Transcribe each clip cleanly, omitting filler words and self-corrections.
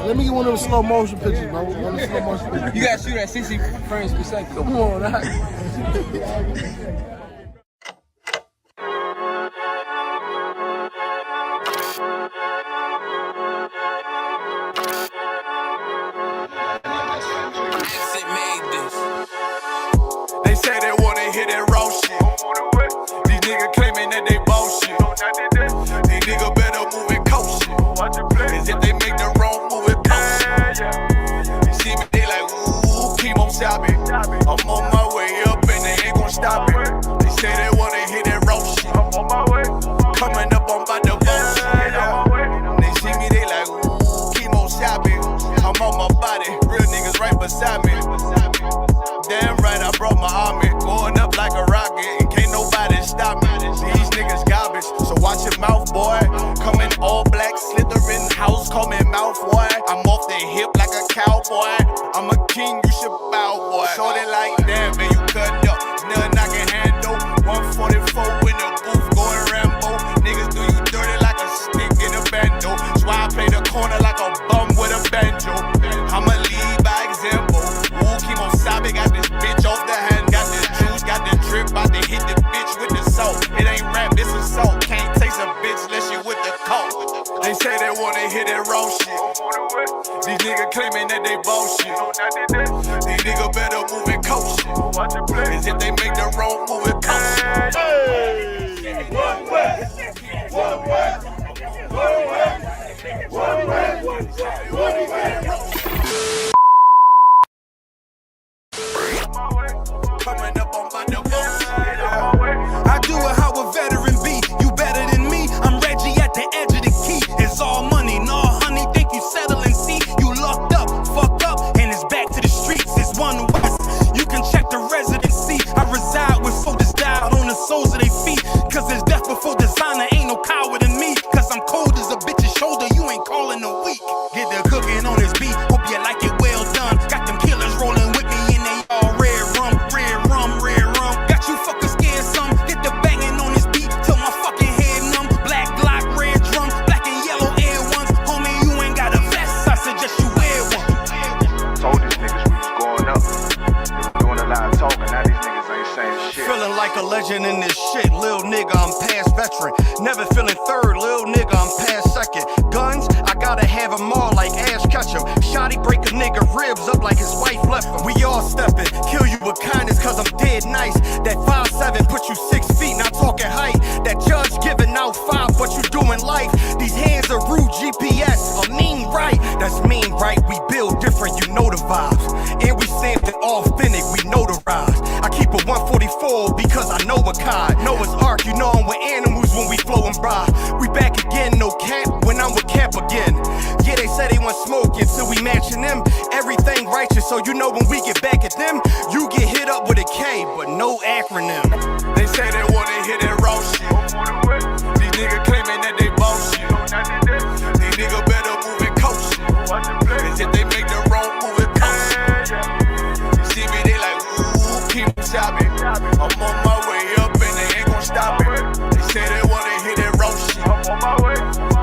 Let me get one of them slow motion pictures, bro. One of the slow motion pictures. You gotta shoot at 60 frames per second. Come on, that. They say they wanna hear that raw shit. These niggas claiming that they bullshit. These niggas better move and coach shit. Cause if they make the wrong move, it post shit. You see me, they like, ooh, keep on stopping. I'm on my way up and they ain't gon' stop it. They say they wanna hear that raw shit. Coming up on by the bullshit. They see me, they like, ooh, keep on stopping. I'm on my body, real niggas right beside me. Damn right, I brought my army, going up like a rocket, and can't nobody stop me. These niggas garbage, so watch your mouth, boy. Coming all black, slithering house, call me mouth, boy. I'm off the hip like a cowboy. I'm a king, you should bow, boy. So they like, damn, man, you cut up. Nothing I can handle. 144 in the booth, going Rambo. Niggas do you dirty like a stick in a bando. That's why I play the corner like a bum with a banjo. I'ma lead by example. Sabe got this bitch off the hand, got this juice, got the drip, about to hit the bitch with the salt. It ain't rap, it's assault. Can't taste a bitch unless you with the coke. They say they wanna hear that raw shit. These niggas claiming that they bullshit. These niggas better move and coach shit. Cause if they make the wrong move, it coach shit. Hey! One way! One way! One way! One way! One way! Coming up on my I do it how a veteran be. You better than me. I'm Reggie at the edge of the key. It's all money, no honey. Think you settle and see. You locked up, fucked up, and it's back to the streets. It's one west. You can check the residency. I reside with soldiers died on the soles of their feet. Cause there's death before designer. Ain't no coward in me. Cause I'm cold as a bitch's shoulder. You ain't calling a week. Get the cooking on this beat. Hope you like it well done. Got them killers rolling with me and they all red rum. Got you fuckers scared some. Get the banging on this beat till my fucking head numb. Black Glock, red drum, black and yellow air ones. Homie, you ain't got a vest. I suggest you wear one. Told these niggas we was going up. They was doing a lot of talking. Now these niggas ain't saying shit. Feeling like a legend in this shit, lil nigga. I'm past veteran. Never feeling third, lil nigga. I'm past second. Guns, I gotta have them all like Ash Ketchum. Shotty break a nigga ribs up like his wife left him. We all stepping, kill you with kindness cause I'm dead nice. That 5'7" put you 6 feet, not talking height. That judge giving out 5, but you doing life. These hands are rude GPS, a mean right. That's mean right, we build different, you know the vibes. And we stamped it authentic, we notarized. I keep a 144 because I know a kind. Noah's Ark, you know I'm with animals when we flowing by. We back again, no cap, when I'm with Cap again. Yeah, they say they want smoke until we matching them. Everything righteous, so you know when we get back at them, you get hit up with a K, but no acronym. They say they wanna hear that raw shit. These niggas claiming that they bullshit. These niggas better move and coach shit. Cause if they make the wrong move, it coach shit. You see me, they like, ooh, keep stopping. I'm on my way up and they ain't gon' stop it. They say they wanna hear that raw shit.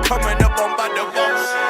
Coming up on by the bullshit.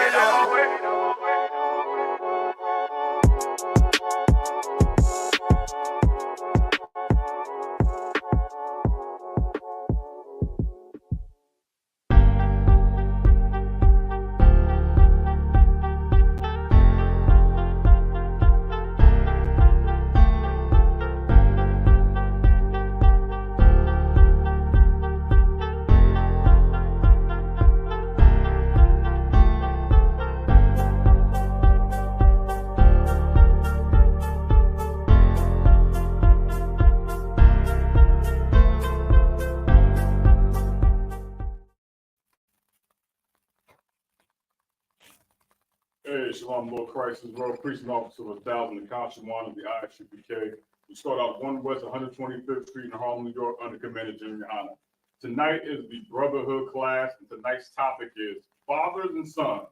Hey, Shalom, Lord Christ, World Preaching Officer of 1000 and Conscious One of the ISUPK. We start out 1 West 125th Street in Harlem, New York, under Commander Jimmy Hanna. Tonight is the Brotherhood class, and tonight's topic is fathers and sons.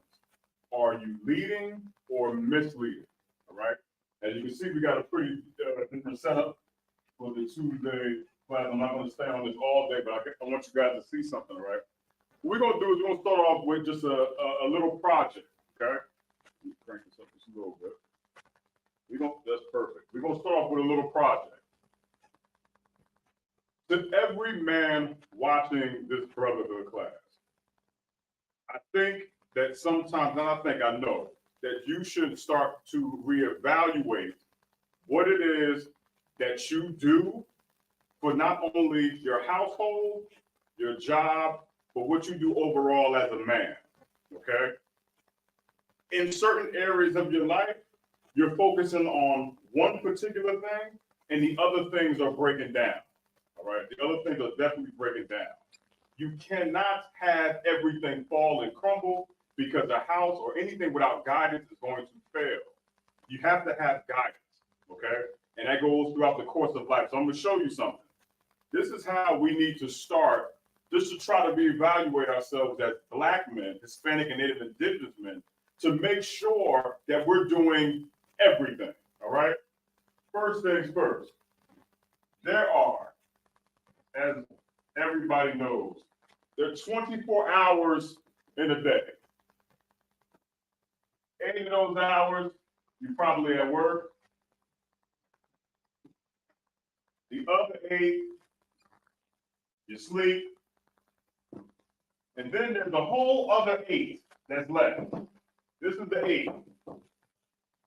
Are you leading or misleading? All right. As you can see, we got a pretty different setup for the Tuesday class. I'm not going to stay on this all day, but I want you guys to see something, all right? what we're gonna do is we're gonna start off with just a little project, okay? Let me crank this up just a little bit. That's perfect. We're gonna start off with a little project. To every man watching this brotherhood class, I think that sometimes, and I know, that you should start to reevaluate what it is that you do for not only your household, your job, but what you do overall as a man, okay? In certain areas of your life, you're focusing on one particular thing and the other things are breaking down, all right? The other things are definitely breaking down. You cannot have everything fall and crumble because a house or anything without guidance is going to fail. You have to have guidance, okay? And that goes throughout the course of life. So I'm gonna show you something. This is how we need to start just to try to reevaluate ourselves as Black men, Hispanic and Native Indigenous men, to make sure that we're doing everything, all right? First things first, there are, as everybody knows, there are 24 hours in a day. 8 of those hours, you're probably at work. The other 8, you sleep. And then there's a whole other 8 that's left. This is the 8.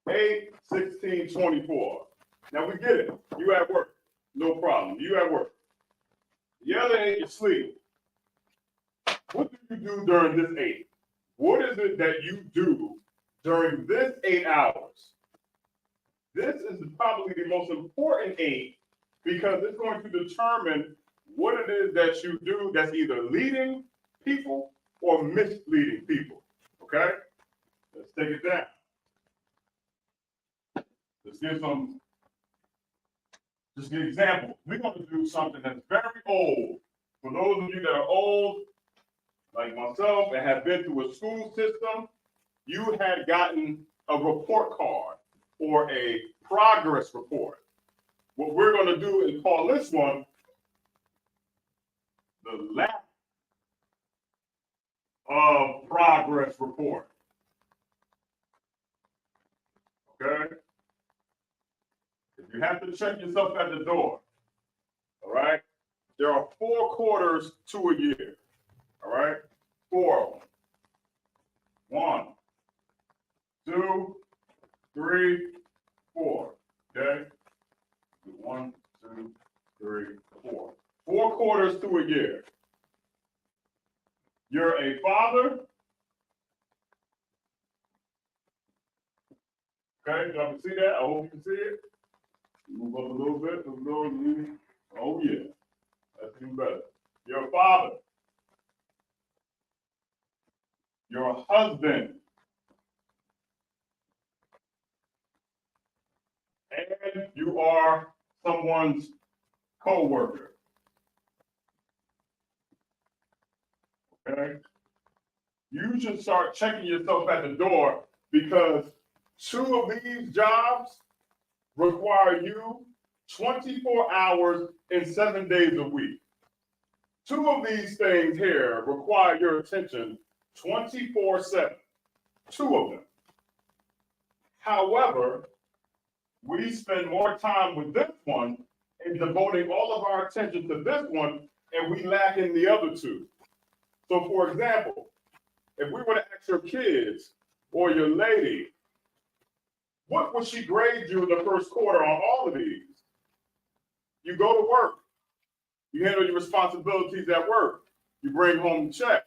8, 16, 24. Now we get it. You at work. No problem. You at work. The other 8, you sleep. What do you do during this 8? What is it that you do during this 8 hours? This is probably the most important 8 because it's going to determine what it is that you do that's either leading people or misleading people, okay? Let's take it down. Let's give just an example. We're going to do something that's very old. For those of you that are old, like myself, and have been through a school system, you had gotten a report card or a progress report. What we're going to do is call this one the lack of progress report. Okay? If you have to check yourself at the door, all right? There are 4 quarters to a year, all right? 4 of them. 1, 2, 3, 4, okay? 1, 2, 3, 4. 4 quarters to a year. You're a father. Okay, y'all can see that? I hope you can see it. Move up a little bit. Oh, yeah. That's even better. You're a father. You're a husband. And you are someone's co-worker. Okay? You should start checking yourself at the door because 2 of these jobs require you 24 hours and 7 days a week. 2 of these things here require your attention 24/7. 2 of them. However, we spend more time with this one and devoting all of our attention to this one, and we lack in the other 2. So, for example, if we were to ask your kids or your lady, what would she grade you in the first quarter on all of these? You go to work. You handle your responsibilities at work. You bring home the check.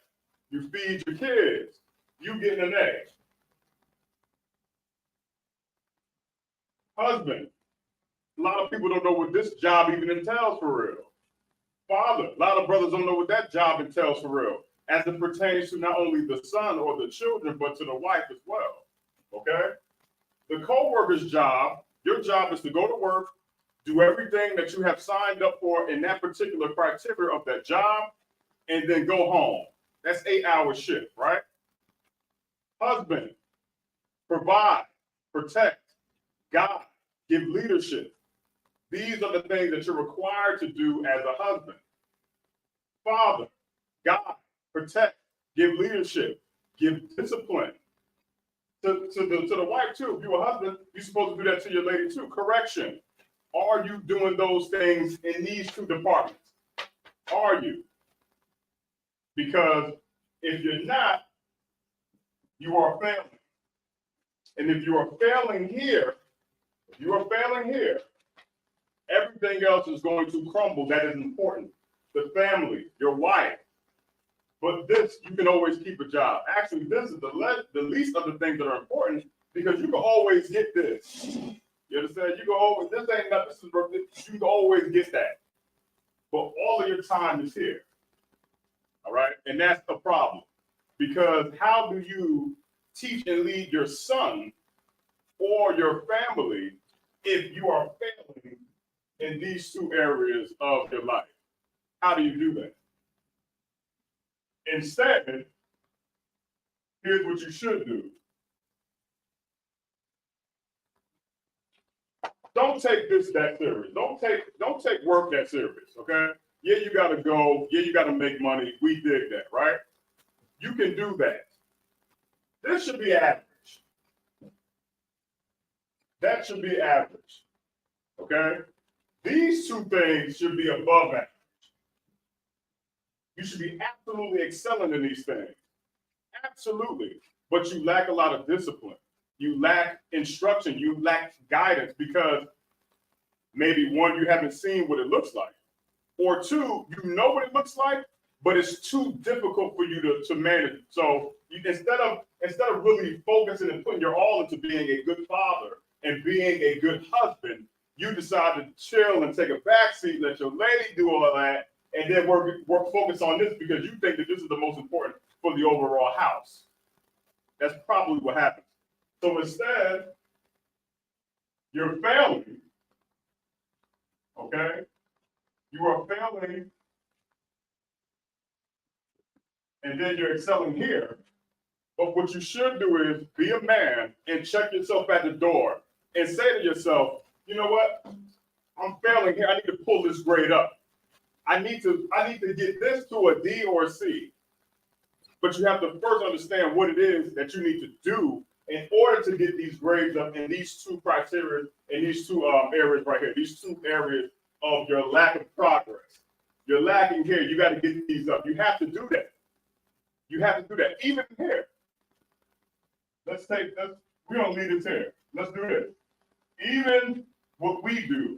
You feed your kids. You get an A. Husband. A lot of people don't know what this job even entails for real. Father. A lot of brothers don't know what that job entails for real, as it pertains to not only the son or the children, but to the wife as well. Okay? The co-worker's job, your job is to go to work, do everything that you have signed up for in that particular criteria of that job, and then go home. That's 8-hour shift, right? Husband, provide, protect, guide, give leadership. These are the things that you're required to do as a husband. Father, guide, protect, give leadership, give discipline. To the wife too. If you're a husband, you're supposed to do that to your lady too. Correction. Are you doing those things in these two departments? Are you? Because if you're not, you are failing. And if you are failing here, everything else is going to crumble. That is important. The family, your wife. But this, you can always keep a job. Actually, this is the least of the things that are important because you can always get this. You understand? You can always, this ain't nothing, you can always get that. But all of your time is here. All right? And that's the problem. Because how do you teach and lead your son or your family if you are failing in these two areas of your life? How do you do that? Instead, here's what you should do. Don't take this that serious. Don't take work that serious, okay? Yeah, you gotta go. Yeah, you gotta make money. We dig that, right? You can do that. This should be average. That should be average, okay? These two things should be above average. You should be absolutely excelling in these things. Absolutely. But you lack a lot of discipline. You lack instruction. You lack guidance because maybe one, you haven't seen what it looks like. Or two, you know what it looks like, but it's too difficult for you to manage. So instead of really focusing and putting your all into being a good father and being a good husband, you decide to chill and take a backseat, let your lady do all of that, and then work focus on this because you think that this is the most important for the overall house. That's probably what happens. So instead, you're failing, okay? You are failing, and then you're excelling here. But what you should do is be a man and check yourself at the door and say to yourself, you know what? I'm failing here. I need to pull this grade up. I need to get this to a D or a C. But you have to first understand what it is that you need to do in order to get these grades up in these two criteria, in these two areas right here, these two areas of your lack of progress. You're lacking here. You got to get these up. You have to do that. You have to do that. Even here. We don't need this here. Let's do this. Even what we do,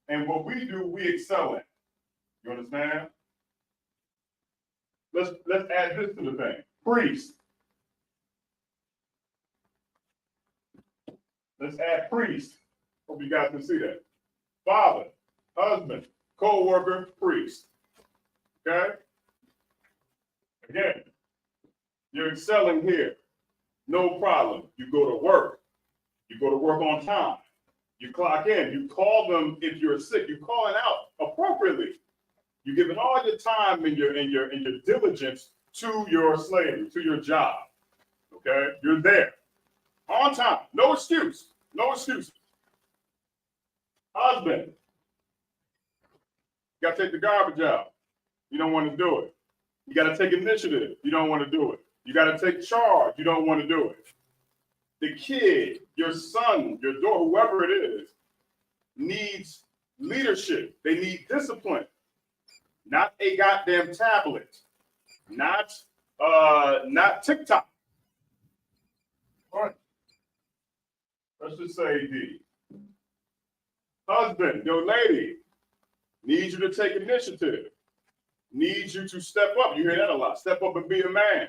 and what we do, we excel at. You understand? Let's add this to the thing. Priest. Let's add priest. Hope you guys can see that. Father, husband, co-worker, priest. Okay? Again, you're excelling here. No problem. You go to work. You go to work on time. You clock in. You call them if you're sick. You calling out appropriately. You're giving all your time and your diligence to your slavery, to your job. Okay? You're there. On time. No excuse. No excuses. Husband. You gotta take the garbage out. You don't want to do it. You gotta take initiative. You don't want to do it. You gotta take charge. You don't want to do it. The kid, your son, your daughter, whoever it is, needs leadership. They need discipline. Not a goddamn tablet. Not TikTok. All right. Let's just say D. Husband, your lady needs you to take initiative. Needs you to step up. You hear that a lot. Step up and be a man.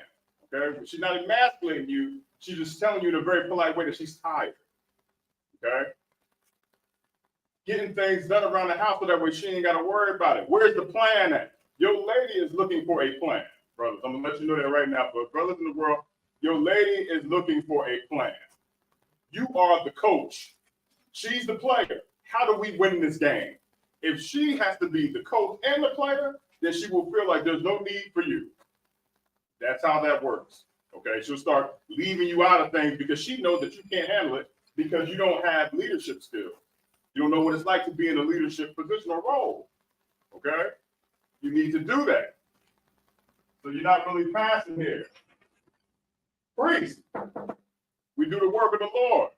Okay? She's not emasculating you. She's just telling you in a very polite way that she's tired. Okay? Getting things done around the house so that way she ain't got to worry about it. Where's the plan at? Your lady is looking for a plan, brothers. I'm going to let you know that right now. But brothers in the world, your lady is looking for a plan. You are the coach. She's the player. How do we win this game? If she has to be the coach and the player, then she will feel like there's no need for you. That's how that works. Okay? She'll start leaving you out of things because she knows that you can't handle it because you don't have leadership skills. You don't know what it's like to be in a leadership position or role. Okay? You need to do that. So you're not really passing here. Priest, we do the work of the Lord.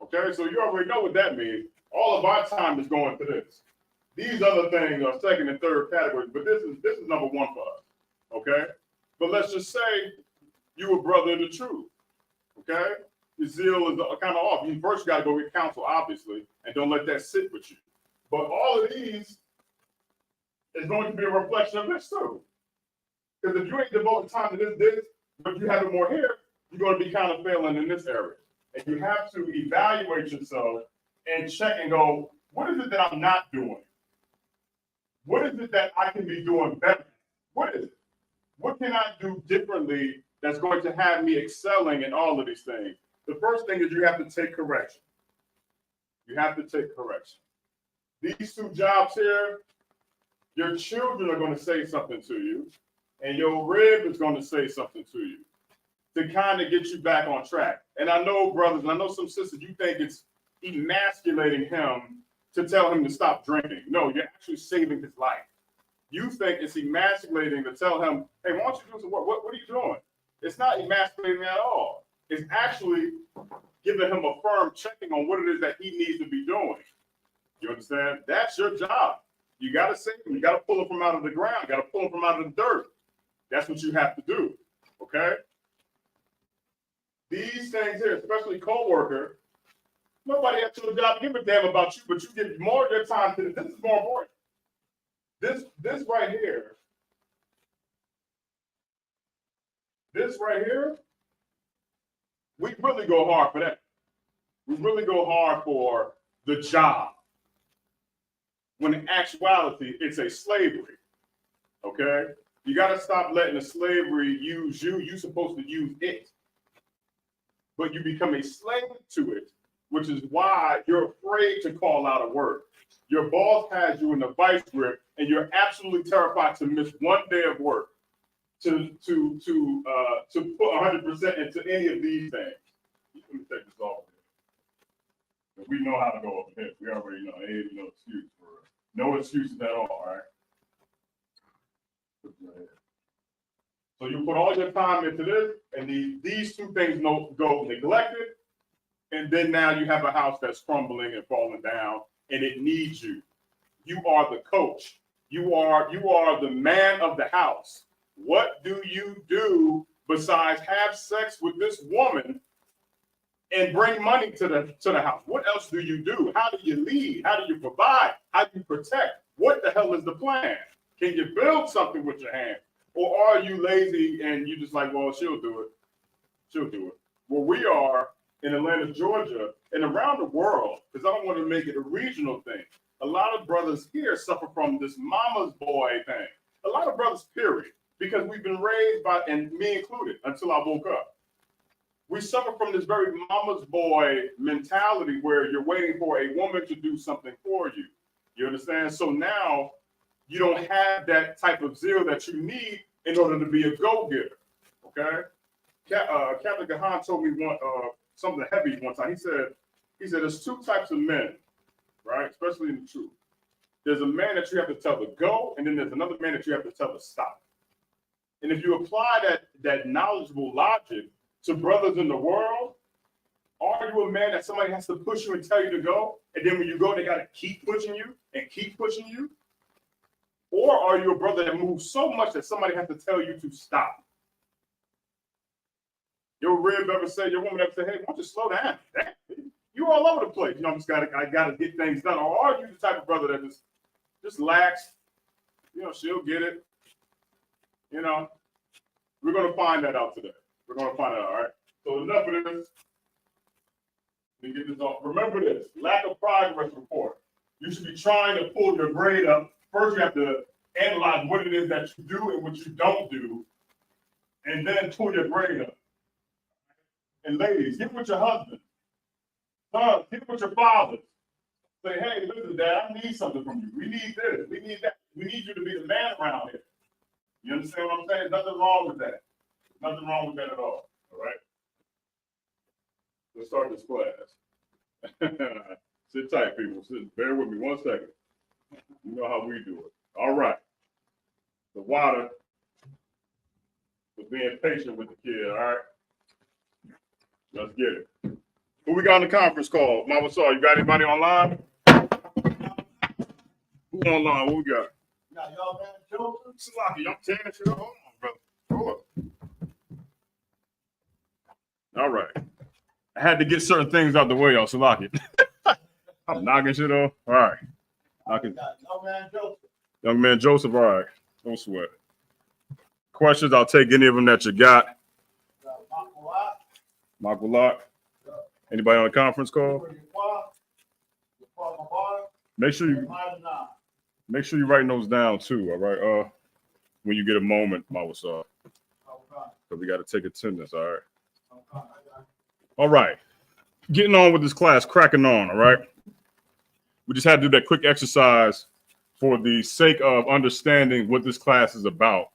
Okay, so you already know what that means. All of our time is going to this. These other things are second and third categories, but this is number one for us. Okay, but let's just say you a brother of the truth. Okay, your zeal is kind of off. You first got to go get counsel, obviously, and don't let that sit with you. But all of these is going to be a reflection of this too. Because if you ain't devoting time to this, but you have it more here, you're going to be kind of failing in this area. And you have to evaluate yourself and check and go, what is it that I'm not doing? What is it that I can be doing better? What is it? What can I do differently that's going to have me excelling in all of these things? The first thing is you have to take correction. You have to take correction. These two jobs here, your children are going to say something to you, and your rib is going to say something to you to kind of get you back on track. And I know, brothers, and I know some sisters, you think it's emasculating him to tell him to stop drinking. No, you're actually saving his life. You think it's emasculating to tell him, hey, why don't you do some work? What are you doing? It's not emasculating at all. It's actually giving him a firm checking on what it is that he needs to be doing. You understand? That's your job. You got to save him. You got to pull him from out of the ground. You got to pull him from out of the dirt. That's what you have to do. Okay? These things here, especially co-worker, nobody has to give a damn about you, but you give more of your time to this. This is more important. This right here, we really go hard for that. We really go hard for the job. When in actuality, it's a slavery. Okay? You got to stop letting the slavery use you. You're supposed to use it. But you become a slave to it, which is why you're afraid to call out a word. Your boss has you in the vice grip, and you're absolutely terrified to miss one day of work to put 100% into any of these things. Let me take this off. We know how to go up here. We already know. Ain't no excuse for it. No excuses at all. All right. So you put all your time into this, and these two things go neglected, and then now you have a house that's crumbling and falling down, and it needs you. You are the coach. You are the man of the house. What do you do besides have sex with this woman and bring money to the house? What else do you do? How do you lead? How do you provide? How do you protect? What the hell is the plan? Can you build something with your hands? Or are you lazy and you just like, well, she'll do it. She'll do it. Well, we are in Atlanta, Georgia, and around the world, because I don't want to make it a regional thing. A lot of brothers here suffer from this mama's boy thing. A lot of brothers, period, because we've been raised by, and me included, until I woke up. We suffer from this very mama's boy mentality where you're waiting for a woman to do something for you. You understand? So now you don't have that type of zeal that you need in order to be a go-getter. Okay? Captain Gahan told me something heavy one time. He said there's two types of men, right? Especially in the truth. There's a man that you have to tell to go, and then there's another man that you have to tell to stop. And if you apply that knowledgeable logic to brothers in the world, are you a man that somebody has to push you and tell you to go, and then when you go, they got to keep pushing you and keep pushing you? Or are you a brother that moves so much that somebody has to tell you to stop? Your rib ever say, your woman ever say, hey, why don't you slow down? You all over the place. You know, I gotta get things done. Or are you the type of brother that just lax? You know, she'll get it. You know, we're gonna find that out today. We're gonna find it out, all right? So enough of this. Let me get this off. Remember this, lack of progress report. You should be trying to pull your grade up. First, you have to analyze what it is that you do and what you don't do, and then pull your grade up. And ladies, get with your husband. Sons, get with your fathers. Say, hey, listen, Dad, I need something from you. We need this. We need that. We need you to be the man around here. You understand what I'm saying? Nothing wrong with that. Nothing wrong with that at all. All right? Let's start this class. Sit tight, people. Bear with me 1 second. You know how we do it. All right. The water for being patient with the kid, all right? Let's get it. Who we got on the conference call? Mama Saw, you got anybody online? Who online? What we got? Y'all man, Joseph? Sloppy, I'm tearing that shit up. Hold on, brother. Hold up. All right. I had to get certain things out the way, y'all. Salaki. I'm knocking shit off. All right. Young man, Joseph. Young man Joseph, all right. Don't sweat. Questions, I'll take any of them that you got. Makulak. Anybody on the conference call? Make sure you writing those down too, all right? When you get a moment, Mawasa. Because we got to take attendance, all right? All right. Getting on with this class, cracking on, all right? We just had to do that quick exercise for the sake of understanding what this class is about.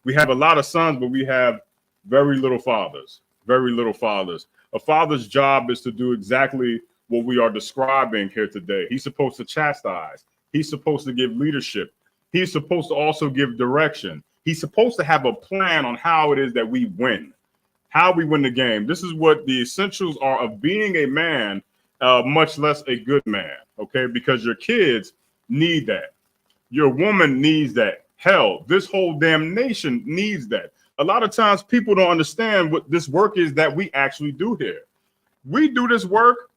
We have a lot of sons, but we have very little fathers. Very little fathers. A father's job is to do exactly what we are describing here today. He's supposed to chastise. He's supposed to give leadership. He's supposed to also give direction. He's supposed to have a plan on how it is that we win, how we win the game. This is what the essentials are of being a man, much less a good man, okay? Because your kids need that. Your woman needs that. Hell, this whole damn nation needs that. A lot of times people don't understand what this work is that we actually do here. We do this work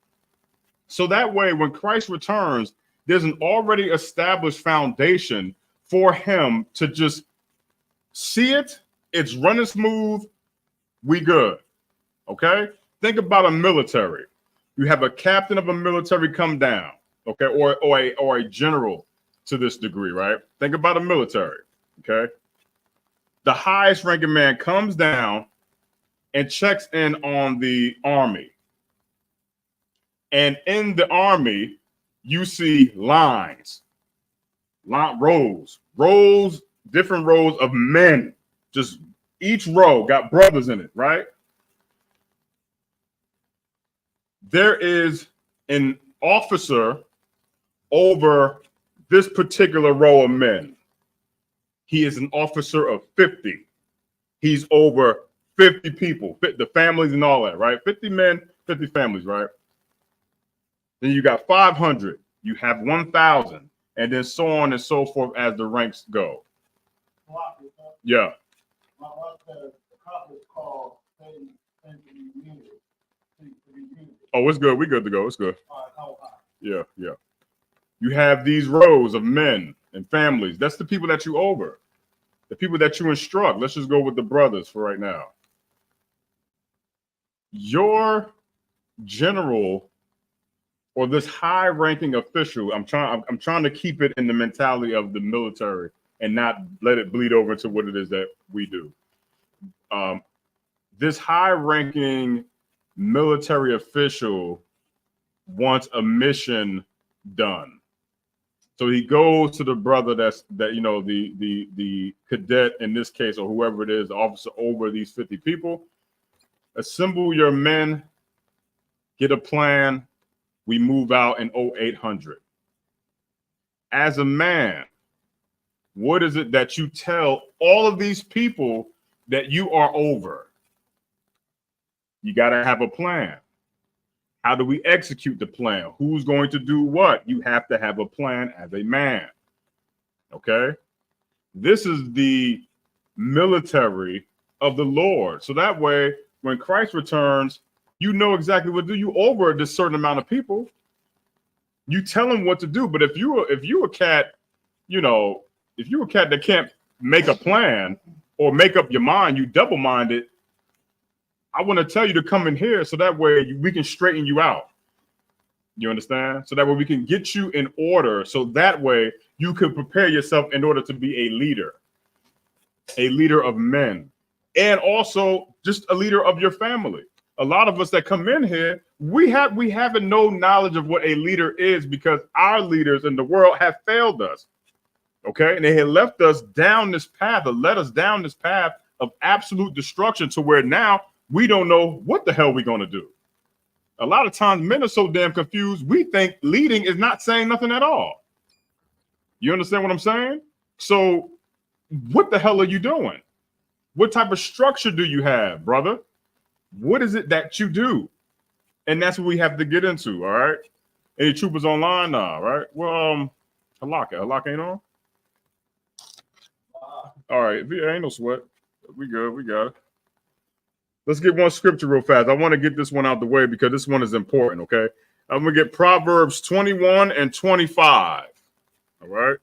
so that way when Christ returns, there's an already established foundation for him to just see it. It's running smooth. We good. Okay? Think about a military. You have a captain of a military come down, okay, or a general to this degree, right? Think about a military, okay? The highest ranking man comes down and checks in on the army. And in the army, you see rows, different rows of men. Just each row got brothers in it, right? There is an officer over this particular row of men. He is an officer of 50. He's over 50 people, the families and all that, right? 50 men, 50 families, right? Then you got 500. You have 1,000, and then so on and so forth as the ranks go. Yeah. Oh, it's good. We good to go. It's good. Yeah, yeah. You have these rows of men and families. That's the people that you over, the people that you instruct. Let's just go with the brothers for right now. Your general or this high-ranking official, I'm trying to keep it in the mentality of the military and not let it bleed over into what it is that we do. This high-ranking military official wants a mission done. So he goes to the brother the cadet in this case, or whoever it is, the officer over these 50 people. Assemble your men, get a plan. We move out in 0800. As a man, what is it that you tell all of these people that you are over? You got to have a plan. How do we execute the plan? Who's going to do what? You have to have a plan as a man. Okay? This is the military of the Lord. So that way, when Christ returns, you know exactly what to do. You over this certain amount of people. You tell them what to do. But if you a cat, if you're a cat that can't make a plan or make up your mind, you double-minded, I want to tell you to come in here so that way we can straighten you out. You understand? So that way we can get you in order. So that way you can prepare yourself in order to be a leader of men, and also just a leader of your family. A lot of us that come in here, we haven't no knowledge of what a leader is because our leaders in the world have failed us. Okay. And they had left us down this path, or led us down this path of absolute destruction to where now we don't know what the hell we're going to do. A lot of times men are so damn confused. We think leading is not saying nothing at all. You understand what I'm saying? So what the hell are you doing? What type of structure do you have, brother? What is it that you do? And that's what we have to get into, all right? Any troopers online? Nah, right? Well, Halak ain't on? All right, ain't no sweat. We good, we got it. Let's get one scripture real fast. I want to get this one out the way because this one is important, okay? I'm going to get Proverbs 21 and 25, all right?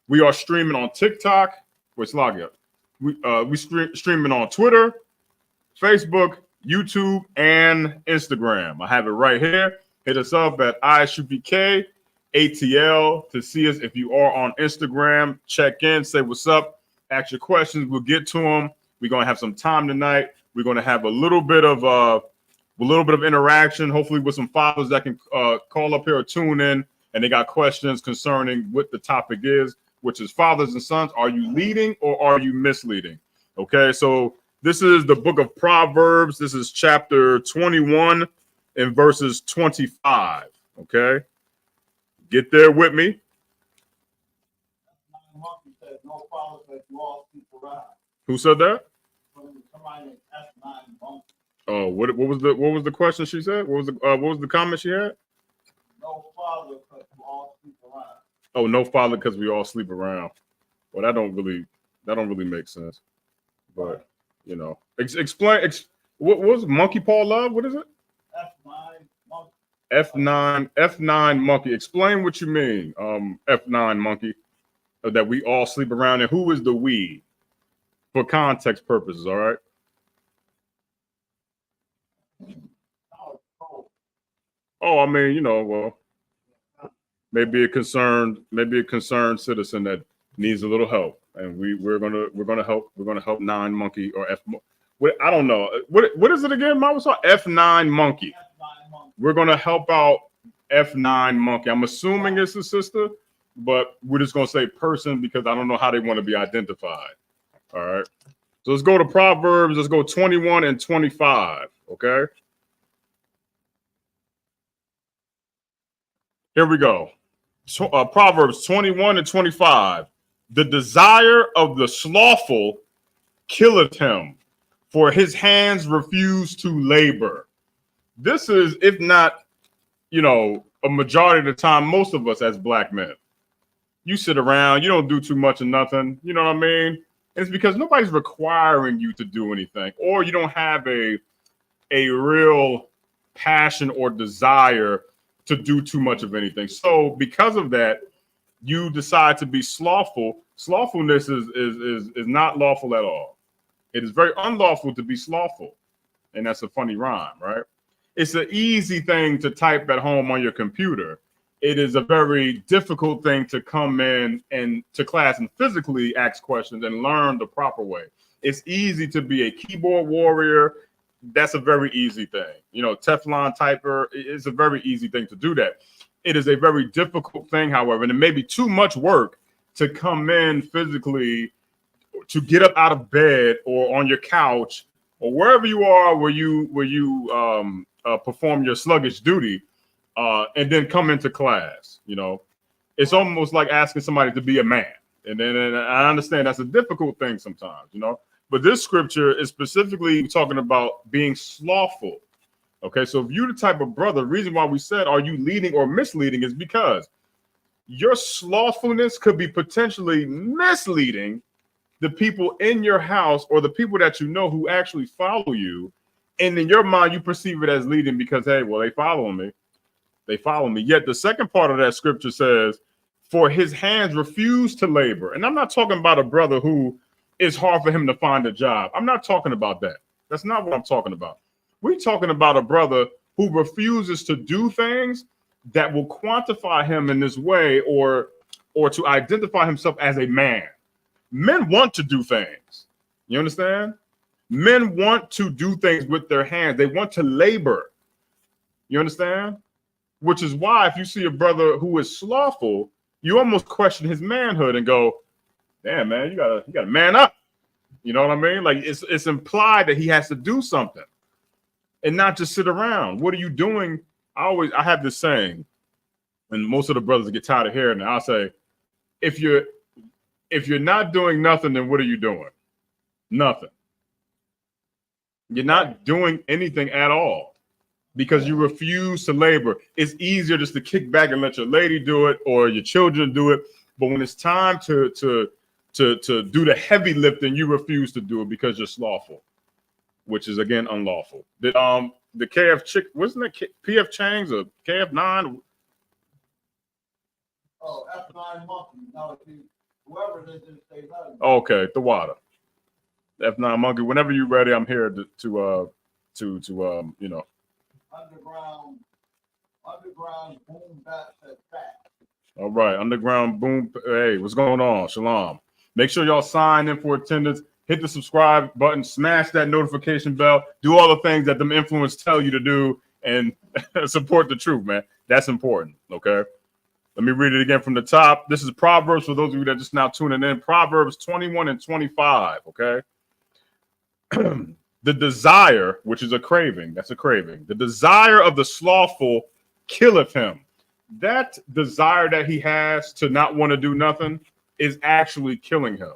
We are streaming on TikTok. Wait, log it. We streaming on Twitter, Facebook, YouTube, and Instagram. I have it right here. Hit us up at ISUPK ATL to see us. If you are on Instagram, check in, say what's up, ask your questions. We'll get to them. We're gonna have some time tonight. We're gonna have a little bit of interaction, hopefully with some fathers that can call up here or tune in, and they got questions concerning what the topic is, which is fathers and sons. Are you leading or are you misleading? Okay, so this is the book of Proverbs. This is chapter 21 and verses 25. Okay, get there with me. Who said that? Oh, what was the question she said? What was the comment she had? No father because we all sleep around. Oh, no father because we all sleep around. Well, that don't really make sense. But you know, explain. What was monkey paw love? What is it? F9 monkey. Explain what you mean. F9 monkey. That we all sleep around, and who is the we? For context purposes, all right. Oh, I mean, you know, well, maybe a concerned citizen that needs a little help, and we're gonna help 9 monkey or F. I don't know what is it again, Mama? F9 monkey. We're gonna help out F9 monkey. I'm assuming it's a sister, but we're just gonna say person because I don't know how they want to be identified. All right. So let's go to Proverbs. Let's go 21 and 25. Okay. Here we go. Proverbs 21 and 25. The desire of the slothful killeth him, for his hands refuse to labor. This is, if not, you know, a majority of the time, most of us as black men. You sit around, you don't do too much of nothing. You know what I mean? And it's because nobody's requiring you to do anything, or you don't have a real passion or desire to do too much of anything. So because of that, you decide to be slothful. Slothfulness is not lawful at all. It is very unlawful to be slothful. And that's a funny rhyme, right? It's an easy thing to type at home on your computer. It is a very difficult thing to come in and to class and physically ask questions and learn the proper way. It's easy to be a keyboard warrior. That's a very easy thing. You know, Teflon typer, it's a very easy thing to do that. It is a very difficult thing, however, and it may be too much work to come in physically, to get up out of bed or on your couch or wherever you are where you perform your sluggish duty, and then come into class. You know, it's almost like asking somebody to be a man. And I understand that's a difficult thing sometimes, you know. But this scripture is specifically talking about being slothful. Okay, so if you're the type of brother, the reason why we said, are you leading or misleading, is because your slothfulness could be potentially misleading the people in your house or the people that you know who actually follow you. And in your mind, you perceive it as leading because, hey, well, they follow me. They follow me. Yet the second part of that scripture says, for his hands refuse to labor. And I'm not talking about a brother who it's hard for him to find a job. I'm not talking about that. That's not what I'm talking about. We're talking about a brother who refuses to do things that will quantify him in this way or to identify himself as a man. Men want to do things. You understand? Men want to do things with their hands. They want to labor. You understand? Which is why if you see a brother who is slothful, you almost question his manhood and go, damn, man, you gotta man up. You know what I mean? Like it's implied that he has to do something and not just sit around. What are you doing? I have this saying, and most of the brothers get tired of hearing it. I'll say, if you're not doing nothing, then what are you doing? Nothing. You're not doing anything at all because you refuse to labor. It's easier just to kick back and let your lady do it or your children do it. But when it's time to do the heavy lifting, you refuse to do it because you're slothful, which is again unlawful. The KF chick, wasn't it PF Chang's or KF9? Oh, F9 Monkey. No, whoever it is, they love you. Okay, the water. F9 Monkey. Whenever you're ready, I'm here to you know. Underground boom bap at back. All right, underground boom. Hey, what's going on? Shalom. Make sure y'all sign in for attendance. Hit the subscribe button. Smash that notification bell. Do all the things that them influencers tell you to do, and support the truth, man. That's important. Okay. Let me read it again from the top. This is Proverbs for those of you that are just now tuning in. Proverbs 21 and 25. Okay. The desire, which is a craving, that's a craving. The desire of the slothful killeth him. That desire that he has to not want to do nothing is actually killing him.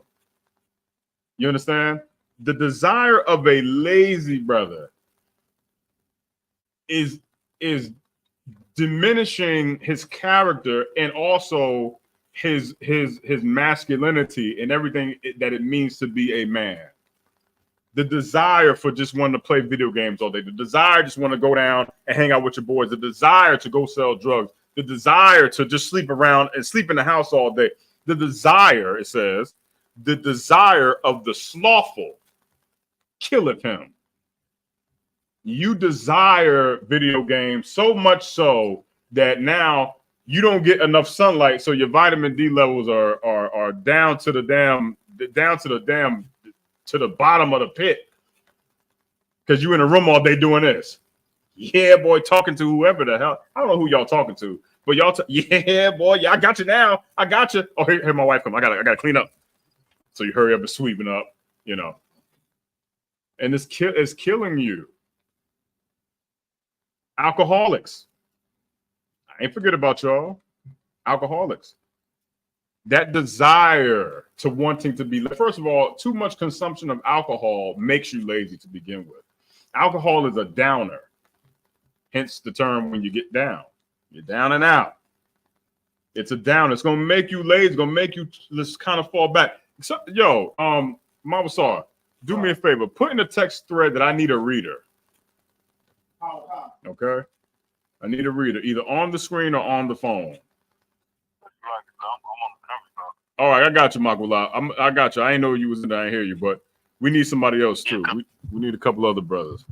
You understand? The desire of a lazy brother is diminishing his character and also his masculinity and everything that it means to be a man. The desire for just wanting to play video games all day, the desire just want to go down and hang out with your boys, the desire to go sell drugs, the desire to just sleep around and sleep in the house all day. The desire, it says, the desire of the slothful killeth him. You desire video games so much so that now you don't get enough sunlight, so your vitamin D levels are down to the bottom of the pit because you in a room all day doing this. Yeah, boy, talking to whoever the hell. I don't know who y'all talking to, but y'all. Yeah, boy, yeah, I got you now. I got you. Oh, here my wife come. I gotta clean up. So you hurry up and sweeping up, you know. And it's killing you. Alcoholics. I ain't forget about y'all. Alcoholics. That desire to wanting to be, first of all, too much consumption of alcohol makes you lazy to begin with. Alcohol is a downer. Hence the term when you get down. You're down and out. It's a down. It's going to make you lazy. It's going to make you just kind of fall back. So, yo, Mama Sar, do me a favor. Put in the text thread that I need a reader. Okay? I need a reader, either on the screen or on the phone. All right, I got you, Makula. I got you. I ain't know you was in there. I hear you, but we need somebody else too. We need a couple other brothers.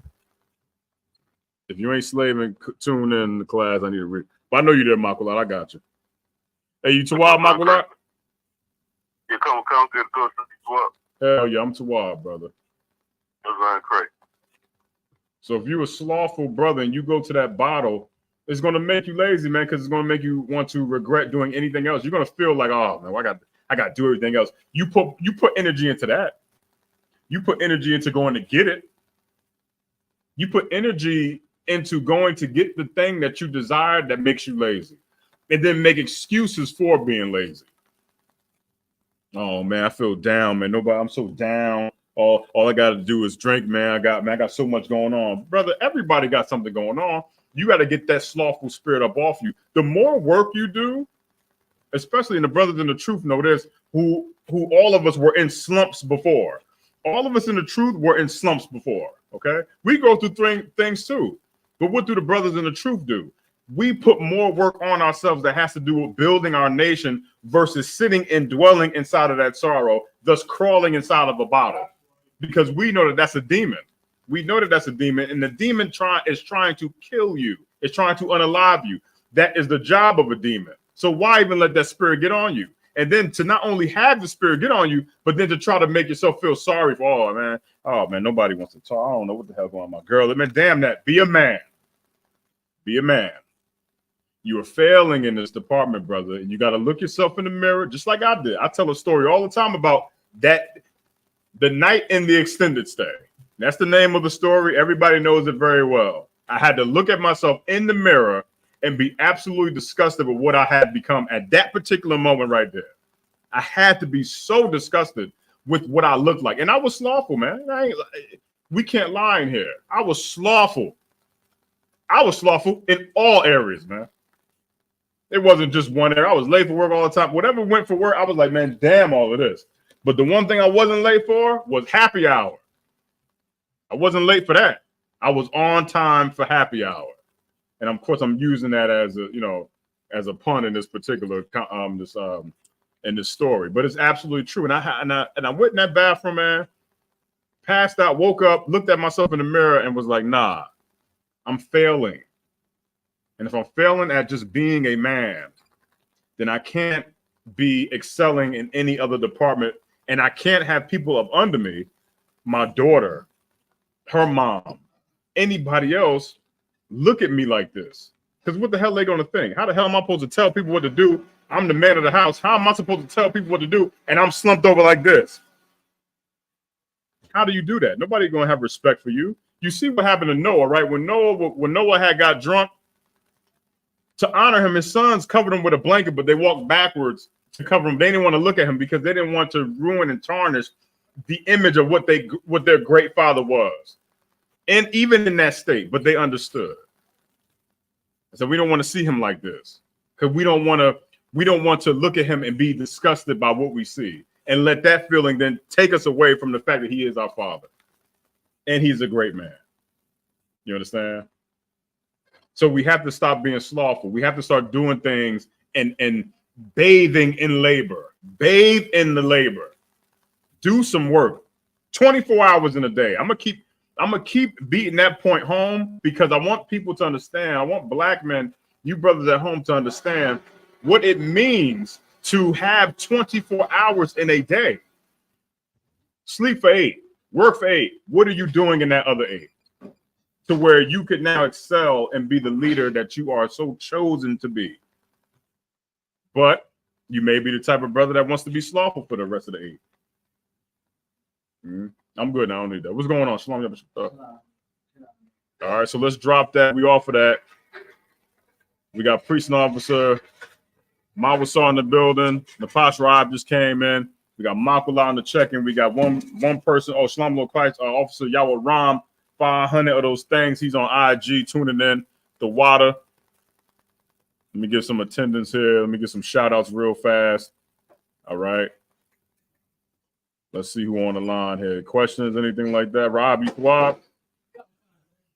If you ain't slaving, tune in the class. I need to read. But I know you there, Makula. I got you. Hey, you Tawab, Makula? You come good. Hell yeah, I'm Tawab, brother. That's right, great. So if you're a slothful brother and you go to that bottle, it's going to make you lazy, man, because it's going to make you want to regret doing anything else. You're going to feel like, oh, man, I got to do everything else. You put energy into that. You put energy into going to get it. You put energy into going to get the thing that you desire that makes you lazy. And then make excuses for being lazy. Oh, man, I feel down, man. I'm so down. All I got to do is drink, man. I got so much going on. Brother, everybody got something going on. You got to get that slothful spirit up off you. The more work you do, especially in the brothers in the truth know this, who all of us were in slumps before. All of us in the truth were in slumps before, okay? We go through things too. But what do the brothers in the truth do? We put more work on ourselves that has to do with building our nation versus sitting and dwelling inside of that sorrow, thus crawling inside of a bottle. Because we know that that's a demon. We know that that's a demon, and the demon is trying to kill you. It's trying to unalive you. That is the job of a demon. So why even let that spirit get on you? And then to not only have the spirit get on you, but then to try to make yourself feel sorry for, oh man, nobody wants to talk. I don't know what the hell going on with my girl. Man, damn that. Be a man. Be a man. You are failing in this department, brother, and you got to look yourself in the mirror, just like I did. I tell a story all the time about that, the night in the extended stay. That's the name of the story. Everybody knows it very well. I had to look at myself in the mirror and be absolutely disgusted with what I had become at that particular moment right there. I had to be so disgusted with what I looked like. And I was slothful, man. We can't lie in here. I was slothful. I was slothful in all areas, man. It wasn't just one area. I was late for work all the time. Whatever went for work, I was like, man, damn all of this. But the one thing I wasn't late for was happy hour. I wasn't late for that. I was on time for happy hour. And of course, I'm using that as a, as a pun in this particular in this story. But it's absolutely true. And I went in that bathroom, man, passed out, woke up, looked at myself in the mirror, and was like, nah, I'm failing. And if I'm failing at just being a man, then I can't be excelling in any other department. And I can't have people up under me, my daughter, her mom, anybody else, look at me like this. Because what the hell are they going to think? How the hell am I supposed to tell people what to do? I'm the man of the house. How am I supposed to tell people what to do? And I'm slumped over like this. How do you do that? Nobody's going to have respect for you. You see what happened to Noah, right? When Noah had got drunk, to honor him, his sons covered him with a blanket, but they walked backwards to cover him. They didn't want to look at him because they didn't want to ruin and tarnish the image of what their great father was. And even in that state, but they understood. So we don't want to see him like this, because we don't want to look at him and be disgusted by what we see and let that feeling then take us away from the fact that he is our father and he's a great man. You understand? So we have to stop being slothful. We have to start doing things and bathing in labor. Bathe in the labor. Do some work. 24 hours in a day. I'm gonna keep beating that point home because I want people to understand. I want black men, you brothers at home, to understand what it means to have 24 hours in a day. Sleep for 8, work for 8. What are you doing in that other 8? To where you could now excel and be the leader that you are so chosen to be. But you may be the type of brother that wants to be slothful for the rest of the 8. I'm good now. I don't need that. What's going on? Shalom. All right, so let's drop that. We offer that. We got priest and officer. Mawasa in the building. Nafash Raab just came in. We got Makula on the check-in. We got one person. Oh, Shalom Christ, Officer Yahweh Ram. 500 of those things. He's on IG tuning in. The water. Let me give some attendance here. Let me get some shout outs real fast. All right. Let's see who on the line here. Questions, anything like that? Rob, you Swab?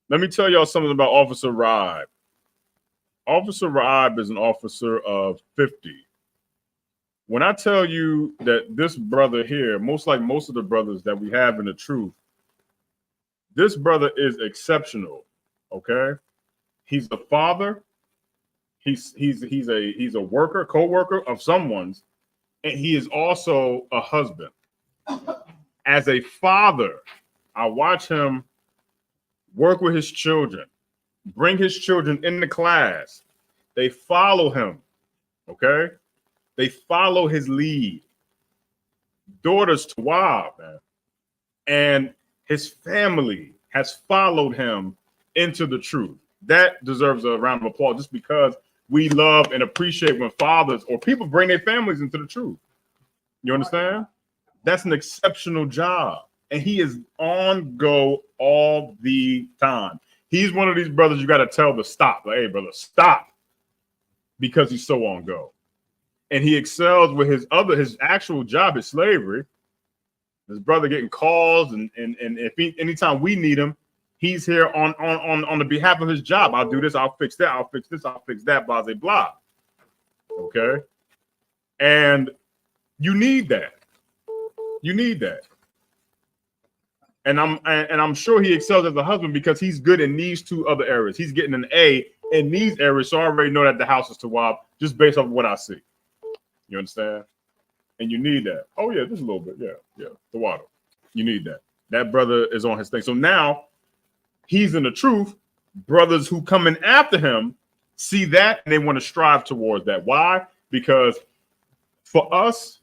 Let me tell y'all something about Officer Raab. Officer Raab is an officer of 50. When I tell you that this brother here, most of the brothers that we have in the truth, this brother is exceptional. Okay, he's a father. He's a worker, co-worker of someone's, and he is also a husband. As a father, I watch him work with his children, bring his children into class. They follow him. Okay, they follow his lead. Daughters to Wab, man, and his family has followed him into the truth. That deserves a round of applause just because we love and appreciate when fathers or people bring their families into the truth. You understand? That's an exceptional job. And he is on go all the time. He's one of these brothers you got to tell to stop. Like, hey, brother, stop. Because he's so on go. And he excels with his actual job is slavery. His brother getting calls, and anytime we need him, he's here on the behalf of his job. I'll do this, I'll fix that, I'll fix this, I'll fix that, blah, blah, blah. Okay? And you need that. You need that. And I'm sure he excels as a husband because he's good in these two other areas. He's getting an A in these areas, so I already know that the house is Tawab just based off of what I see. You understand? And you need that. Oh, yeah, just a little bit. Yeah, the water. You need that. That brother is on his thing. So now he's in the truth. Brothers who come in after him see that and they want to strive towards that. Why? Because for us,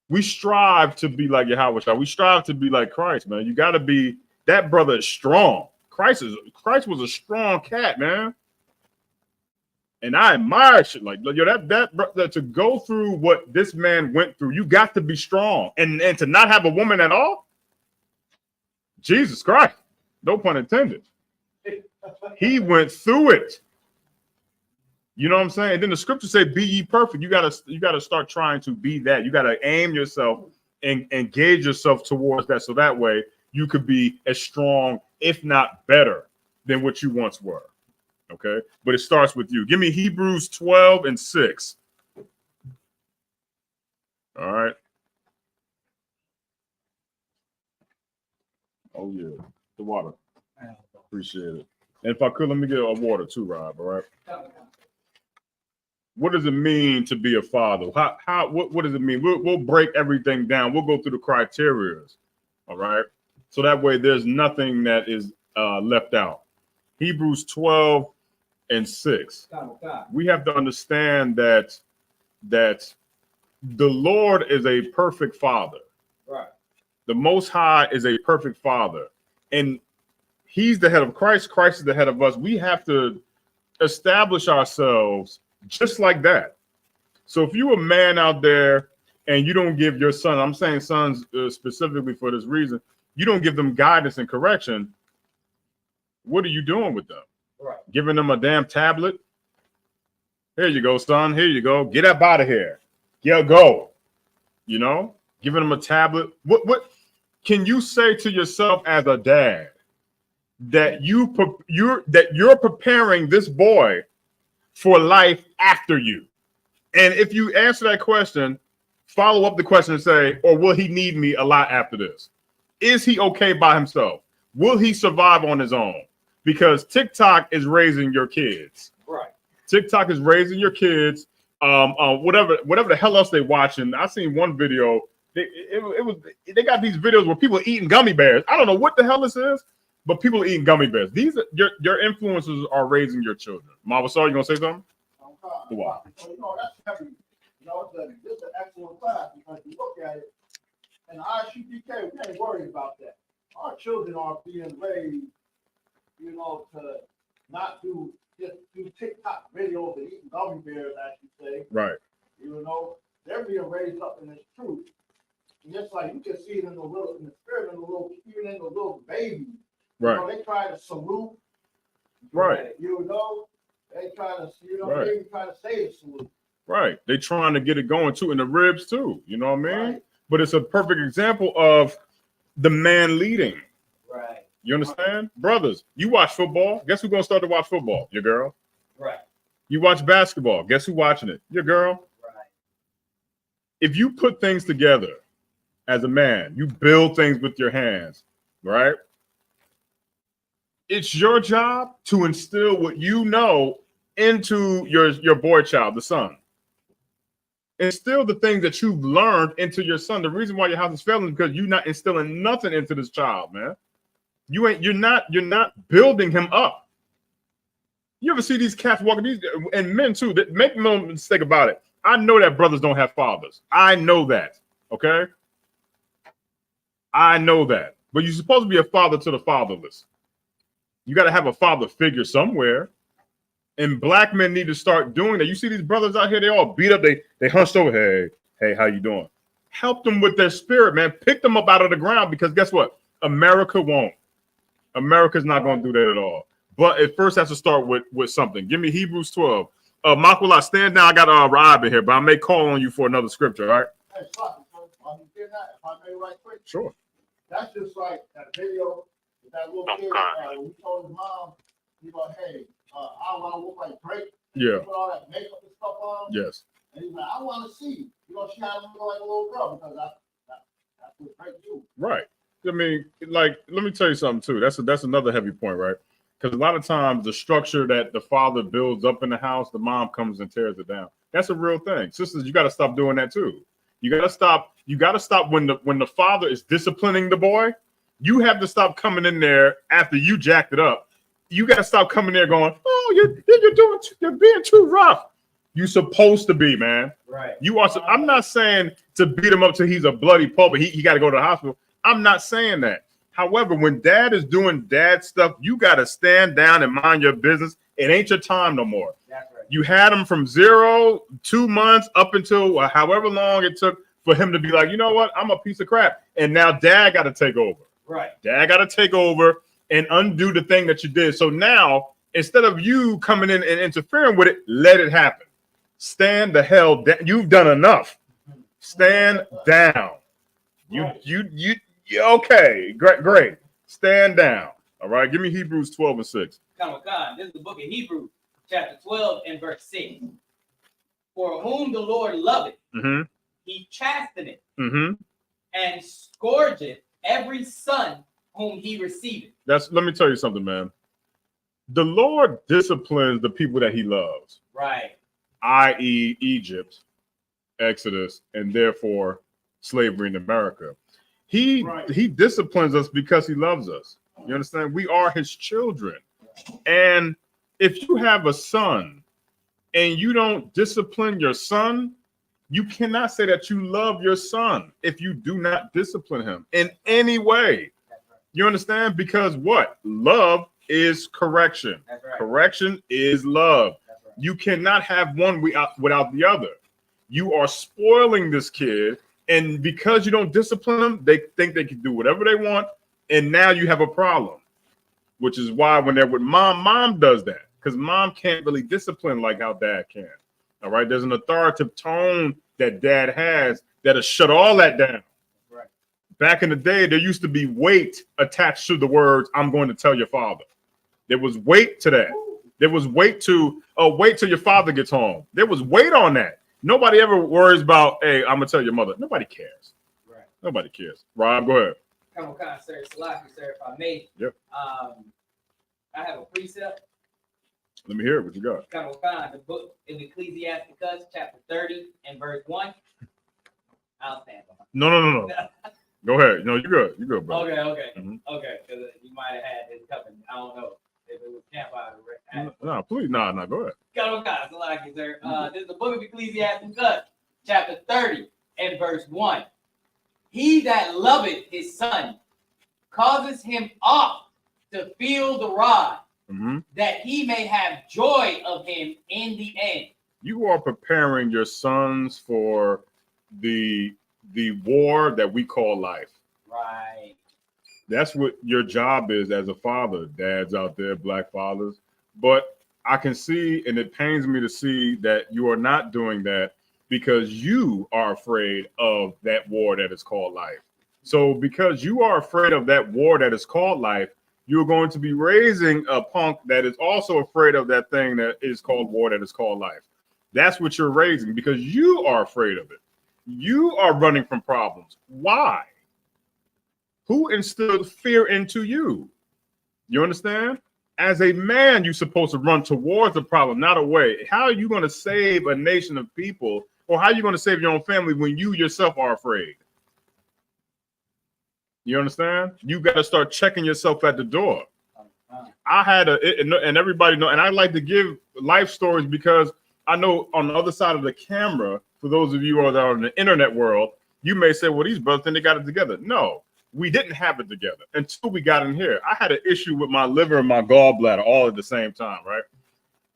we strive to be like Yahweh. We strive to be like Christ, man. You got to be, that brother is strong. Christ was a strong cat, man. And I admire shit like yo, that to go through what this man went through, you got to be strong. And to not have a woman at all, Jesus Christ, no pun intended. He went through it. You know what I'm saying? And then the scriptures say, "Be ye perfect." You gotta start trying to be that. You gotta aim yourself and engage yourself towards that, so that way you could be as strong, if not better, than what you once were. Okay, but it starts with you. Give me Hebrews 12:6. All right. Oh yeah, the water. Appreciate it. And if I could, let me get a water too, Rob. All right. What does it mean to be a father? What does it mean? We'll break everything down. We'll go through the criteria. All right. So that way there's nothing that is left out. Hebrews 12:6. We have to understand that the Lord is a perfect father. Right. The Most High is a perfect father. And he's the head of Christ. Christ is the head of us. We have to establish ourselves just like that. So if you're a man out there and you don't give your son, I'm saying sons specifically for this reason, you don't give them guidance and correction, what are you doing with them? Right. Giving them a damn tablet? Here you go, son. Here you go. Get up out of here. Yeah, go. You know, giving them a tablet. What can you say to yourself as a dad that you're preparing this boy for life after you? And if you answer that question, follow up the question and say, or will he need me a lot after this? Is he okay by himself? Will he survive on his own? Because TikTok is raising your kids. Right. TikTok is raising your kids. Whatever the hell else they watching. I seen one video. They got these videos where people eating gummy bears. I don't know what the hell this is, but people eating gummy bears. These are your influences are raising your children. Mama, sorry, you gonna say something? Wow. You know, that's heavy. You know, it's an excellent class because you look at it, and ISUPK, we ain't worried about that. Our children are being raised, you know, to not just do TikTok videos and eating gummy bears, as you say. Right. You know, they're being raised up in this truth. And just like you can see it in the spirit, even in the little baby. Right. You know, they try to salute. Right. You know, they try to, Right. they try to say the salute. Right. They trying to get it going too in the ribs too. You know what I mean? Right. But it's a perfect example of the man leading. Right. You understand? Brothers, you watch football. Guess who's gonna start to watch football? Your girl. Right. You watch basketball. Guess who's watching it? Your girl. Right. If you put things together as a man, you build things with your hands, right? It's your job to instill what you know into your boy child, the son. Instill the things that you've learned into your son. The reason why your house is failing is because you're not instilling nothing into this child, man. You're not building him up. You ever see these cats walking, and men too, that make no mistake about it. I know that brothers don't have fathers. I know that. Okay. I know that. But you're supposed to be a father to the fatherless. You got to have a father figure somewhere. And black men need to start doing that. You see these brothers out here, they all beat up, they hunched over. Hey, how you doing? Help them with their spirit, man. Pick them up out of the ground, because guess what? America won't. America's not going to do that at all. But it first has to start with something. Give me Hebrews 12. Makwala, stand down. I got Raab in here, but I may call on you for another scripture, all right? Hey, stop. If I may right quick. Sure. That's just like that video with that little kid. When he told his mom, he was like, hey, I want to look like Drake. Yeah. Put all that makeup and stuff on. Yes. And he's like, I want to see. You know, she had him look like a little girl because that's what Drake do. Right. I mean, like, let me tell you something too. That's another heavy point, right? Because a lot of times the structure that the father builds up in the house, the mom comes and tears it down. That's a real thing. Sisters, you got to stop doing that too. You got to stop. You got to stop when the father is disciplining the boy. You have to stop coming in there after you jacked it up. You got to stop coming there going, oh, you're being too rough. You're supposed to be, man. Right. You are. I'm not saying to beat him up till he's a bloody pulp, but he got to go to the hospital. I'm not saying that. However, when dad is doing dad stuff, you got to stand down and mind your business. It ain't your time no more. That's right. You had him from 0, 2 months up until however long it took for him to be like, you know what, I'm a piece of crap. And now dad got to take over. Right. Dad got to take over and undo the thing that you did. So now, instead of you coming in and interfering with it, let it happen. Stand the hell down. You've done enough. Stand down. You okay. Great. Stand down. All right. Give me Hebrews 12:6. Come on. This is the book of Hebrews, chapter 12 and verse 6. For whom the Lord loveth, he chasteneth, and scourgeth every son whom he receiveth. Let me tell you something, man. The Lord disciplines the people that he loves. Right. I.e., Egypt, Exodus, and therefore slavery in America. He disciplines us because he loves us. You understand? We are his children. And if you have a son and you don't discipline your son, you cannot say that you love your son if you do not discipline him in any way. You understand? Because what? Love is correction. Right. Correction is love. Right. You cannot have one without the other. You are spoiling this kid, and because you don't discipline them, they think they can do whatever they want, and now you have a problem, which is why when they're with mom does that, because mom can't really discipline like how dad can. All right, there's an authoritative tone that dad has that'll shut all that down. Right. Back in the day, there used to be weight attached to the words, I'm going to tell your father. There was weight to that. There was weight to, wait till your father gets home. There was weight on that. Nobody ever worries about, hey, I'm going to tell your mother. Nobody cares. Right. Nobody cares. Rob, go ahead. Come on, sir. Salaki, sir, if I may. Yep. I have a precept. Let me hear it. What you got? Come on, the book of Ecclesiasticus, chapter 30 and verse 1. I'll stand behind. No. Go ahead. No, you're good. You're good, bro. Okay. Mhm. Okay, because you might have had this coming. I don't know if it was campfire. No, please. No, go ahead. Come on, Salaki, sir. This is the book of Ecclesiasticus, chapter 30 and verse 1. He that loveth his son causes him oft to feel the rod, that he may have joy of him in the end. You are preparing your sons for the war that we call life. Right. That's what your job is as a father. Dads out there, black fathers. But I can see, and it pains me to see that you are not doing that because you are afraid of that war that is called life. So because you are afraid of that war that is called life, you're going to be raising a punk that is also afraid of that thing that is called war that is called life. That's what you're raising because you are afraid of it. You are running from problems. Why? Who instilled fear into you? You understand? As a man, you're supposed to run towards the problem, not away. How are you going to save a nation of people, or how are you going to save your own family when you yourself are afraid? You understand? You got to start checking yourself at the door. I had and everybody know, and I like to give life stories because I know on the other side of the camera, for those of you who are in the internet world, you may say, well, these brothers think they got it together. No, we didn't have it together until we got in here. I had an issue with my liver and my gallbladder all at the same time, right?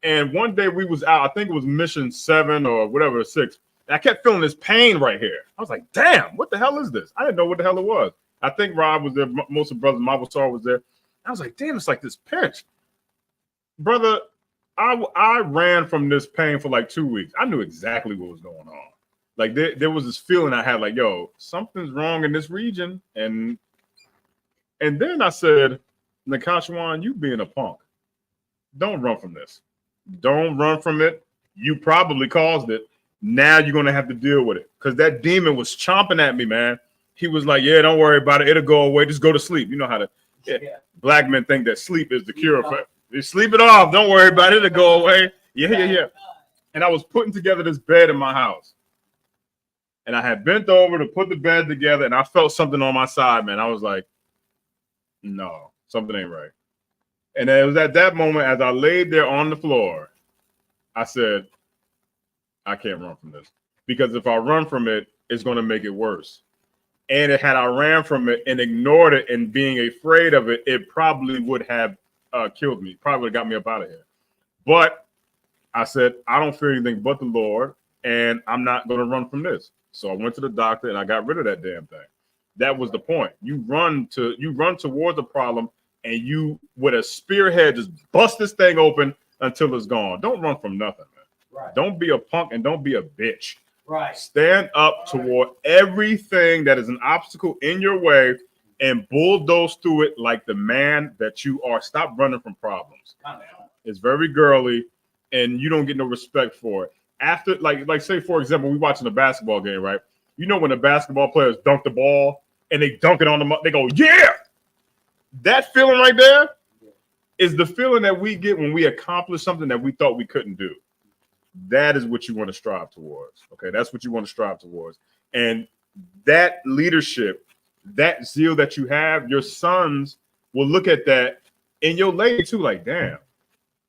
And one day we was out, I think it was mission 7 or whatever, 6. And I kept feeling this pain right here. I was like, damn, what the hell is this? I didn't know what the hell it was. I think Rob was there. Most of the brothers, Mabasar was there. I was like, damn, it's like this pinch. Brother, I ran from this pain for like 2 weeks. I knew exactly what was going on. Like there was this feeling I had like, yo, something's wrong in this region. And then I said, Nakashwan, you being a punk. Don't run from this. Don't run from it. You probably caused it. Now you're going to have to deal with it. Because that demon was chomping at me, man. He was like, yeah, don't worry about it. It'll go away. Just go to sleep. You know how to, black men think that sleep is the cure. You sleep it off. Don't worry about it. It'll go away. Yeah. And I was putting together this bed in my house. And I had bent over to put the bed together. And I felt something on my side, man. I was like, no, something ain't right. And it was at that moment, as I laid there on the floor, I said, I can't run from this. Because if I run from it, it's going to make it worse. And had I ran from it and ignored it and being afraid of it, it probably would have killed me. Probably would have got me up out of here. But I said, I don't fear anything but the Lord, and I'm not going to run from this. So I went to the doctor and I got rid of that damn thing. That was the point. You run towards the problem, and you, with a spearhead, just bust this thing open until it's gone. Don't run from nothing, man. Right. Don't be a punk and don't be a bitch. Right. Stand up toward everything that is an obstacle in your way and bulldoze through it like the man that you are. Stop running from problems. It's very girly, and you don't get no respect for it. After, like say, for example, we watching a basketball game, right? You know when the basketball players dunk the ball and they dunk it on them, they go, yeah! That feeling right there is the feeling that we get when we accomplish something that we thought we couldn't do. That is what you want to strive towards. Okay, that's what you want to strive towards. And that leadership, that zeal that you have, your sons will look at that, and your lady too, like, damn,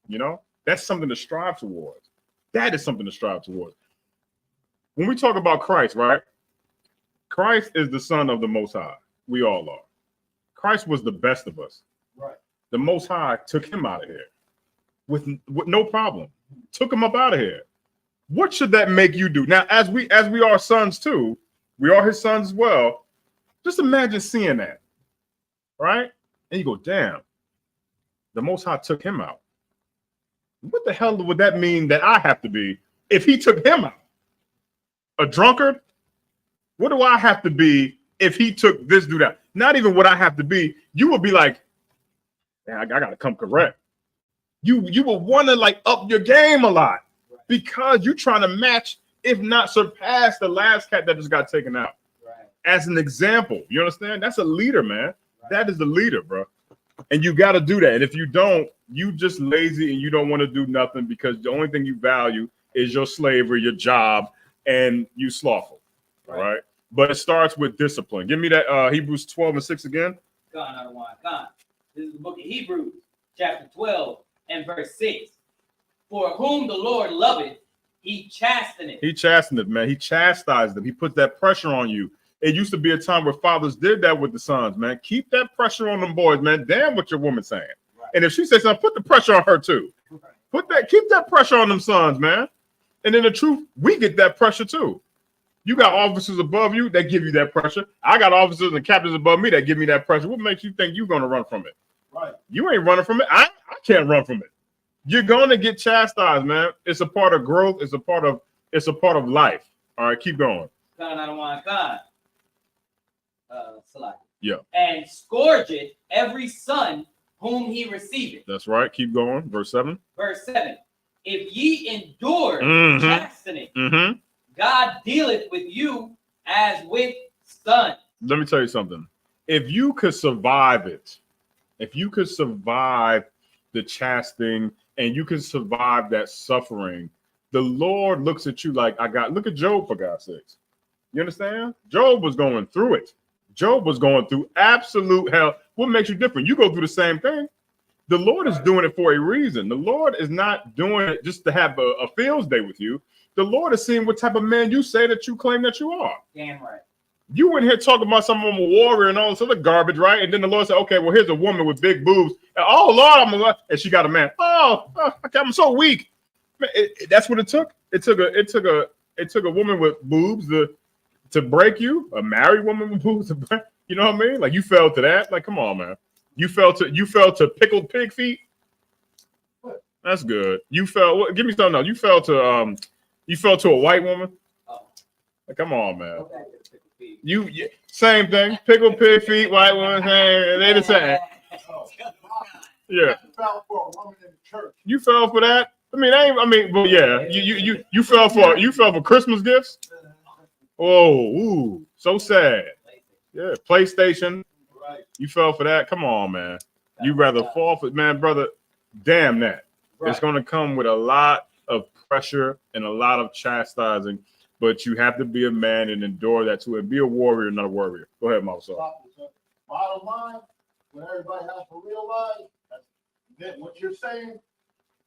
you know, that's something to strive towards. That is something to strive towards. When we talk about Christ, right? Christ is the Son of the Most High. We all are. Christ was the best of us. Right. The Most High took him out of here with no problem. Took him up out of here. What should that make you do? Now, as we are sons too, we are his sons as well. Just imagine seeing that, right? And you go, damn, the Most High took him out. What the hell would that mean that I have to be if he took him out? A drunkard? What do I have to be if he took this, do that? Not even what I have to be. You would be like, man, I got to come correct. You will want to like up your game a lot because you're trying to match, if not surpass, the last cat that just got taken out. Right. As an example, you understand? That's a leader, man. Right. That is the leader, bro. And you got to do that. And if you don't, you just lazy and you don't want to do nothing because the only thing you value is your slavery, your job, and you slothful. All right. But it starts with discipline. Give me that Hebrews 12:6 again. God. This is the book of Hebrews, chapter 12 and verse 6. For whom the Lord loveth, he chasteneth. He chasteneth, man. He chastised them. He put that pressure on you. It used to be a time where fathers did that with the sons, man. Keep that pressure on them boys, man. Damn what your woman's saying. Right. And if she says something, put the pressure on her too. Right. Keep that pressure on them sons, man. And in the truth, we get that pressure too. You got officers above you that give you that pressure. I got officers and captains above me that give me that pressure. What makes you think you're going to run from it? Right. You ain't running from it. I can't run from it. You're going to get chastised, man. It's a part of growth. It's a part of life. All right, keep going. Yeah. And scourgeth every son whom he receiveth. That's right. Keep going. Verse 7. Verse 7. If ye endure chastening, God dealeth with you as with sons. Let me tell you something. If you could survive it, if you could survive the chastening and you can survive that suffering, the Lord looks at you like, look at Job, for God's sakes. You understand? Job was going through it. Job was going through absolute hell. What makes you different? You go through the same thing. The Lord is doing it for a reason. The Lord is not doing it just to have a fields day with you. The Lord is seeing what type of man you say that you claim that you are. Damn right. You in here talking about someone a warrior and all this other garbage, right? And then the Lord said, okay, well, here's a woman with big boobs. And, oh, Lord, and she got a man. I'm so weak. Man, that's what it took. It took a woman with boobs to break you. A married woman with boobs to break. You know what I mean? Like you fell to that. Like, come on, man. You fell to pickled pig feet. That's good. You fell. Give me something else. You fell to a white woman. Like, come on, man. You same thing. Pickled pig feet, white woman. They the same. Yeah. You fell for that. But yeah. You fell for Christmas gifts. Oh, ooh, so sad. Yeah, PlayStation. Right. You fell for that. Come on, man. You rather fall for, man, brother. Damn that. Right. It's going to come with a lot of pressure and a lot of chastising, but you have to be a man and endure that too, and be a warrior, not a warrior. Go ahead, Mama. Bottom line, what everybody has to realize that what you're saying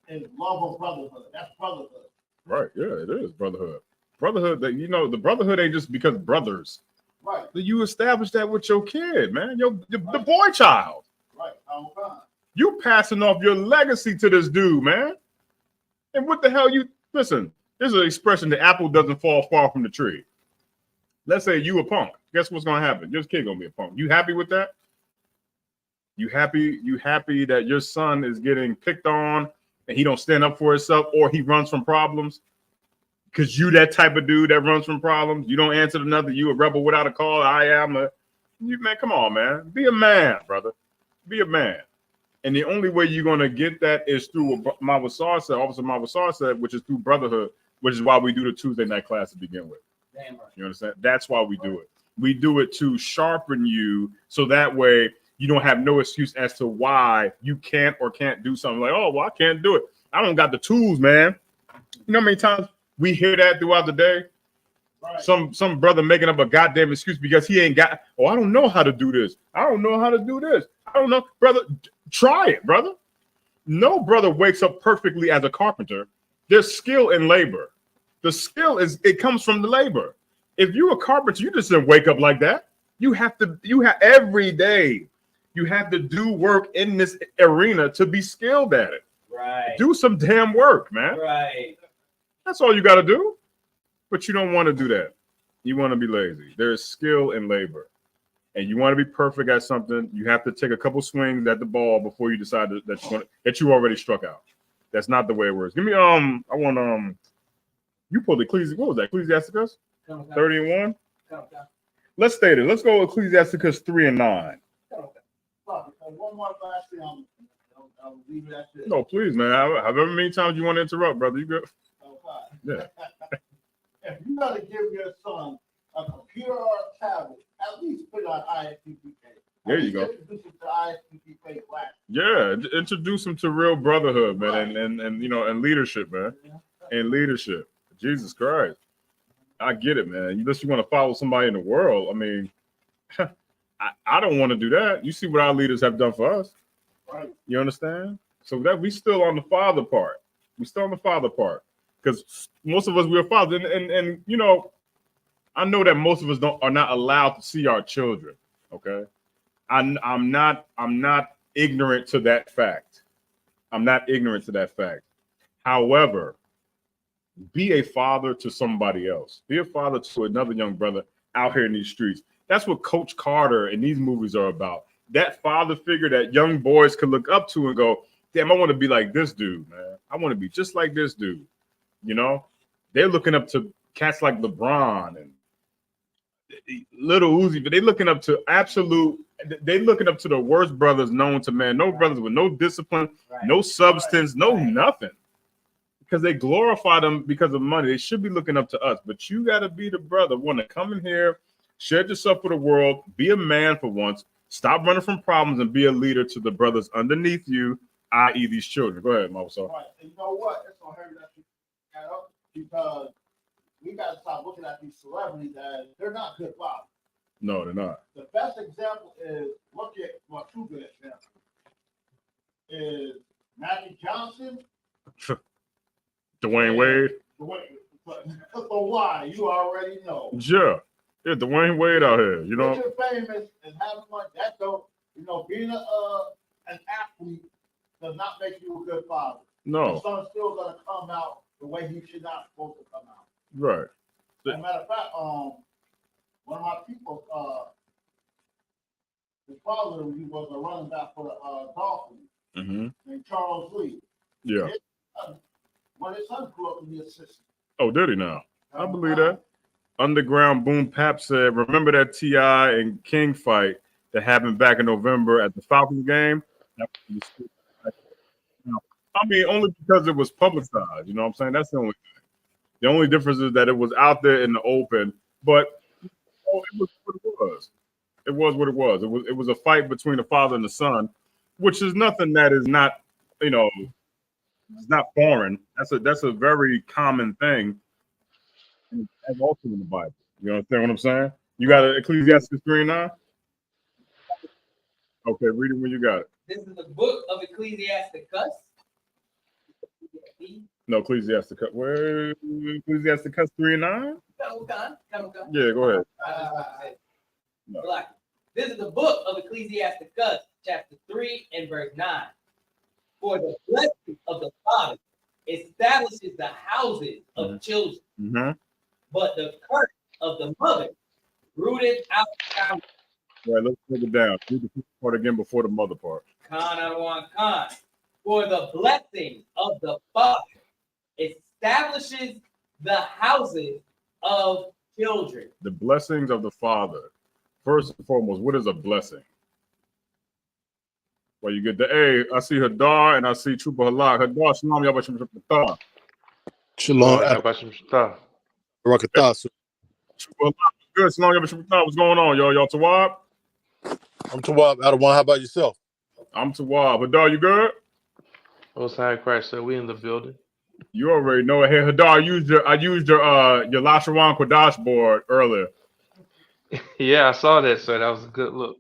is love of brotherhood. That's brotherhood. Right. Yeah, it is brotherhood. Brotherhood. That the brotherhood ain't just because brothers. Right. You establish that with your kid, man. The boy child. Right. You passing off your legacy to this dude, man. And what the hell you listen? There's an expression: the apple doesn't fall far from the tree. Let's say you a punk. Guess what's gonna happen? Your kid gonna be a punk. You happy with that? You happy that your son is getting picked on and he don't stand up for himself, or he runs from problems? Because you that type of dude that runs from problems. You don't answer to nothing. You a rebel without a call. Man, come on, man. Be a man, brother. Be a man. And the only way you're gonna get that is through what Mawasar said, Officer Mawasar said, which is through brotherhood, which is why we do the Tuesday night class to begin with. Damn right. You understand? That's why we do it. We do it to sharpen you, so that way you don't have no excuse as to why you can't or can't do something. Like, oh, well, I can't do it. I don't got the tools, man. You know how many times we hear that throughout the day? Right. Some brother making up a goddamn excuse because he ain't got, oh, I don't know how to do this. I don't know how to do this. I don't know. Brother, try it, brother. No brother wakes up perfectly as a carpenter. There's skill in labor. The skill it comes from the labor. If you're a carpenter, you just didn't wake up like that. You have every day, you have to do work in this arena to be skilled at it. Right. Do some damn work, man. Right. That's all you got to do. But you don't want to do that. You want to be lazy. There's skill in labor. And you want to be perfect at something, you have to take a couple swings at the ball before you decide that you already struck out. That's not the way it works. Give me you pulled Ecclesiasticus. What was that? Ecclesiasticus 30:1. Let's state it. Let's go Ecclesiasticus 3:9. One more last thing. I'll leave it at this. No, please, man. However many times you want to interrupt, brother, you good. Okay. Yeah. If you got to give your son a computer or a tablet, at least put on ISPPK. There you go. Introduce him to ISPPK class. Yeah, introduce him to real brotherhood, man, and you know, and leadership, man, and leadership. Jesus Christ, I get it, man. Unless you want to follow somebody in the world, I mean, I don't want to do that. You see what our leaders have done for us, right? You understand? So that we still on the father part. We still on the father part because most of us we're fathers, and you know, I know that most of us are not allowed to see our children. Okay. I'm not ignorant to that fact. I'm not ignorant to that fact. However, be a father to somebody else. Be a father to another young brother out here in these streets. That's what Coach Carter and these movies are about. That father figure that young boys can look up to and go, damn, I want to be like this dude, man. I want to be just like this dude. You know, they're looking up to cats like LeBron and Little Uzi, but they're looking up to the worst brothers known to man. No brothers with no discipline, no substance, no nothing. Because they glorify them because of money. They should be looking up to us. But you got to be the brother. Want to come in here, share yourself with the world, be a man for once, stop running from problems, and be a leader to the brothers underneath you, i.e. these children. Go ahead, Mama. Right. And you know what? It's going to hurt that you got up because we got to stop looking at these celebrities as they're not good fathers. No, they're not. The best example is look at two good examples is Magic Johnson, Dwayne Wade. The why you already know. Yeah, Dwayne Wade out here. You know, you're famous and having money. That don't, you know, being an athlete does not make you a good father. No. Your son's still gonna come out the way he should not supposed to come out. Right. As a matter of fact, one of my people, his father, he was a running back for the Dolphins, named Charles Lee. Yeah. When his son grew up in the assistant. Oh, did he now? I believe that. Underground Boom Pap said, remember that T.I. and King fight that happened back in November at the Falcons game? I mean, only because it was publicized. You know what I'm saying? That's the only thing. The only difference is that it was out there in the open, but it was what it was. It was what it was. It was a fight between the father and the son, which is nothing that is not, you know, it's not foreign. That's a very common thing, and also in the Bible. You understand what I'm saying? You got Ecclesiastes 3:9. Okay, read it when you got it. This is the book of Ecclesiasticus. No, Ecclesiasticus. Where Ecclesiasticus 3:9? Yeah, go ahead. No. This is the book of Ecclesiasticus, chapter 3 and verse 9. For the blessing of the father establishes the houses of children, Mm-hmm. but the curse of the mother rooted out foundation. All right, let's take it down. Read the first part again before the mother part. Con. For the blessing of the father establishes the houses of children. The blessings of the father. First and foremost, what is a blessing? Well, you get the A. I see Hadar and I see Trooper Halak. Hadar, Shalom, Yabashim Shabbatah. Shalom, How about some stuff? Barakatah. Trooper Halak, good. Shalom, Yabashim Shabbatah. What's going on, y'all? Y'all Tawab? I'm Tawab. Adawan, how about yourself? I'm Tawab. Hadar, you good? Most High Christ, sir. We in the building. You already know it. Hey, Hadar, I used your Lashawan Kodash board earlier. Yeah, I saw that, sir. That was a good look.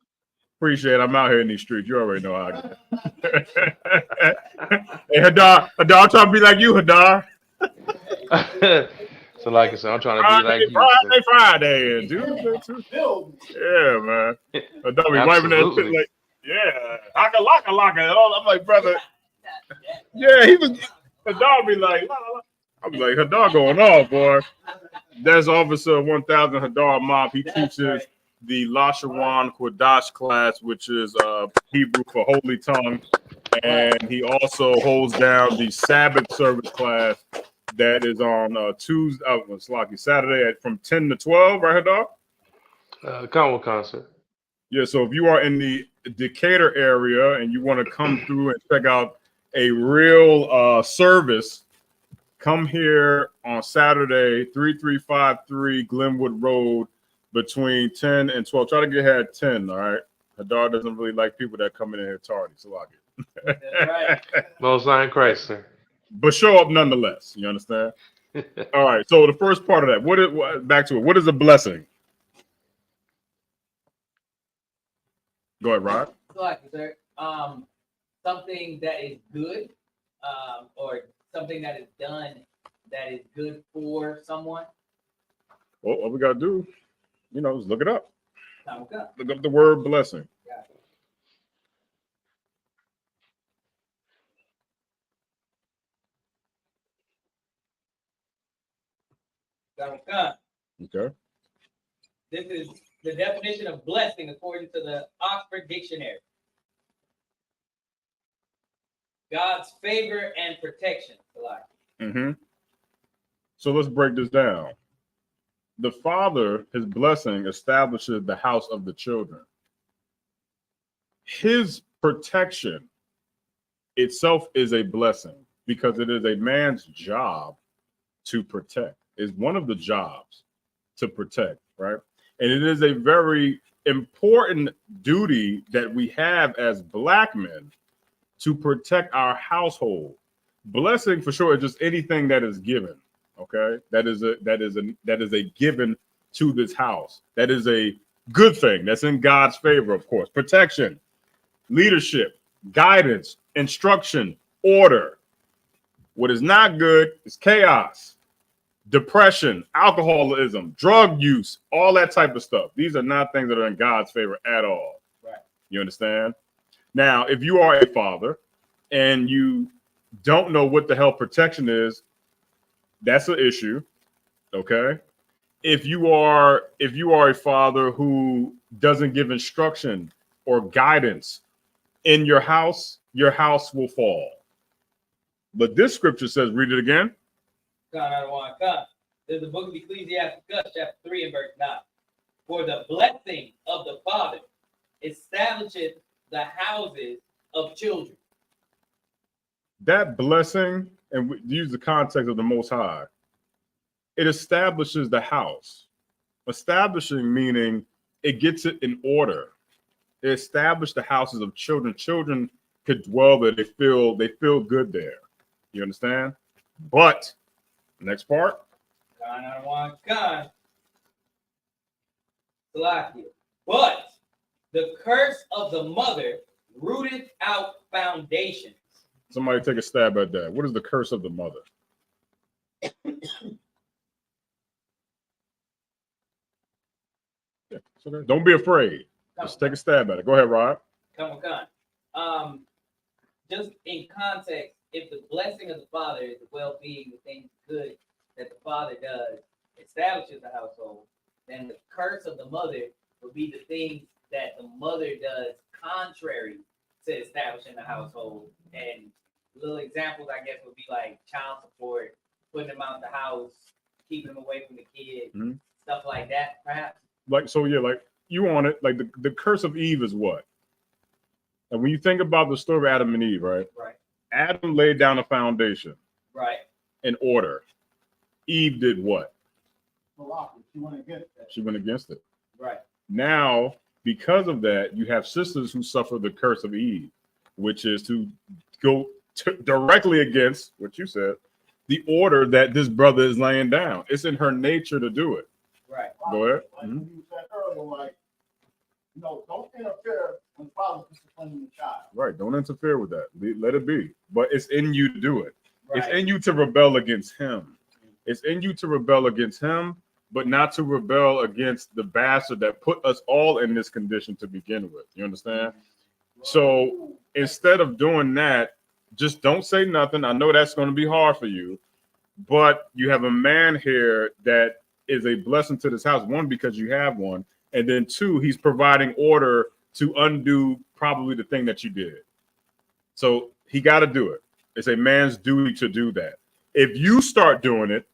Appreciate it. I'm out here in these streets. You already know how I get. Hey, Hadar, I'm trying to be like you, Hadar. So, like I said, I'm trying to be like you. Friday, and Tuesday, too. Yeah, man. Hadar be wiping that shit like, yeah, laka. I'm like, brother. Yeah, he was. Hadar be like, la, la, la. I'm like, Hadar going off, boy. There's Officer 1000 Hadar Mob. He teaches the Lashawan Kodash class, which is Hebrew for Holy Tongue. And he also holds down the Sabbath service class that is on Tuesday, Saturday from 10 to 12, right, Hadar? Concert. Yeah, so if you are in the Decatur area and you want to come through and check out a real service, come here on Saturday, 3353 Glenwood Road between 10 and 12. Try to get here at 10, all right? Hadar doesn't really like people that come in here tardy, so I get it. Right. Most High Christ, sir. But show up nonetheless, you understand? All right, so the first part of that, back to it. What is a blessing? Go ahead, Rod. Like, sir, something that is good, or something that is done that is good for someone. Well, what we got to do, is look it up. Okay. Look up the word blessing. Okay. This is the definition of blessing according to the Oxford Dictionary. God's favor and protection. Mm-hmm. So let's break this down. The father, his blessing, establishes the house of the children. His protection itself is a blessing because it is a man's job to protect. It's one of the jobs to protect, right? And it is a very important duty that we have as Black men to protect our household. Blessing for sure is just anything that is given. Okay, that is a given to this house. That is a good thing. That's in God's favor, of course. Protection, leadership, guidance, instruction, order. What is not good is chaos, depression, alcoholism, drug use, all that type of stuff. These are not things that are in God's favor at all. Right. You understand? Now, if you are a father and you don't know what the hell protection is, that's an issue. Okay. If you are a father who doesn't give instruction or guidance in your house will fall. But this scripture says, read it again. There's the book of Ecclesiastes, chapter 3 and verse 9. For the blessing of the father establishes the houses of children. That blessing, and we use the context of the Most High, it establishes the house. Establishing meaning it gets it in order. It established the houses of children. Children could dwell there. They feel good there. You understand? But next part. But the curse of the mother rooted out foundations. Somebody take a stab at that. What is the curse of the mother? Yeah, so don't be afraid. Just take a stab at it. Go ahead, Rod. Just in context, if the blessing of the father is the well-being, the things good that the father does, establishes the household, then the curse of the mother will be the things that the mother does contrary to establishing the household. And little examples, I guess, would be like child support, putting them out the house, keeping them away from the kid, stuff like that, perhaps. Like, so yeah, like you on it, like the curse of Eve is what? And when you think about the story of Adam and Eve, right? Right. Adam laid down a foundation. Right. In order. Eve did what? She went against that. She went against it. Right. Now, because of that, you have sisters who suffer the curse of Eve, which is to go directly against what you said, the order that this brother is laying down. It's in her nature to do it. Right. Go ahead. Like you said earlier, like, you know, don't interfere when father's disciplining the child. Right. Don't interfere with that. Let it be. But it's in you to do it. Right. It's in you to rebel against him. It's in you to rebel against him, but not to rebel against the bastard that put us all in this condition to begin with. You understand? So instead of doing that, just don't say nothing. I know that's going to be hard for you, but you have a man here that is a blessing to this house. One, because you have one. And then two, he's providing order to undo probably the thing that you did. So he got to do it. It's a man's duty to do that. If you start doing it,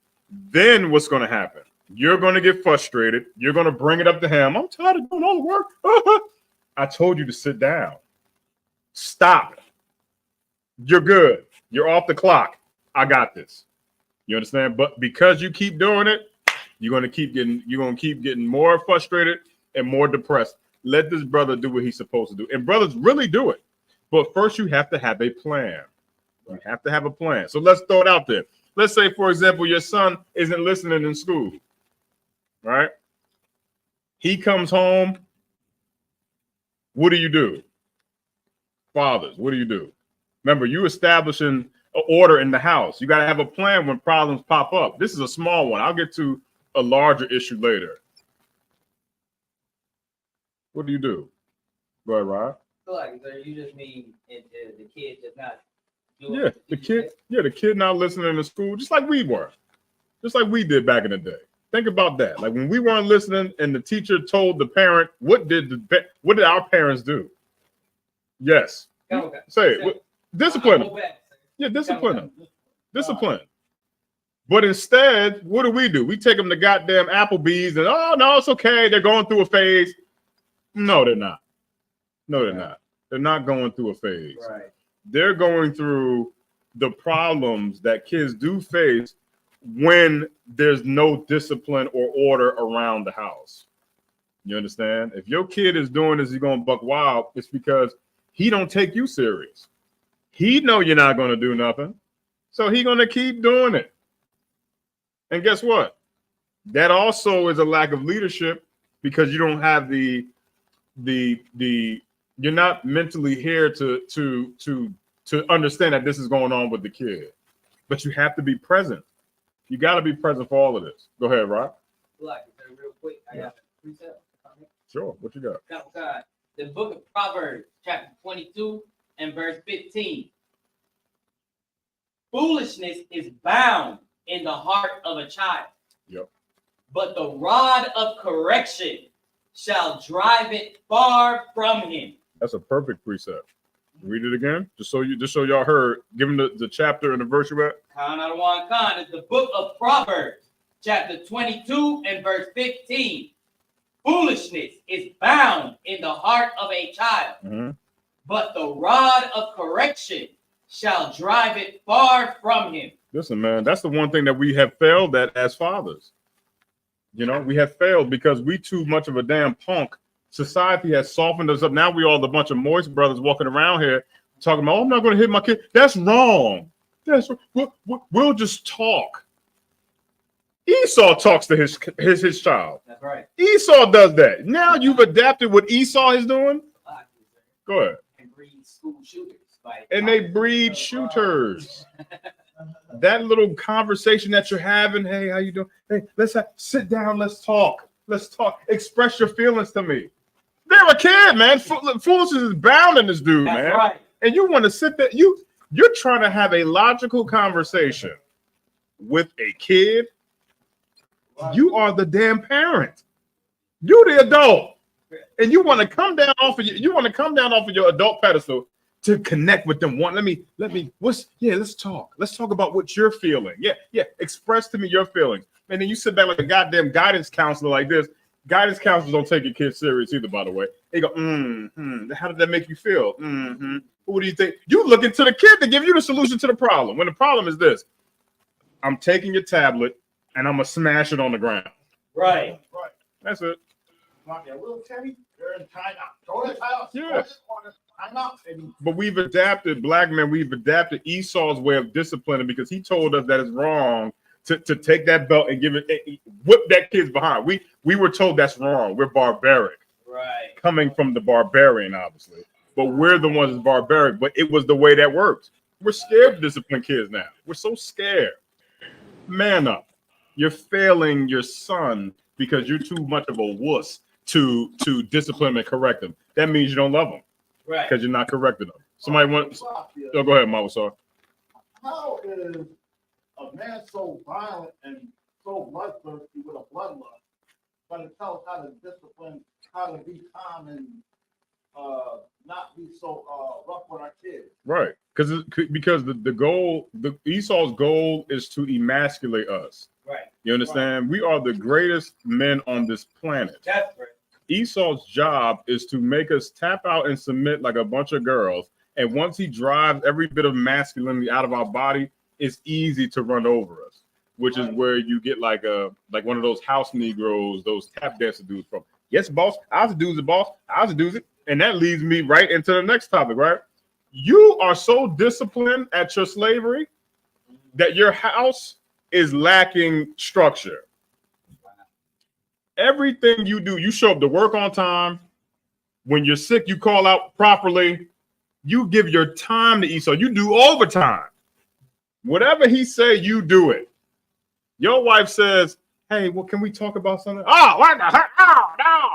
then what's going to happen? You're going to get frustrated. You're going to bring it up to him. I'm tired of doing all the work. I told you to sit down. Stop. You're good. You're off the clock. I got this. You understand? But because you keep doing it, you're going to keep getting more frustrated and more depressed. Let this brother do what he's supposed to do. And brothers really do it. But first you have to have a plan. You have to have a plan. So let's throw it out there. Let's say, for example, your son isn't listening in school, right? He comes home. What do? Fathers, what do? Remember, you establishing an order in the house. You got to have a plan when problems pop up. This is a small one. I'll get to a larger issue later. What do? Go ahead, Rod. Like, so you just mean the kid just not doing Yeah, the kid not listening to school, just like we were, just like we did back in the day. Think about that. Like when we weren't listening, and the teacher told the parent, what did our parents do? Yes, say it. Discipline them. Yeah, discipline them. Discipline. But instead, what do? We take them to goddamn Applebee's, and oh no, it's okay. They're going through a phase. No, they're not. No, they're not. They're not going through a phase. Right. They're going through the problems that kids do face when there's no discipline or order around the house. You understand? If your kid is doing this, he's going to buck wild, it's because he don't take you serious. He know you're not going to do nothing. So he's going to keep doing it. And guess what? That also is a lack of leadership, because you don't have you're not mentally here to understand that this is going on with the kid. But you have to be present. You got to be present for all of this. Go ahead, Rob. Like, real quick, I got a precept. Sure. What you got? The book of Proverbs, chapter 22 and verse 15. Foolishness is bound in the heart of a child. Yep. But the rod of correction shall drive it far from him. That's a perfect precept. Read it again, just so y'all heard. Give them the chapter and the verse you at. Khan Adawan Khan is the book of Proverbs, chapter 22 and verse 15. Foolishness is bound in the heart of a child, but the rod of correction shall drive it far from him. Listen, man, that's the one thing that we have failed at as fathers. You know, we have failed because we too much of a damn punk. Society has softened us up. Now we all a bunch of moist brothers walking around here talking about, oh, I'm not going to hit my kid. That's wrong. That's we'll just talk. Esau talks to his child. That's right. Esau does that. Now you've adapted what Esau is doing. Go ahead. And breed school shooters. And they breed shooters. That little conversation that you're having, hey, how you doing? Hey, sit down, let's talk. Let's talk. Express your feelings to me. They're a kid, man. Foolishness is bound in this dude, man. Right. And you want to sit there. You're trying to have a logical conversation with a kid. You are the damn parent. You the adult, and you want to come down off of your adult pedestal to connect with them. Let's talk. Let's talk about what you're feeling. Yeah. Express to me your feelings. And then you sit back like a goddamn guidance counselor like this. Guidance counselors don't take your kids serious either, by the way. They go, how did that make you feel? Mm-hmm. What do you think? You looking to the kid to give you the solution to the problem. When the problem is this, I'm taking your tablet and I'm gonna smash it on the ground. Right. That's it. Like that little Teddy, they're in timeout. Go to timeout. Yeah. Timeout. And But we've adapted, black men, we've adapted Esau's way of disciplining because he told us that it's wrong to take that belt and whip that kid's behind. We were told that's wrong. We're barbaric. Right. Coming from the barbarian, obviously. But we're the ones that's barbaric. But it was the way that worked. We're scared to discipline kids now. We're so scared. Man up. You're failing your son because you're too much of a wuss to discipline him and correct him. That means you don't love him. Right. Because you're not correcting them. Somebody wants. Oh, go ahead, Mama. Sorry. how is a man so violent and so bloodthirsty with a bloodlust going to tell us how to discipline, how to be calm and not be so rough with our kids? Right. Because the goal, Esau's goal is to emasculate us. Right. You understand? Right. We are the greatest men on this planet. That's right. Esau's job is to make us tap out and submit like a bunch of girls. And once he drives every bit of masculinity out of our body, it's easy to run over us, which is where you get like one of those house Negroes, those tap dancer dudes from. Yes, boss. I was a dude's a boss. I was a dude's. And that leads me right into the next topic, right? You are so disciplined at your slavery that your house is lacking structure. Everything you do, you show up to work on time. When you're sick, you call out properly. You give your time to Esau. You do overtime. Whatever he say, you do it. Your wife says, "Hey, well, can we talk about something?" Oh, what the heck? Oh, no.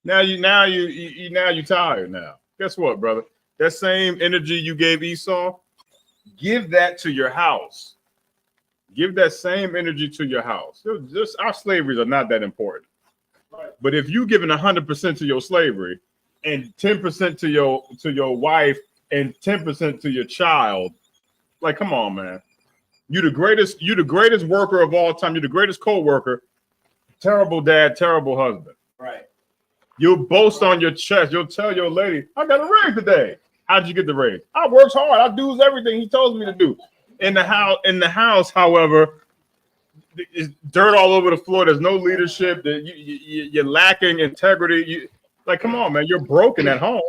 Now you tired now. Guess what, brother? That same energy you gave Esau, give that to your house. Give that same energy to your house. Our slaveries are not that important. Right. But if you giving 100% to your slavery and 10% to your wife and 10% to your child, like, come on, man. You're the greatest worker of all time. You're the greatest co-worker. Terrible dad, terrible husband. Right. You'll boast on your chest. You'll tell your lady, "I got a raise today." How'd you get the raise? I worked hard. I do everything he told me to do. In the house, however, it's dirt all over the floor. There's no leadership. You're lacking integrity. Like, come on, man. You're broken at home.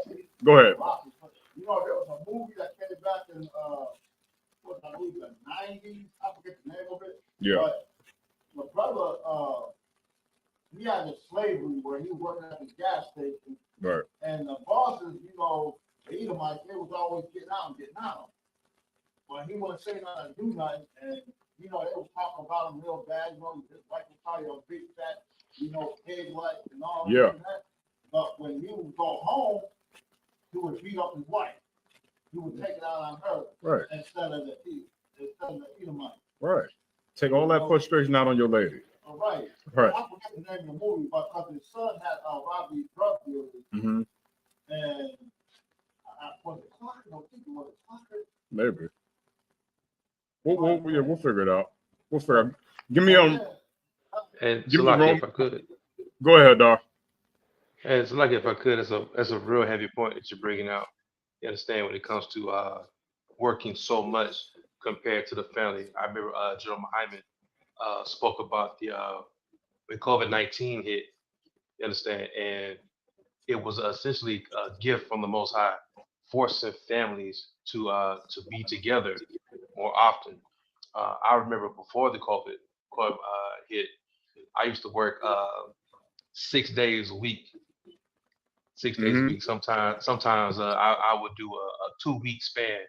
Go ahead. You know, there was a movie that came back in the 90s. I forget the name of it. Yeah. But the brother, he had a slavery where he was working at the gas station. Right. And the bosses, the Edomites, they was always getting out. But he wouldn't say nothing, do nothing. And, they was talking about him real bad. Just like to call you a big fat, pig-like and all that. But when he would go home, he would beat up his wife. He would take it out on her. Right. Instead of the Edomite. Right. Take all that frustration out on your lady. All right. Right. I forget the name of the movie, but because his son had robbed these drug dealers. Mm-hmm. And was it Clark? I don't think it was Clark. Maybe. We'll figure it out. We'll figure it out. Give me And give so, me if I could. Go ahead, Dar. And so, if I could, that's a real heavy point that you're bringing out. You understand when it comes to working so much compared to the family. I remember Jerome Hyman spoke about when COVID-19 hit. You understand, and it was essentially a gift from the Most High, forcing families to be together more often. I remember before the COVID hit, I used to work 6 days a week. 6 days a week. Sometimes I would do a 2-week span.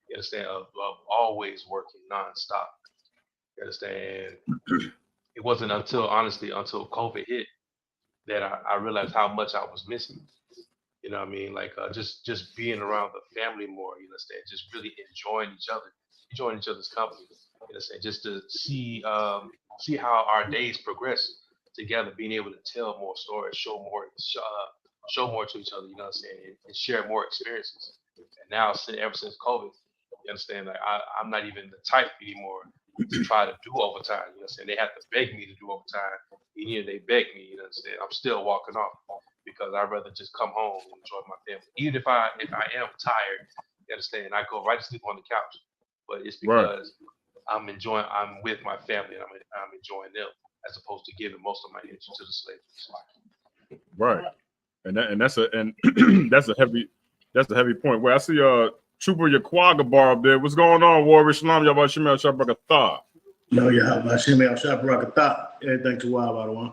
You understand, of always working nonstop. You understand. It wasn't until COVID hit that I realized how much I was missing. You know what I mean? Like just being around the family more. You understand? Just really enjoying each other's company. You understand? Just to see how our days progress together, being able to tell more stories, show more to each other. You know what I'm saying? And share more experiences. And now, ever since COVID, you understand? Like I'm not even the type anymore to try to do overtime. You know what I'm saying? They have to beg me to do overtime. And either they beg me, you know what I'm saying? I'm still walking off because I'd rather just come home and enjoy my family. Even if I am tired, you understand, I go right to sleep on the couch. But it's Right. because I'm with my family and I'm enjoying them as opposed to giving most of my energy to the slavery. Right. And that's that's a heavy point. Where I see Trooper Yakwaga bar up there. What's going on, Warrior Shalom? Y'all about Shemel Shabrakatha. No, yeah, Bashimi Shabarakata. Everything too wild, by the one.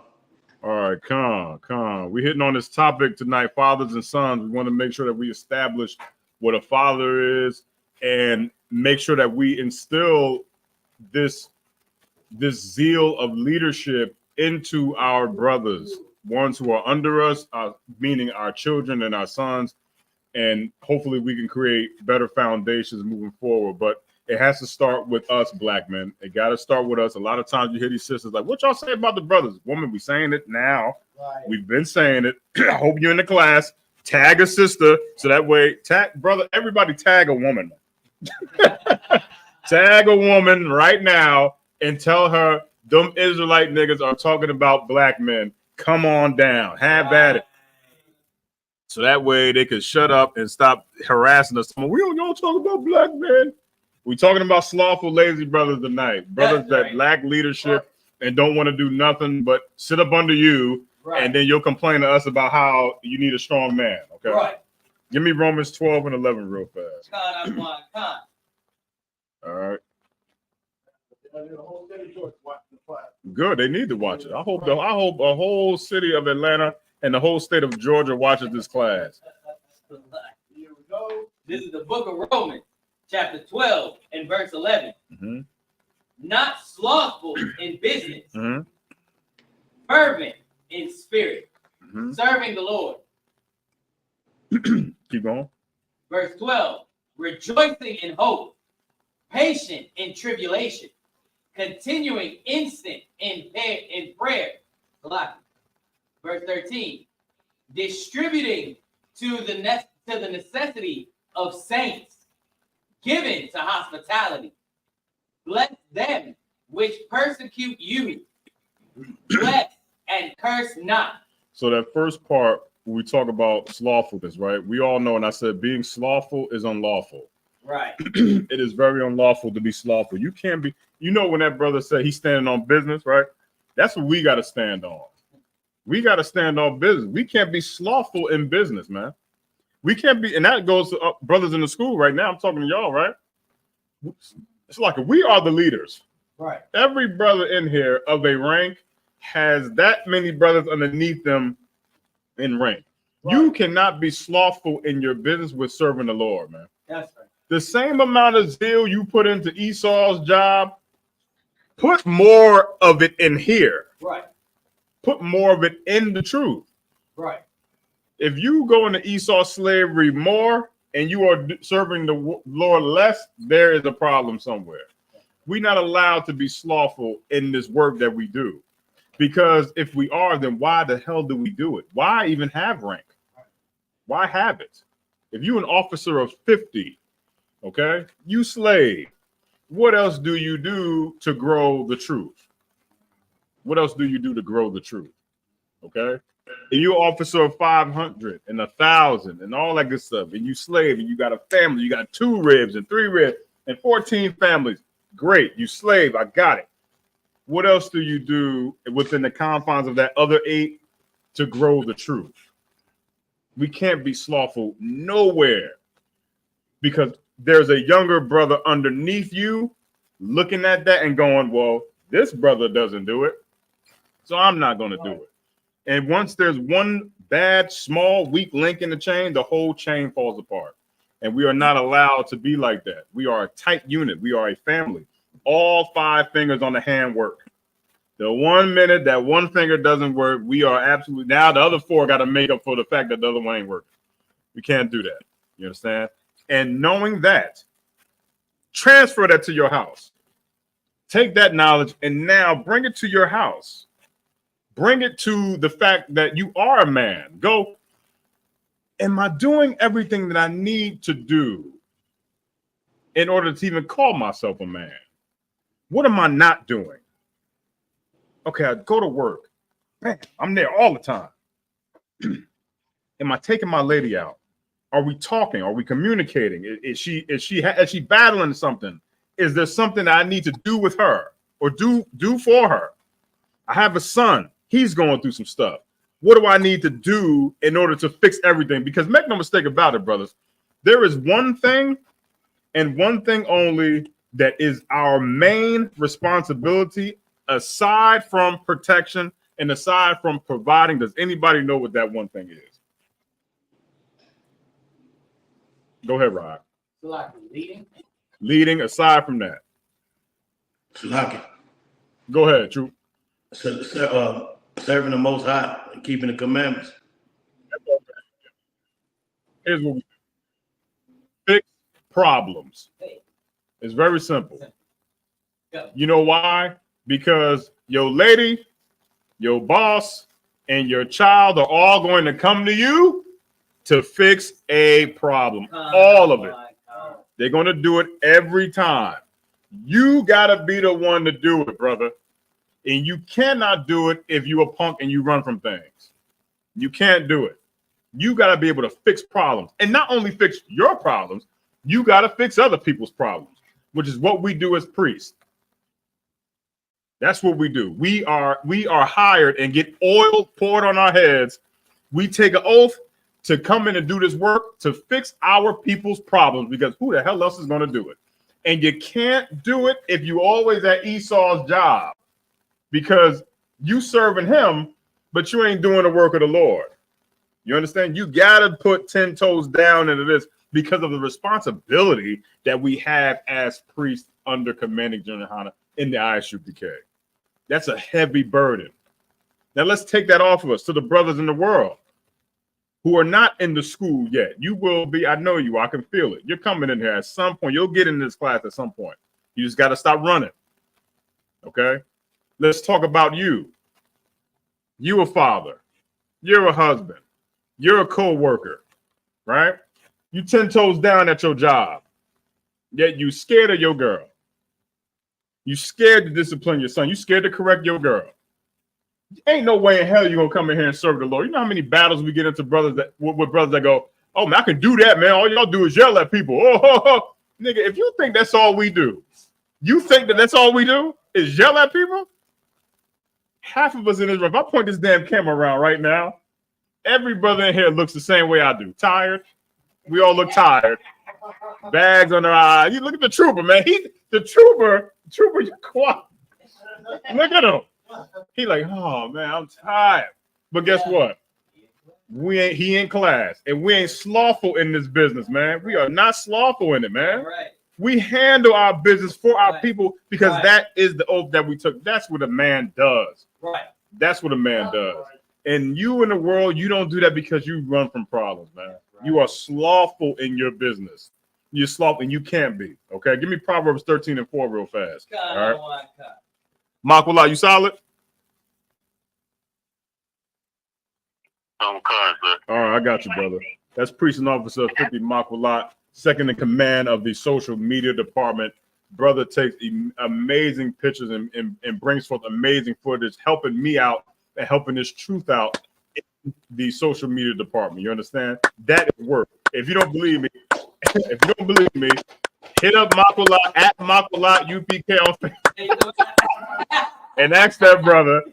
All right, come. We hitting on this topic tonight, fathers and sons. We want to make sure that we establish what a father is and make sure that we instill this zeal of leadership into our brothers, ones who are under us, meaning our children and our sons, and hopefully we can create better foundations moving forward. But it has to start with us, black men. It got to start with us. A lot of times you hear these sisters like, what y'all say about the brothers? Woman, we saying it now. Right. We've been saying it. I hope you're in the class. Tag a sister so that way, tag brother, everybody tag a woman. Tag a woman right now and tell her them Israelite niggas are talking about black men. Come on down. Have at it. So that way they could shut up and stop harassing us. We don't talk about black men. We're talking about slothful, lazy brothers tonight. Brothers that lack leadership and don't want to do nothing but sit up under you, and then you'll complain to us about how you need a strong man. Okay. Right. Give me Romans 12 and 11 real fast. Con. All right. The whole city church watching the class. Good. They need to watch it. I hope a whole city of Atlanta and the whole state of Georgia watches this class. Here we go. This is the book of Romans, chapter 12 and verse 11. Mm-hmm. Not slothful in business, Mm-hmm. fervent in spirit, Mm-hmm. serving the Lord. Keep going. Verse 12, rejoicing in hope, patient in tribulation, continuing instant in prayer. Verse 13, distributing to the necessity of saints, given to hospitality. Bless them which persecute you. Bless and curse not. So that first part, when we talk about slothfulness, right? We all know, and I said being slothful is unlawful. Right. It is very unlawful to be slothful. You can't be, when that brother said he's standing on business, right? That's what we got to stand on. We got to stand on business. We can't be slothful in business, man. We can't be, and that goes to brothers in the school right now. I'm talking to y'all, right? It's like we are the leaders. Right. Every brother in here of a rank has that many brothers underneath them in rank. Right. You cannot be slothful in your business with serving the Lord, man. That's right. The same amount of zeal you put into Esau's job, put more of it in here. Right. Put more of it in the truth. Right. If you go into Esau slavery more and you are serving the Lord less, there is a problem somewhere. We're not allowed to be slothful in this work that we do. Because if we are, then why the hell do we do it? Why even have rank? Why have it? If you're an officer of 50, okay, you slave, what else do you do to grow the truth? What else do you do to grow the truth? Okay. And you're an officer of 500 and 1,000 and all that good stuff. And you slave and you got a family. You got 2 ribs and 3 ribs and 14 families. Great. You slave. I got it. What else do you do within the confines of that other 8 to grow the truth? We can't be slothful nowhere because there's a younger brother underneath you looking at that and going, well, this brother doesn't do it, so I'm not going to do it. And once there's one bad, small, weak link in the chain, the whole chain falls apart. And we are not allowed to be like that. We are a tight unit. We are a family. All 5 fingers on the hand work. The 1 minute that one finger doesn't work, we are absolutely, now the other 4 got to make up for the fact that the other one ain't working. We can't do that. You understand? And knowing that, transfer that to your house. Take that knowledge and now bring it to your house. Bring it to the fact that you are a man. Go, am I doing everything that I need to do in order to even call myself a man? What am I not doing? Okay, I go to work. Man, I'm there all the time. Am I taking my lady out? Are we talking? Are we communicating? Is she battling something? Is there something that I need to do with her or do for her? I have a son. He's going through some stuff. What do I need to do in order to fix everything? Because make no mistake about it, brothers. There is one thing and one thing only that is our main responsibility aside from protection and aside from providing. Does anybody know what that one thing is? Go ahead, Rod. So like leading. Leading aside from that. Salaki. Go ahead, Troop. Serving the Most High and keeping the commandments. Here's what we do. Fix problems. It's very simple. You know why? Because your lady, your boss, and your child are all going to come to you to fix a problem. All of it. They're going to do it every time. You got to be the one to do it, brother. And you cannot do it if you're a punk and you run from things. You can't do it. You got to be able to fix problems. And not only fix your problems, you got to fix other people's problems, which is what we do as priests. That's what we do. We are hired and get oil poured on our heads. We take an oath to come in and do this work to fix our people's problems, because who the hell else is going to do it? And you can't do it if you always at Esau's job, because you serving him, but you ain't doing the work of the Lord. You understand? You got to put 10 toes down into this because of the responsibility that we have as priests under commanding General Hana in the ISUPK. That's a heavy burden. Now let's take that off of us to the brothers in the world who are not in the school yet. You will be. I know you. I can feel it. You're coming in here at some point. You'll get in this class at some point. You just got to stop running. Okay? Let's talk about you. You a father. You're a husband. You're a co-worker, right? You 10 toes down at your job. Yet you scared of your girl. You scared to discipline your son. You scared to correct your girl. Ain't no way in hell you're gonna come in here and serve the Lord. You know how many battles we get into brothers that with brothers that go, oh man, I can do that, man. All y'all do is yell at people. Oh, nigga, if you think that's all we do, you think that that's all we do is yell at people? Half of us in this room, if I point this damn camera around right now, every brother in here looks the same way I do. Tired. We all look tired. Bags under our eyes. You look at the trooper, man. The trooper, you quiet. Look at him. He like, oh man, I'm tired. But guess what? He in class, and we ain't slothful in this business, man. We are not slothful in it, man. Right. We handle our business for our people because that is the oath that we took. That's what a man does. Right. That's what a man does. And you in the world, you don't do that because you run from problems, man. You are slothful in your business. You're slothful, and you can't be. Okay, give me Proverbs 13 and 4 real fast. All right. Makwala, you solid? I'm kind, sir. All right, I got you, brother. That's Priest and Officer 50 Makwala, second in command of the social media department. Brother takes amazing pictures and brings forth amazing footage, helping me out and helping this truth out in the social media department. You understand? That is work. If you don't believe me, hit up Makwala at Makwala UPK on Facebook and ask that brother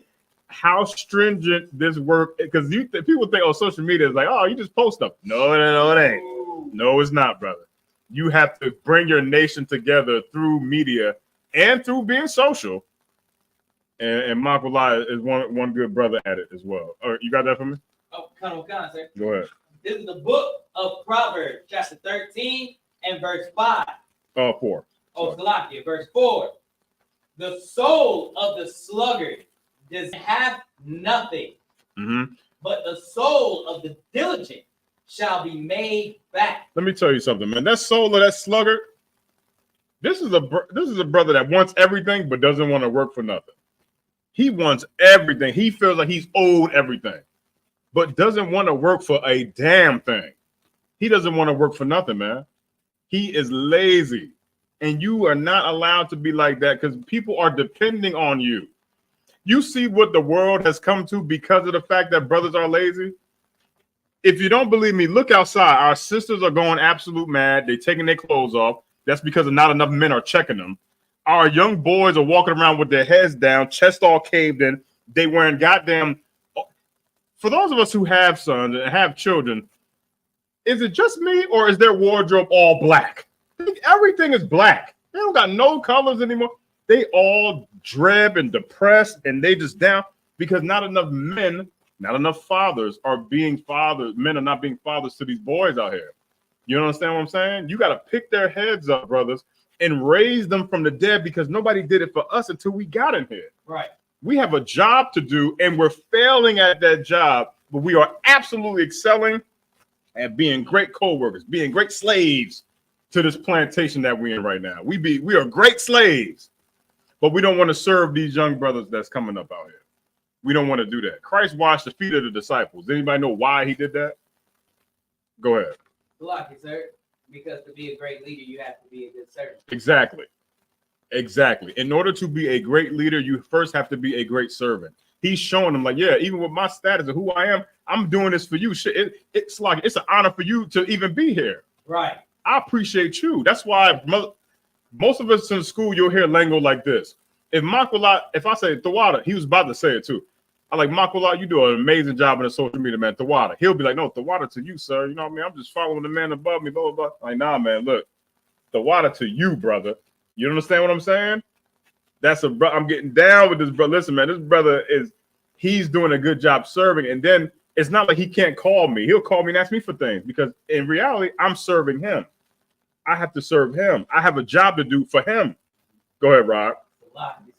how stringent this work, because people think, oh, social media is like, oh, you just post stuff. No, it ain't. No, it's not, brother. You have to bring your nation together through media and through being social. And Makwala is one good brother at it as well. All right, you got that for me? Oh, come on, sir. Go ahead. This is the book of Proverbs, chapter 13 and verse 5. 4. Oh, Salakia, verse 4. The soul of the sluggard does have nothing, but the soul of the diligent shall be made back. Let me tell you something, man. That soul of that sluggard, this is a brother that wants everything but doesn't want to work for nothing. He wants everything. He feels like he's owed everything, but doesn't want to work for a damn thing. He doesn't want to work for nothing, man. He is lazy. And you are not allowed to be like that because people are depending on you. You see what the world has come to because of the fact that brothers are lazy? If you don't believe me, look outside. Our sisters are going absolute mad. They're taking their clothes off. That's because not enough men are checking them. Our young boys are walking around with their heads down, chest all caved in. They wearing goddamn... For those of us who have sons and have children, is it just me or is their wardrobe all black? Everything is black. They don't got no colors anymore. They all drab and depressed, and they just down because not enough men, not enough fathers are being fathers. Men are not being fathers to these boys out here. You understand what I'm saying? You got to pick their heads up, brothers, and raise them from the dead because nobody did it for us until we got in here. Right. We have a job to do, and we're failing at that job, but we are absolutely excelling at being great co-workers, being great slaves to this plantation that we're in right now. We are great slaves, but we don't want to serve these young brothers that's coming up out here. We don't want to do that. Christ washed the feet of the disciples. Does anybody know why he did that? Go ahead. Lucky, sir. Because to be a great leader, you have to be a good servant. Exactly. In order to be a great leader, you first have to be a great servant. He's showing them like, yeah, even with my status of who I am, I'm doing this for you. It's like it's an honor for you to even be here. Right. I appreciate you. That's why most of us in school, you'll hear lingo like this. If I say Tawada, he was about to say it too. I like Makwala, you do an amazing job in the social media, man. Tawada. He'll be like, no, Tawada to you, sir. You know what I mean? I'm just following the man above me, blah, blah, blah. Like, nah, man, look. Tawada to you, brother. You understand what I'm saying? I'm getting down with this brother. Listen, man, this brother he's doing a good job serving. And then it's not like he can't call me. He'll call me and ask me for things because in reality, I'm serving him. I have to serve him. I have a job to do for him. Go ahead, Rob.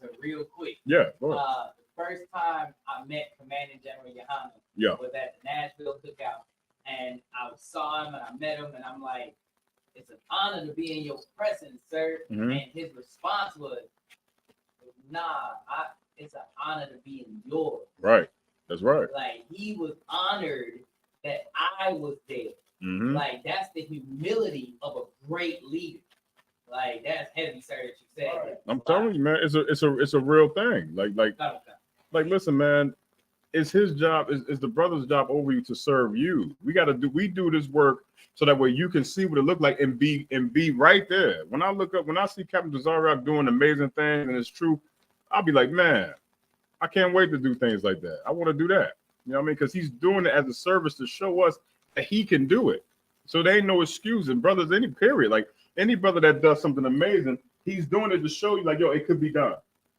It's real quick. Yeah, go ahead. The first time I met Commanding General Yohana was at the Nashville Cookout. And I saw him and I met him and I'm like, it's an honor to be in your presence, sir. Mm-hmm. And his response was, it's an honor to be in yours. Right. That's right. Like he was honored that I was there. Mm-hmm. Like that's the humility of a great leader. Like that's heavy, sir. That you said. Right. I'm telling you, man, it's a real thing. Like listen, man, it's his job. It's the brother's job over you to serve you. We do this work so that way you can see what it looked like and be right there. When I see Captain Tazariak doing amazing things and it's true, I'll be like, man, I can't wait to do things like that. I want to do that. You know what I mean? Because he's doing it as a service to show us that he can do it. So there ain't no excuse. And brothers, any period, like any brother that does something amazing, he's doing it to show you, like, yo, it could be done.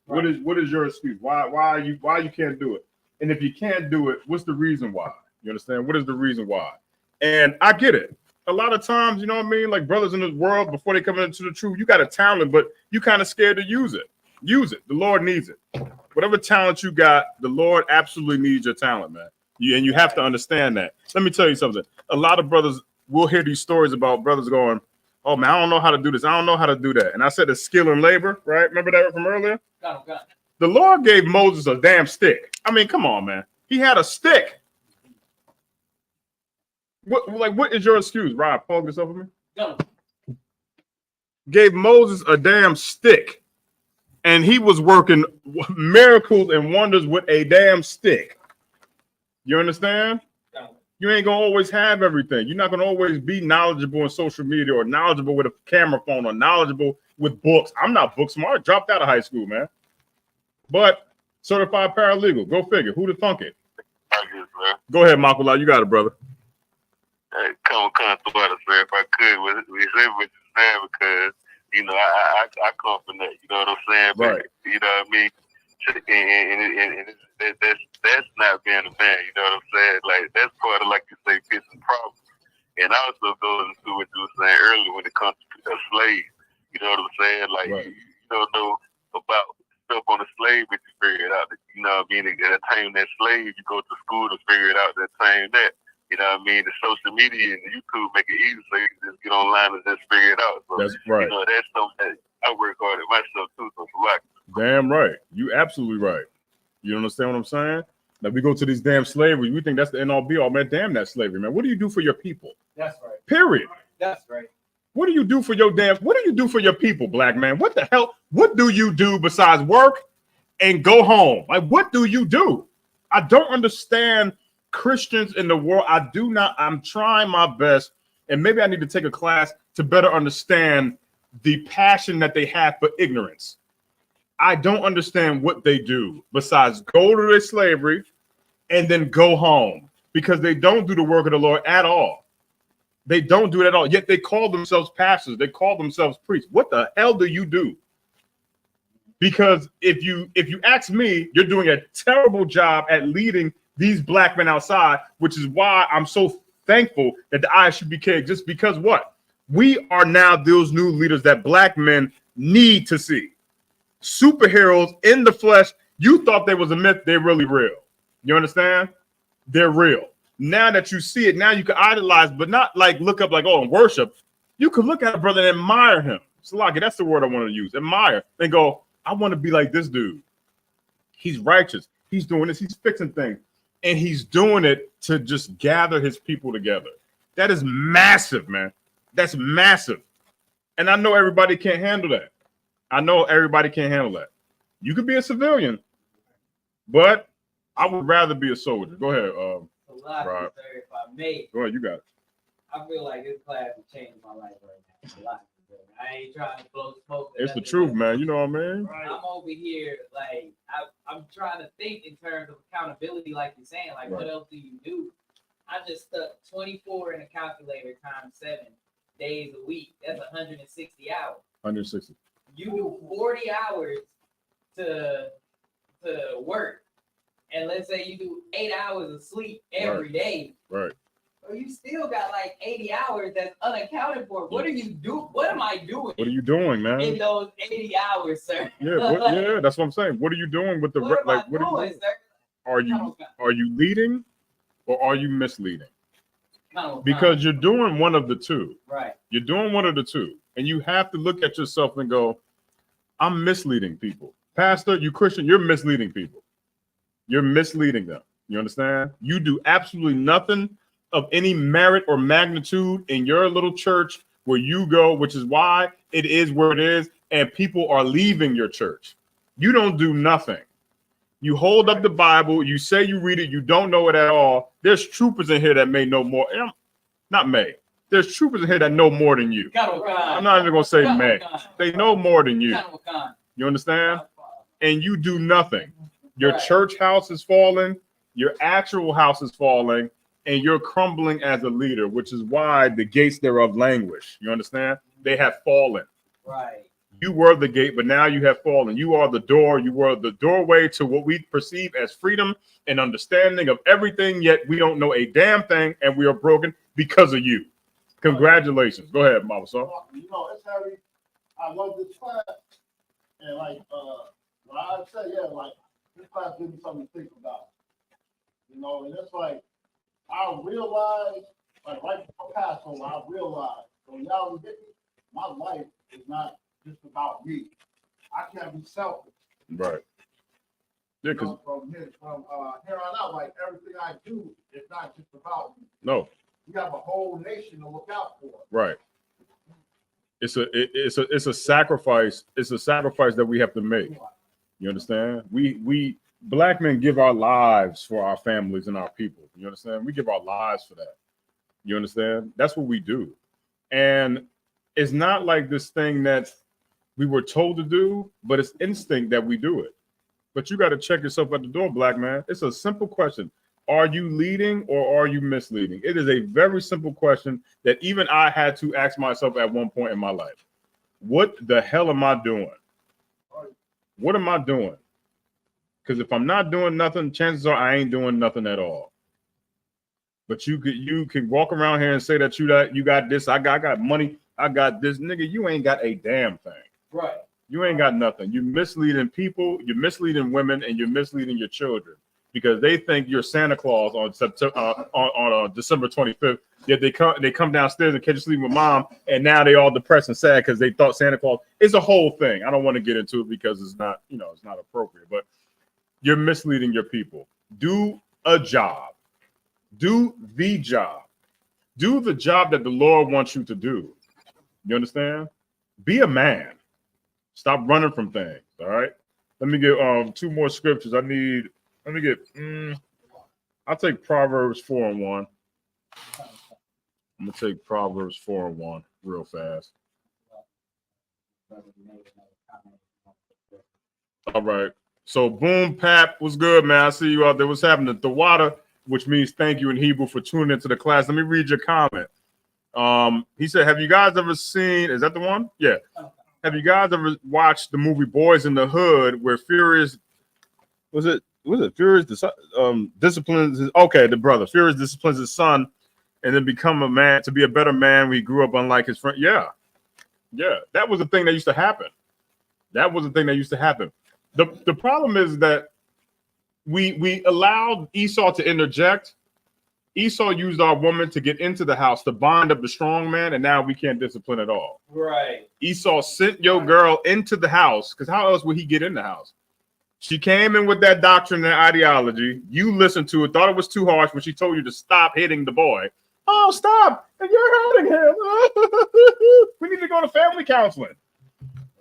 Right. What is your excuse? Why you can't do it? And if you can't do it, what's the reason why? You understand? What is the reason why? And I get it. A lot of times, you know what I mean? Like brothers in this world, before they come into the truth, you got a talent, but you kind of scared to use it. Use it. The Lord needs it. Whatever talent you got, the Lord absolutely needs your talent, man. And you have to understand that. Let me tell you something. A lot of brothers will hear these stories about brothers going, oh, man, I don't know how to do this. I don't know how to do that. And I said it's skill and labor, right? Remember that from earlier? Got him. The Lord gave Moses a damn stick. I mean, come on, man. He had a stick. What is your excuse? Rob, plug this up for me. Go. Gave Moses a damn stick. And he was working miracles and wonders with a damn stick. You understand? You ain't gonna always have everything. You're not gonna always be knowledgeable in social media or knowledgeable with a camera phone or knowledgeable with books. I'm not book smart. Dropped out of high school, man. But certified paralegal. Go figure. Who'd have thunk it? Go ahead, Makwala. You got it, brother. Hey, come through us, man. If I could, we say what you're saying because you know I come from that. You know what I'm saying? Right. But, you know what I mean? And that's not being a man. You know what I'm saying? Like that's part of, like you say, fixing problems. And also goes into what you were saying earlier when it comes to a slave. You know what I'm saying? Like right. you don't know about stuff on a slave, but you figure it out. You know what I mean? At the time that slave, you go to school to figure it out. That time that. You know what I mean? The social media and the YouTube make it easy so you can just get online and just figure it out. So, That's right. you know, that's something that I work hard at myself too. So, like, Damn right. You absolutely right. You understand what I'm saying? Now we go to these damn slavery. We think that's the end all be all, man. Damn that slavery, man. What do you do for your people? That's right. Period. That's right. What do you do for your what do you do for your people, black man? What the hell? What do you do besides work and go home? Like, what do you do? I don't understand Christians in the world. I'm trying my best, and maybe I need to take a class to better understand the passion that they have for ignorance. I don't understand what they do besides go to their slavery and then go home, because they don't do the work of the Lord at all. They don't do it at all. Yet they call themselves pastors. They call themselves priests. What the hell do you do? Because if you ask me, you're doing a terrible job at leading these black men outside, which is why I'm so thankful that the ISUPK exists, because what? We are now those new leaders that black men need to see. Superheroes in the flesh. You thought they was a myth. They're really real. You understand? They're real. Now that you see it, now you can idolize, but not like look up like, oh, and worship. You can look at a brother and admire him. Salaki, that's the word I want to use. Admire. And go, I want to be like this dude. He's righteous. He's doing this. He's fixing things. And he's doing it to just gather his people together. That is massive, man. That's massive. And I know everybody can't handle that. I know everybody can't handle that. You could be a civilian, but I would rather be a soldier. Go ahead. Right. Sir, if I may, go ahead. You got it. I feel like this class has changed my life right now. I ain't trying to blow smoke. It's the truth, man. You know what I mean? Right. I'm over here, like, I'm trying to think in terms of accountability, like you're saying. Like, right. What else do you do? I just stuck 24 in a calculator times 7 days a week. That's 160 hours. 160. You do 40 hours to work, and let's say you do 8 hours of sleep every day. Right. So you still got like 80 hours that's unaccounted for. What are you do? What am I doing? What are you doing, man? In those 80 hours, sir. Yeah, yeah, that's what I'm saying. What are you doing with the what like? What are you doing, sir? Are you leading, or are you misleading? Because you're doing one of the two. Right. You're doing one of the two, and you have to look at yourself and go, I'm misleading people. Pastor, you Christian, you're misleading people. You're misleading them. You understand? You do absolutely nothing of any merit or magnitude in your little church where you go, which is why it is where it is, and people are leaving your church. You don't do nothing. You hold up the Bible, you say you read it, you don't know it at all. There's troopers in here that may know more. Not may. There's troopers in here that know more than you. I'm not even going to say may. They know more than you. You understand? And you do nothing. Your church house is falling. Your actual house is falling. And you're crumbling as a leader, which is why the gates thereof languish. You understand? They have fallen. Right. You were the gate, but now you have fallen. You are the door. You were the doorway to what we perceive as freedom and understanding of everything, yet we don't know a damn thing, and we are broken because of you. Congratulations. Go ahead, Mama Saw. You know, it's Harry. I love this class. And like when I say, yeah, like this class gives me something to think about. You know, and it's like I realize, like right before Passover, I realized, so y'all get me, my life is not just about me. I can't be selfish. Right. Yeah, because from here on out, like everything I do is not just about me. No. You have a whole nation to look out for. Right. It's a sacrifice. It's a sacrifice that we have to make. You understand? We black men give our lives for our families and our people. You understand? We give our lives for that. You understand? That's what we do. And it's not like this thing that we were told to do, but it's instinct that we do it. But you got to check yourself at the door, black man. It's a simple question. Are you leading or are you misleading? It is a very simple question that even I had to ask myself at one point in my life. What the hell am I doing? What am I doing? Because if I'm not doing nothing, chances are I ain't doing nothing at all. But you can walk around here and say that you got this, I got money, I got this. Nigga, you ain't got a damn thing. Right. You ain't got nothing. You're misleading people, you're misleading women, and you're misleading your children. because they think you're Santa Claus on September on December 25th. Yet they come downstairs and catch you sleeping with mom, and now they all depressed and sad because they thought Santa Claus. It's a whole thing. I don't want to get into it because it's not, it's not appropriate. But you're misleading your people. Do a job. Do the job. Do the job that the Lord wants you to do. You understand? Be a man. Stop running from things. All right. Let me get 2 more scriptures. I'll take Proverbs 4:1. I'm gonna take Proverbs 4:1 real fast. All right. So Boom Pap, what's good, man? I see you out there. What's happening? The water, which means thank you in Hebrew for tuning into the class. Let me read your comment. He said, have you guys ever seen, is that the one? Yeah. Have you guys ever watched the movie Boys in the Hood where Furious, was it Furious disciplines his, okay, the brother. Furious disciplines his son and then become a man, to be a better man when he grew up unlike his friend. Yeah. Yeah. That was the thing that used to happen. The problem is that we allowed Esau to interject. Esau used our woman to get into the house to bind up the strong man, and now we can't discipline at all. Right. Esau sent your girl into the house because how else would he get in the house? She came in with that doctrine and ideology. You listened to it, thought it was too harsh when she told you to stop hitting the boy. Oh, stop! And you're hurting him. We need to go to family counseling.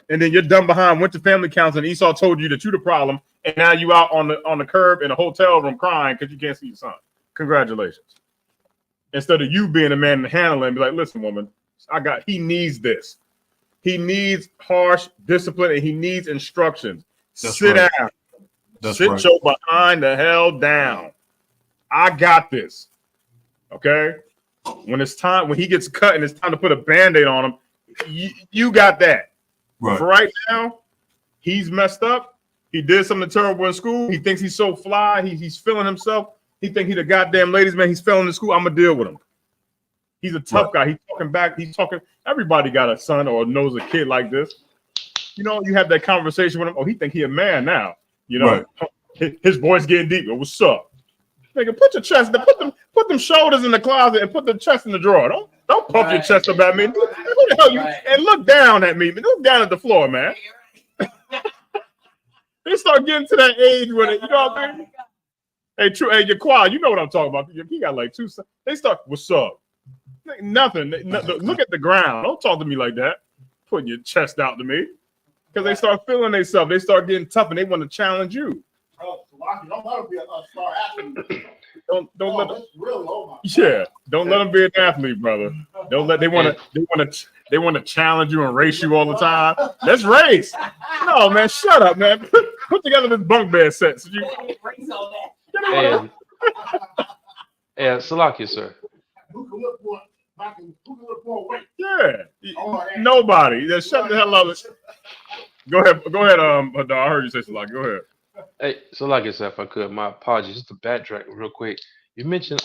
And then you're dumb behind, went to family counseling. Esau told you that you're the problem, and now you out on the curb in a hotel room crying because you can't see your son. Congratulations. Instead of you being a man and handling, be like, listen, woman, he needs this. He needs harsh discipline and he needs instructions. Sit down. Sit your behind the hell down. I got this. Okay. When he gets cut and it's time to put a band-aid on him, you got that. Right. For right now, he's messed up. He did something terrible in school. He thinks he's so fly. He's feeling himself. He think he's a goddamn ladies man. He's failing in school. I'm gonna deal with him. He's a tough guy. He's talking back. He's talking. Everybody got a son or knows a kid like this. You have that conversation with him. Oh, he think he a man now. His voice getting deeper. What's up? Nigga, put your chest. Put them shoulders in the closet and put the chest in the drawer. Don't pump your chest up at me. Who the hell you? And look down at me. Look down at the floor, man. They start getting to that age where you know what I mean. Hey, true. Hey, you're quiet. You know what I'm talking about. He got like 2 sons. They start. What's up? Nothing. Look at the ground. Don't talk to me like that. Putting your chest out to me. Because they start feeling themselves. They start getting tough and they want to challenge you. Bro, don't let him be a star athlete. Don't let them. Really, oh my don't let them be an athlete, brother. Don't let they want to challenge you and race you all the time. Let's race. No, man, shut up, man. Put together this bunk bed set. So and Salakia, sir. Who can look for a weight? Yeah. Nobody. Just shut the hell up. Go ahead. Hadar, I heard you say Salakia. Go ahead. Hey, Salakia, sir, if I could, my apologies. Just to backtrack real quick. You mentioned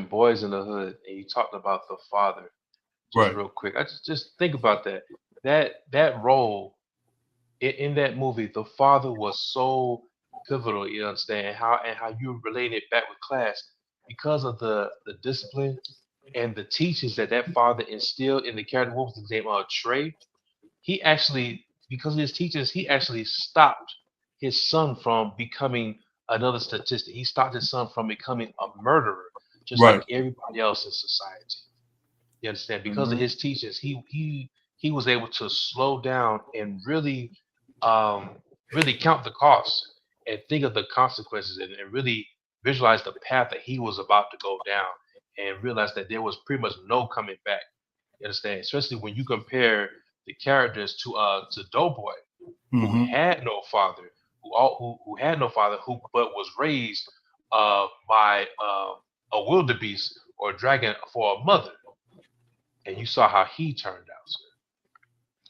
Boys in the Hood, and you talked about the father. Just real quick. I just think about that. That role in that movie, the father was so pivotal. You understand how you relate it back with class because of the discipline and the teachings that father instilled in the character. What was his name? Trey. He actually, because of his teachings, he actually stopped his son from becoming another statistic. He stopped his son from becoming a murderer, just like everybody else in society. You understand? Because of his teachings, he was able to slow down and really count the cost and think of the consequences and really visualize the path that he was about to go down and realize that there was pretty much no coming back. You understand? Especially when you compare the characters to Doughboy, who had no father, but was raised by a wildebeest or a dragon for a mother. And you saw how he turned out, sir.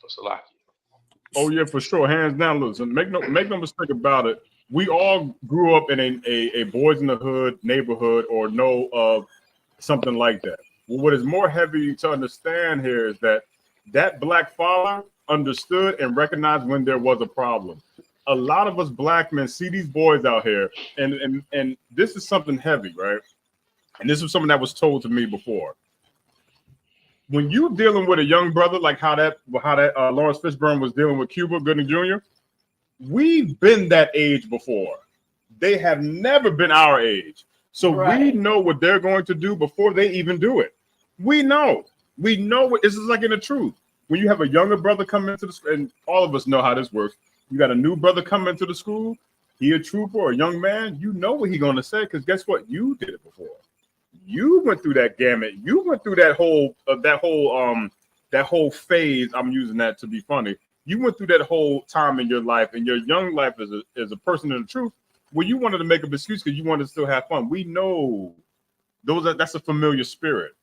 So Salakia. Oh yeah, for sure, hands down. Listen, make no mistake about it. We all grew up in a Boys in the Hood neighborhood or know of something like that. Well, what is more heavy to understand here is that black father understood and recognized when there was a problem. a lot of us black men see these boys out here, and this is something heavy, right? And this is something that was told to me before. When you dealing with a young brother, like how that Lawrence Fishburne was dealing with Cuba Gooding Jr., we've been that age before. They have never been our age. So we know what they're going to do before they even do it. We know what this is like in the truth. When you have a younger brother come into the school, and all of us know how this works. You got a new brother come into the school, he a trooper or a young man, you know what he's gonna say, because guess what? You did it before. You went through that gamut. You went through that whole phase. I'm using that to be funny. You went through that whole time in your life, in your young life as a person in the truth, where you wanted to make an excuse because you wanted to still have fun. We know that's a familiar spirit.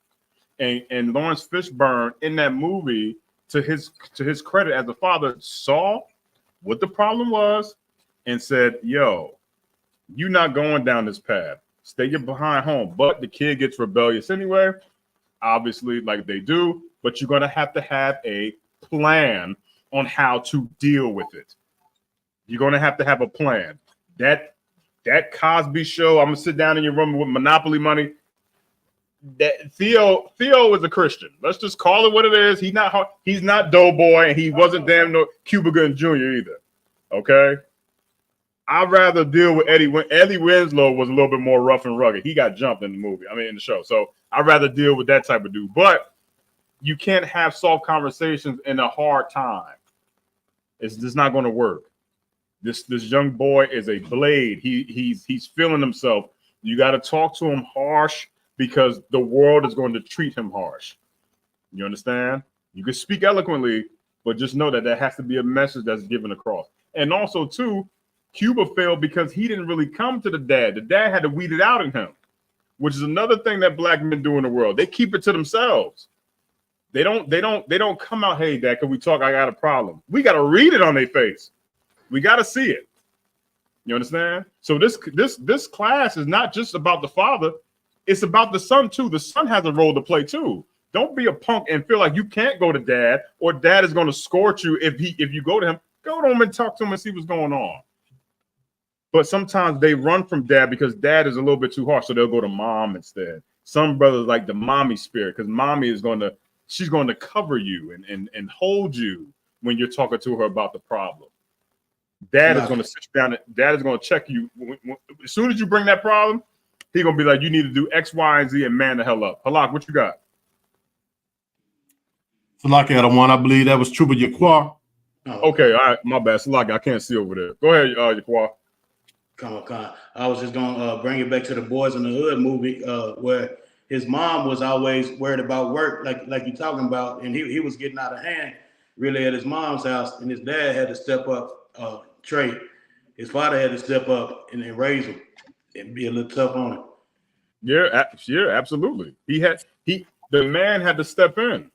And Lawrence Fishburne in that movie, to his credit as a father, saw what the problem was and said, yo, you're not going down this path. Stay your behind home. But the kid gets rebellious anyway, obviously, like they do. But you're going to have a plan on how to deal with it. You're going to have a plan. That Cosby Show, I'm going to sit down in your room with Monopoly money. That Theo is a Christian. Let's just call it what it is. He's not Doughboy, and he wasn't damn no Cuba Gooding Jr. either. Okay? I'd rather deal with Eddie Winslow was a little bit more rough and rugged. He got jumped in the movie. I mean, in the show. So I'd rather deal with that type of dude. But you can't have soft conversations in a hard time. It's just not going to work. This young boy is a blade. He's feeling himself. You got to talk to him harsh because the world is going to treat him harsh. You understand? You can speak eloquently, but just know that there has to be a message that's given across. And also, too, Cuba failed because he didn't really come to the dad. The dad had to weed it out in him, which is another thing that black men do in the world. They keep it to themselves. They don't come out, hey, dad, can we talk? I got a problem. We got to read it on their face. We got to see it. You understand? So this class is not just about the father. It's about the son, too. The son has a role to play, too. Don't be a punk and feel like you can't go to dad or dad is going to scorch you if you go to him. Go to him and talk to him and see what's going on. But sometimes they run from dad because dad is a little bit too harsh, so they'll go to mom instead. Some brothers like the mommy spirit because mommy she's going to cover you and hold you when you're talking to her about the problem. Dad is going to sit down. Dad is going to check you. As soon as you bring that problem, he's going to be like, you need to do X, Y, and Z and man the hell up. Halak, what you got? Salaki had one. I believe that was Trooper Yaquar. Okay, all right, my bad. Salaki, I can't see over there. Go ahead, Yaquar. Come on. I was just gonna bring it back to the Boys in the Hood movie, where his mom was always worried about work, like you're talking about, and he was getting out of hand really at his mom's house, and his dad had to step up. Trey, his father had to step up and raise him and be a little tough on him. Yeah, absolutely. The man had to step in.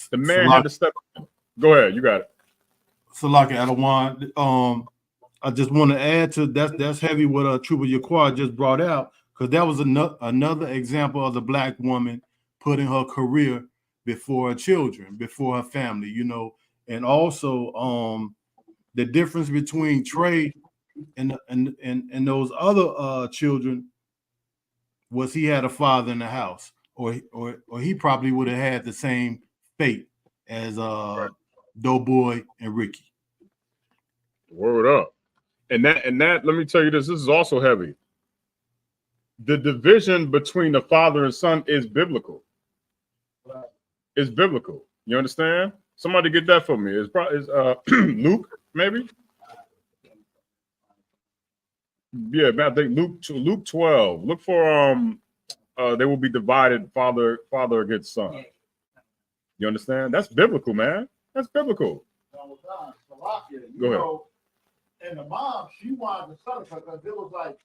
The man had to step in. Go ahead, you got it. Salaki Adawan. I just want to add to that's heavy what Trooper Yaquar just brought out, because that was another example of the black woman putting her career before her children, before her family, and also the difference between Trey and those other children was he had a father in the house, or he probably would have had the same fate as Doughboy and Ricky. Word up. And that, let me tell you this is also heavy. The division between the father and son is biblical. It's biblical. You understand? Somebody get that for me. It's probably Luke, maybe? Yeah, I think Luke 12. Look for they will be divided father against son. You understand? That's biblical, man. That's biblical. Go ahead. And the mom, she wanted the son because it was like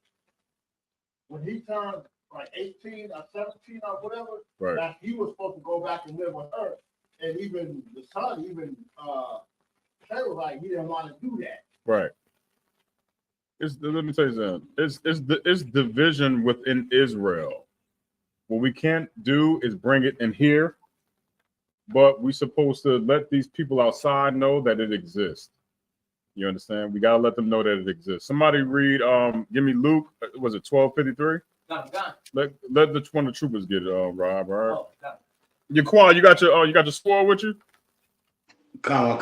when he turned like 18 or 17 or whatever, right, that he was supposed to go back and live with her. And even the son, Trey was like, he didn't want to do that. Right. Let me tell you something. It's division within Israel. What we can't do is bring it in here, but we're supposed to let these people outside know that it exists. You understand? We gotta let them know that it exists. Somebody read, give me Luke. Was it 12:53? Got him, got him. Let the one of the troopers get it, Rob. All right. Oh, got him. Your quad, you got your score with you? Come.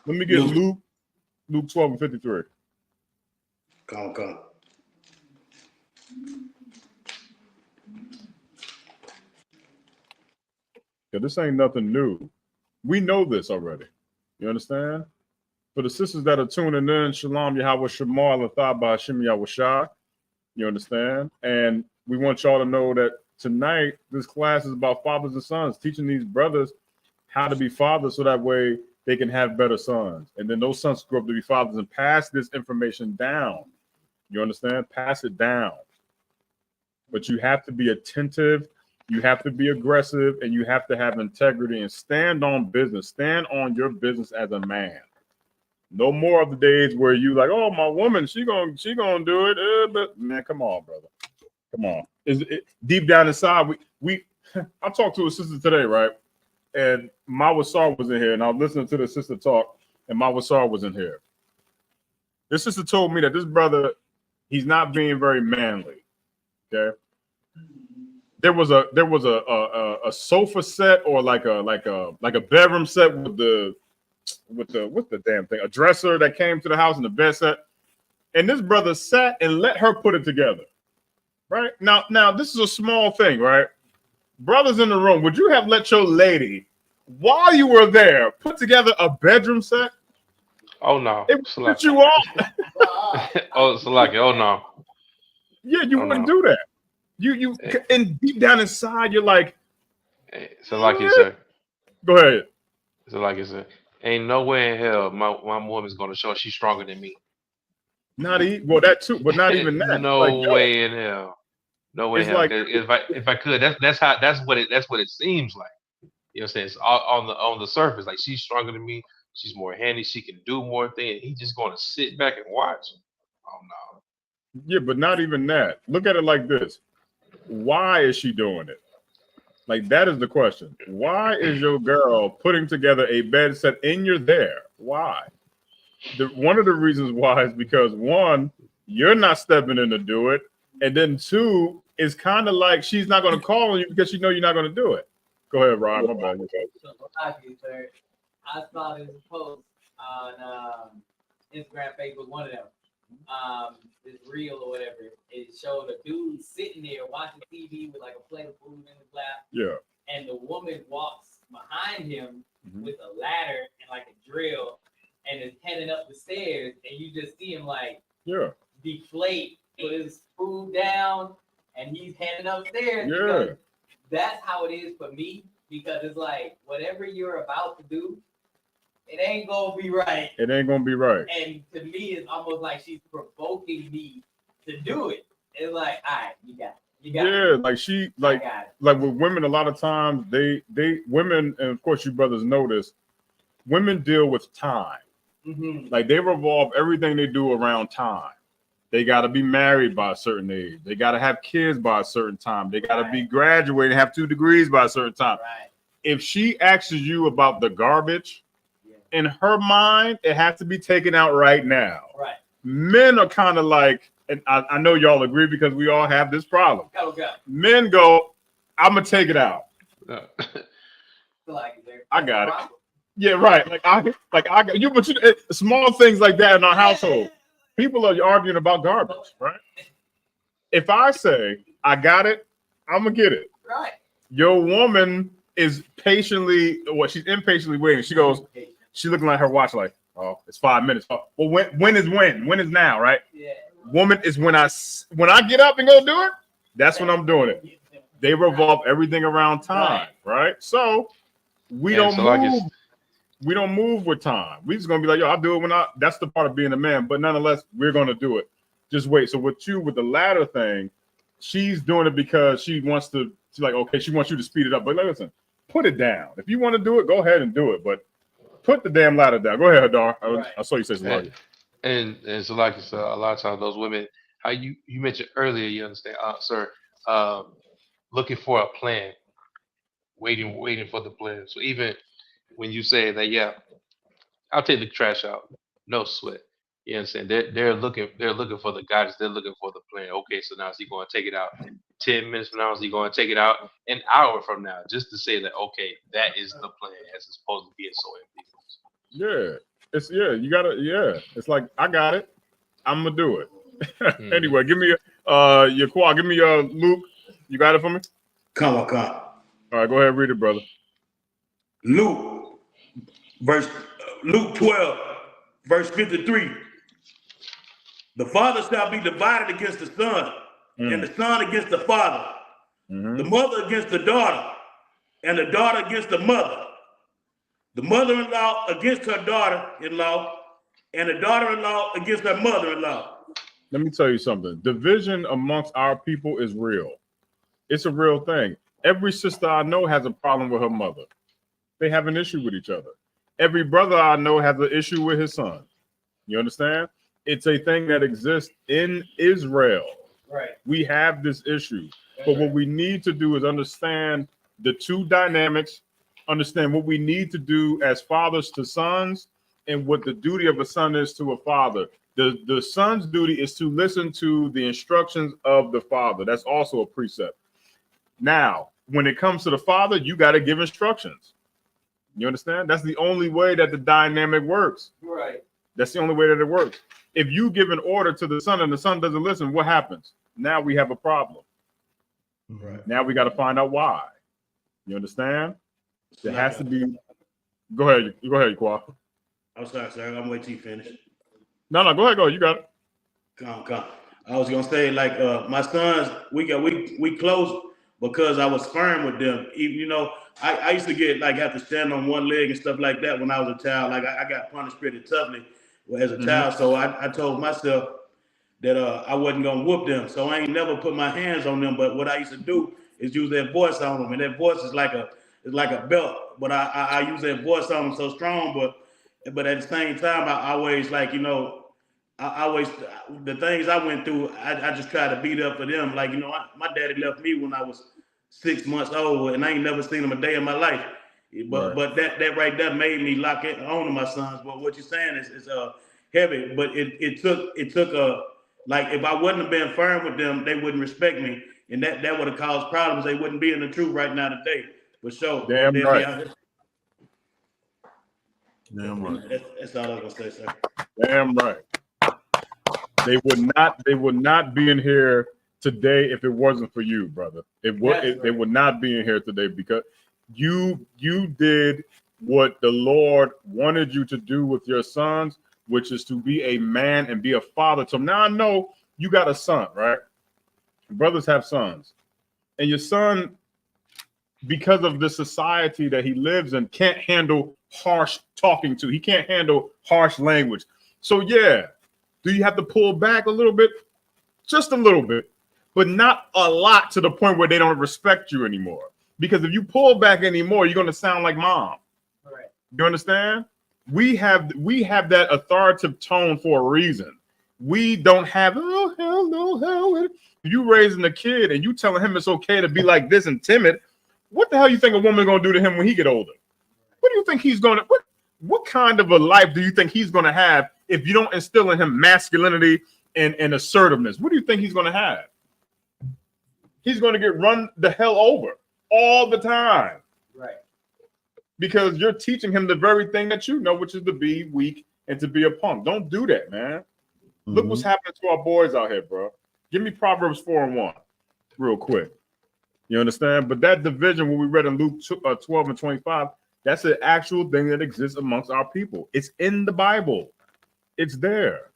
Let me get Luke. Luke 12:53. Come. Yeah, this ain't nothing new. We know this already. You understand? For the sisters that are tuning in, Shalom Yahweh Shemal and Thaba Hashem Yahweh Shah. You understand? And we want y'all to know that tonight this class is about fathers and sons, teaching these brothers how to be fathers so that way they can have better sons. And then those sons grow up to be fathers and pass this information down. You understand? Pass it down. But you have to be attentive, you have to be aggressive, and you have to have integrity and stand on business. Stand on your business as a man. No more of the days where you like, oh, my woman, she gonna do it. But man, come on, brother. Come on. Deep down inside, we I talked to a sister today, right? And Mawasar was in here, and I was listening to the sister talk, and Mawasar was in here. This sister told me that this brother, he's not being very manly. Okay. There was a sofa set or like a bedroom set with the what's the damn thing? A dresser that came to the house and the bed set. And this brother sat and let her put it together. Right? Now this is a small thing, right? Brothers in the room, would you have let your lady, while you were there, put together a bedroom set? Oh no. It would put you off. Oh, Salaki. Oh no. Yeah, you wouldn't do that. You and deep down inside, you're like, Salaki, sir. Go ahead. Salaki, sir. Ain't no way in hell my woman's gonna show she's stronger than me. Well, that too, but not even that. No like, way in hell. No way in hell. Like, if I could, that's what it seems like. You know what I'm saying? It's on the surface, like she's stronger than me. She's more handy. She can do more things. He's just going to sit back and watch. Oh no. Yeah, but not even that. Look at it like this. Why is she doing it? Like, that is the question. Why is your girl putting together a bed set and you're there? Why? One of the reasons why is because, one, you're not stepping in to do it. And then two, it's kind of like she's not going to call on you because she know you're not going to do it. Go ahead, Ryan. My bad. Sir. I saw this post on Instagram, Facebook, one of them. This reel or whatever. It showed a dude sitting there watching TV with like a plate of food in his lap. Yeah. And the woman walks behind him with a ladder and like a drill and is heading up the stairs, and you just see him like deflate, put his food down, and he's heading upstairs. Yeah. That's how it is for me, because it's like whatever you're about to do, it ain't gonna be right. It ain't gonna be right. And to me, it's almost like she's provoking me to do it. It's like, all right, you got it. You got it. Like she like with women, a lot of times they women, and of course you brothers know this, women deal with time. Like they revolve everything they do around time. They got to be married by a certain age. They got to have kids by a certain time. They got to be graduated, have 2 degrees by a certain time. Right. If she asks you about the garbage, in her mind, it has to be taken out right now. Right. Men are kind of like, and I know y'all agree because we all have this problem. Go. Men go, I'm gonna take it out. I got it. Yeah, right. Like I got you, but small things like that in our household. People are arguing about garbage, right? If I say I got it, I'm gonna get it. Right. Your woman is she's impatiently waiting. She goes, she looking at her watch like, oh, it's 5 minutes. Oh, well, when is when? When is now, right? Yeah. Woman is when I get up and go do it. That's when I'm doing it. They revolve everything around time, right? So we don't move. We don't move with time. We just gonna be like, yo, I'll do it when that's the part of being a man. But nonetheless, we're gonna do it. Just wait. So with the latter thing, she's doing it because she wants to. She's like, okay, she wants you to speed it up. But listen, put it down. If you want to do it, go ahead and do it. But put the damn ladder down. Go ahead, Hadar. I saw you say something. And so like a lot of times those women, how you mentioned earlier, you understand, sir, looking for a plan, waiting for the plan. So even when you say that, yeah, I'll take the trash out. No sweat. You know what I'm saying? They're looking for the guidance. They're looking for the plan. Okay, so now is he going to take it out 10 minutes from now? Is he going to take it out an hour from now? Just to say that, okay, that is the plan as opposed to being so ambiguous. Yeah, you gotta, it's like, I got it, I'm gonna do it. Mhm. Anyway, give me your quad, give me Luke, you got it for me? Come. All right, go ahead, read it, brother. Luke 12, verse 53. The father shall be divided against the son, and the son against the father, the mother against the daughter, and the daughter against the mother, the mother-in-law against her daughter-in-law, and the daughter-in-law against her mother-in-law. Let me tell you something. Division amongst our people is real. It's a real thing. Every sister I know has a problem with her mother. They have an issue with each other. Every brother I know has an issue with his son. You understand? It's a thing that exists in Israel. Right. We have this issue. But what we need to do is understand the two dynamics, understand what we need to do as fathers to sons, and what the duty of a son is to a father. The son's duty is to listen to the instructions of the father. That's also a precept. Now, when it comes to the father, you got to give instructions. You understand? That's the only way that the dynamic works. Right. That's the only way that it works. If you give an order to the son and the son doesn't listen, what happens? Now we have a problem. Right. Now we got to find out why. You understand? There has to be. Go ahead, Qua. I'm sorry, sir. I'm waiting till you finish. No, go ahead, go. You got it. Come. I was gonna say, like, my sons, we close because I was firm with them. Even, you know, I used to get like have to stand on one leg and stuff like that when I was a child. Like I got punished pretty toughly as a child. So I told myself that I wasn't gonna whoop them. So I ain't never put my hands on them. But what I used to do is use that voice on them, and that voice is like a belt. But I use that voice on them so strong. But at the same time, I always, like, you know, I always, the things I went through, I just try to beat up for them. Like, you know, my daddy left me when I was 6 months old, and I ain't never seen him a day in my life. But that right there made me lock it on to my sons. But what you're saying is heavy. But it took a, like, if I wouldn't have been firm with them, they wouldn't respect me, and that would have caused problems. They wouldn't be in the truth right now today. For sure. Damn right. Damn right. That's all I was gonna say, sir. Damn right. They would not be in here today if it wasn't for you, brother. They would not be in here today because you did what the Lord wanted you to do with your sons, which is to be a man and be a father to them. Now I know you got a son, right? Brothers have sons, and your son, because of the society that he lives in, can't handle harsh talking to. He can't handle harsh language. So yeah, do you have to pull back a little bit? Just a little bit, but not a lot to the point where they don't respect you anymore. Because if you pull back anymore, you're going to sound like mom. Right. You understand? We have that authoritative tone for a reason. We don't have, oh, hell no, hell. You raising a kid and you telling him it's okay to be like this and timid. What the hell you think a woman going to do to him when he get older? What do you think he's going to, what kind of a life do you think he's going to have if you don't instill in him masculinity and assertiveness? What do you think he's going to have? He's going to get run the hell over all the time. Right. Because you're teaching him the very thing that you know, which is to be weak and to be a punk. Don't do that, man. Look what's happening to our boys out here, bro. Give me Proverbs 4:1 real quick. You understand? But that division, when we read in Luke 12 and 25, that's an actual thing that exists amongst our people. It's in the Bible. It's there.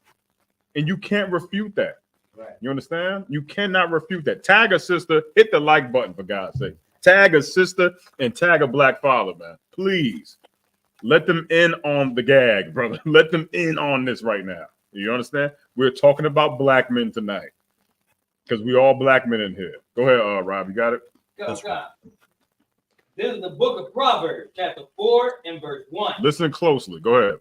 And you can't refute that. Right. You understand? You cannot refute that. Tag a sister, hit the like button, for God's sake. Tag a sister and tag a black father, man. Please. Let them in on the gag, brother. Let them in on this right now. You understand? We're talking about black men tonight. Because we all black men in here. Go ahead, Rob. You got it? Go. This is the book of Proverbs, chapter 4 and verse 1. Listen closely. Go ahead.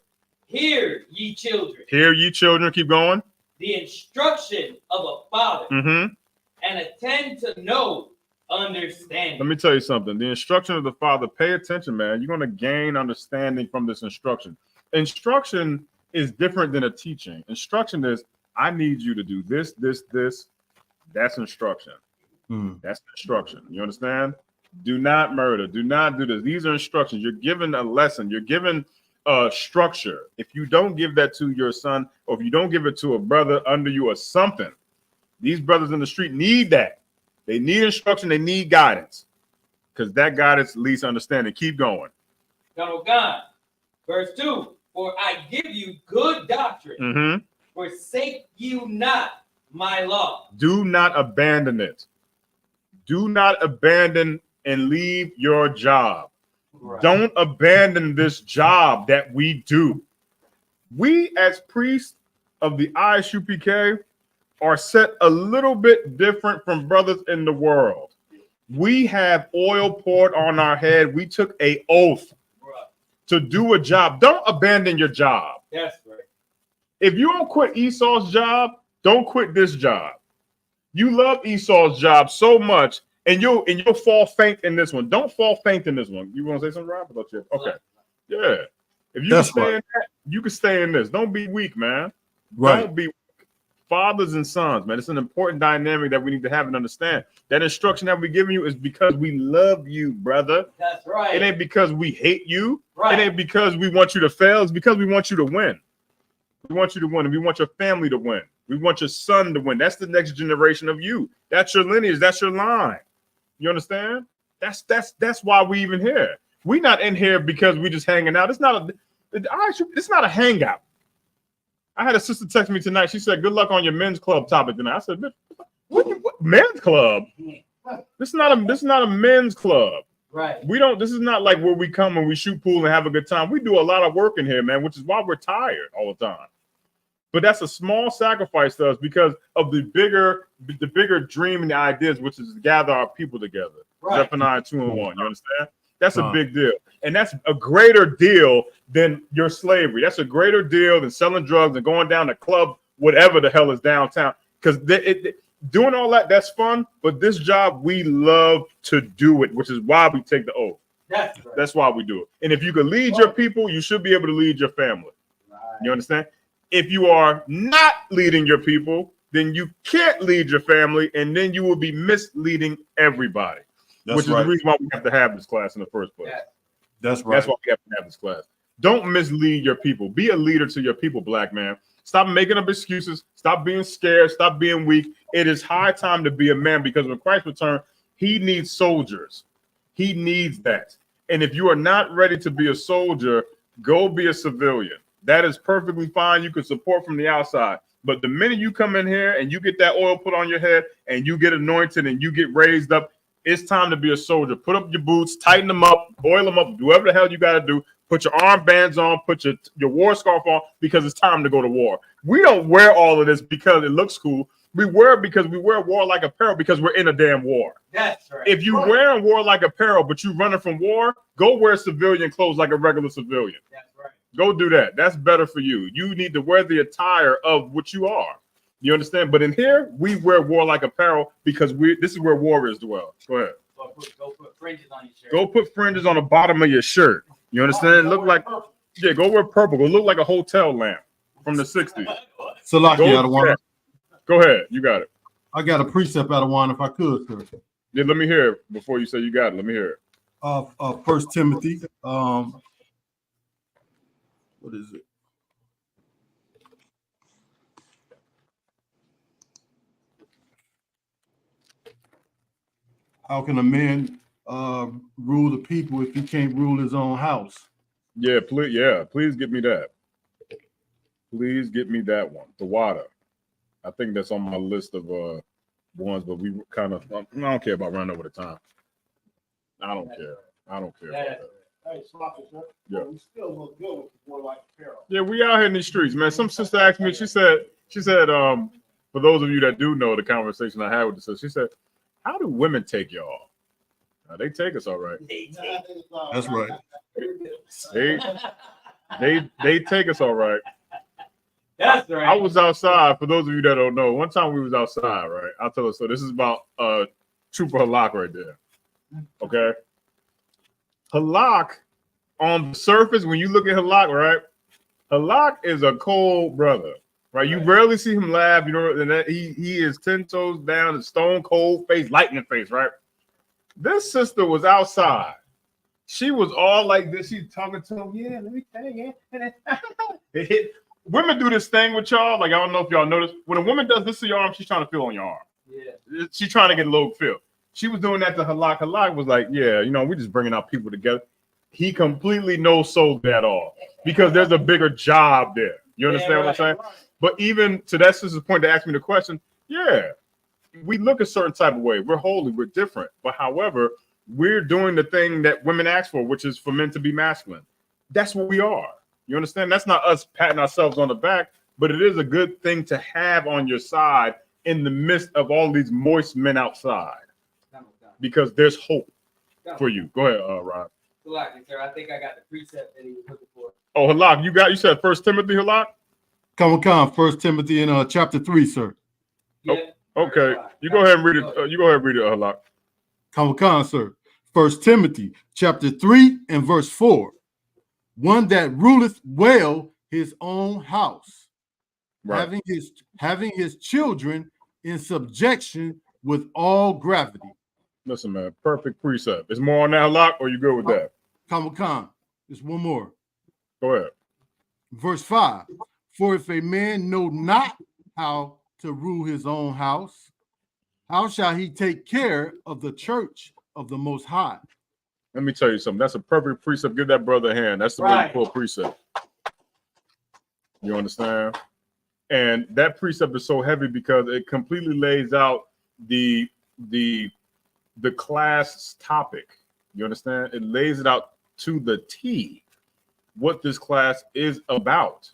Hear, ye children. Hear, ye children. Keep going. The instruction of a father, and attend to know understanding. Let me tell you something. The instruction of the father, pay attention, man. You're going to gain understanding from this instruction. Instruction is different than a teaching. Instruction is, I need you to do this, this, this. That's instruction. That's instruction. You understand? Do not murder. Do not do this. These are instructions. You're given a lesson. You're given a structure. If you don't give that to your son, or if you don't give it to a brother under you or something, these brothers in the street need that. They need instruction. They need guidance, because that guidance leads to understanding. Keep going. God. Verse 2, for I give you good doctrine. Forsake you not my law. Do not abandon it. Do not abandon and leave your job. Right. Don't abandon this job that we do. We, as priests of the ISUPK, are set a little bit different from brothers in the world. We have oil poured on our head. We took an oath to do a job. Don't abandon your job. That's right. If you don't quit Esau's job, don't quit this job. You love Esau's job so much, and you'll fall faint in this one. Don't fall faint in this one. You want to say something, Rob? Okay. Yeah. If you can stay in that, you can stay in this. Don't be weak, man. Right. Don't be weak. Fathers and sons, man. It's an important dynamic that we need to have and understand. That instruction that we're giving you is because we love you, brother. That's right. It ain't because we hate you. Right. It ain't because we want you to fail. It's because we want you to win. We want you to win, and we want your family to win. We want your son to win. That's the next generation of you. That's your lineage. That's your line. You understand? That's why we even here. We're not in here because we just hanging out. It's not a hangout. I had a sister text me tonight. She said, "Good luck on your men's club topic tonight." I said, "What men's club? This is not a men's club. Right. We don't. This is not like where we come and we shoot pool and have a good time. We do a lot of work in here, man, which is why we're tired all the time. But that's a small sacrifice to us because of the bigger dream and the ideas, which is to gather our people together. Right. Zephaniah 2 and 1. You understand? That's a big deal. And that's a greater deal than your slavery. That's a greater deal than selling drugs and going down to club, whatever the hell is downtown. Because doing all that, that's fun. But this job, we love to do it, which is why we take the oath. That's right. That's why we do it. And if you can lead your people, you should be able to lead your family. Right. You understand? If you are not leading your people, then you can't lead your family, and then you will be misleading everybody. Which is the reason why we have to have this class in the first place. Yeah. That's right. That's why we have to have this class. Don't mislead your people. Be a leader to your people, black man. Stop making up excuses. Stop being scared. Stop being weak. It is high time to be a man, because when Christ returns, he needs soldiers. He needs that. And if you are not ready to be a soldier, go be a civilian. That is perfectly fine. You can support from the outside. But the minute you come in here and you get that oil put on your head and you get anointed and you get raised up, it's time to be a soldier. Put up your boots, tighten them up, oil them up, do whatever the hell you got to do. Put your armbands on, put your war scarf on, because it's time to go to war. We don't wear all of this because it looks cool. We wear it because we wear warlike apparel because we're in a damn war. That's right. If you wearing warlike apparel but you running from war, go wear civilian clothes like a regular civilian. That's right. Go do that. That's better for you. You need to wear the attire of what you are. You understand? But in here, we wear warlike apparel because this is where warriors dwell. Go ahead. Go put fringes on your shirt. Go put fringes on the bottom of your shirt. You understand? Look like, yeah, go wear purple. Go look like a hotel lamp from the 60s. Go ahead. You got it. I got a precept out of one if I could, sir. Yeah, let me hear it before you say you got it. Let me hear it. 1 Timothy. What is it? How can a man rule the people if he can't rule his own house? Yeah, please get me that. Please get me that one. The water. I think that's on my list of ones, but we kind of, I don't care about running over the time. I don't care about that. Hey, Sloppy, sir. Yeah. We still look good with the warlike apparel. Yeah, we out here in these streets, man. Some sister asked me, she said, for those of you that do know the conversation I had with the sister, she said, how do women take y'all? They take us all right. That's right. They take us all right. That's right. I was outside, for those of you that don't know. One time we was outside, right? I'll tell you. So this is about Trooper Halak right there. Okay? Halak, on the surface, when you look at Halak, right? Halak is a cold brother, right? You rarely see him laugh. You know, and that he is 10 toes down, and stone cold face, lightning face, right? This sister was outside. She was all like this. She's talking to him. Yeah, let me tell you. It hit. Women do this thing with y'all. Like, I don't know if y'all noticed. When a woman does this to your arm, she's trying to feel on your arm. Yeah. She's trying to get a little feel. She was doing that to Halak. Halak was like, yeah, you know, we're just bringing out people together. He completely no-sold that all because there's a bigger job there. You understand what I'm saying? But even to that sister's point to ask me the question, yeah, we look a certain type of way. We're holy. We're different. But however, we're doing the thing that women ask for, which is for men to be masculine. That's what we are. You understand? That's not us patting ourselves on the back, but it is a good thing to have on your side in the midst of all these moist men outside, because there's hope for you. Go ahead, Rob. Halak, sir, I think I got the precept that he was looking for. Oh, Halak, you said 1 Timothy, Halak? Come on, 1 Timothy in chapter 3, sir. Yeah. Okay, you go ahead and read it. You go ahead and read it, Halak. Come on, sir. 1 Timothy chapter 3 and verse 4. One that ruleth well his own house, Right. having his children in subjection with all gravity. Listen, man, perfect precept. Is more on that, Halak, or you good with that? Come on. There's one more. Go ahead. Verse 5. For if a man know not how to rule his own house, how shall he take care of the church of the Most High? Let me tell you something. That's a perfect precept. Give that brother a hand. That's the way you pull a precept. You understand? And that precept is so heavy because it completely lays out the class topic. You understand? It lays it out to the T what this class is about.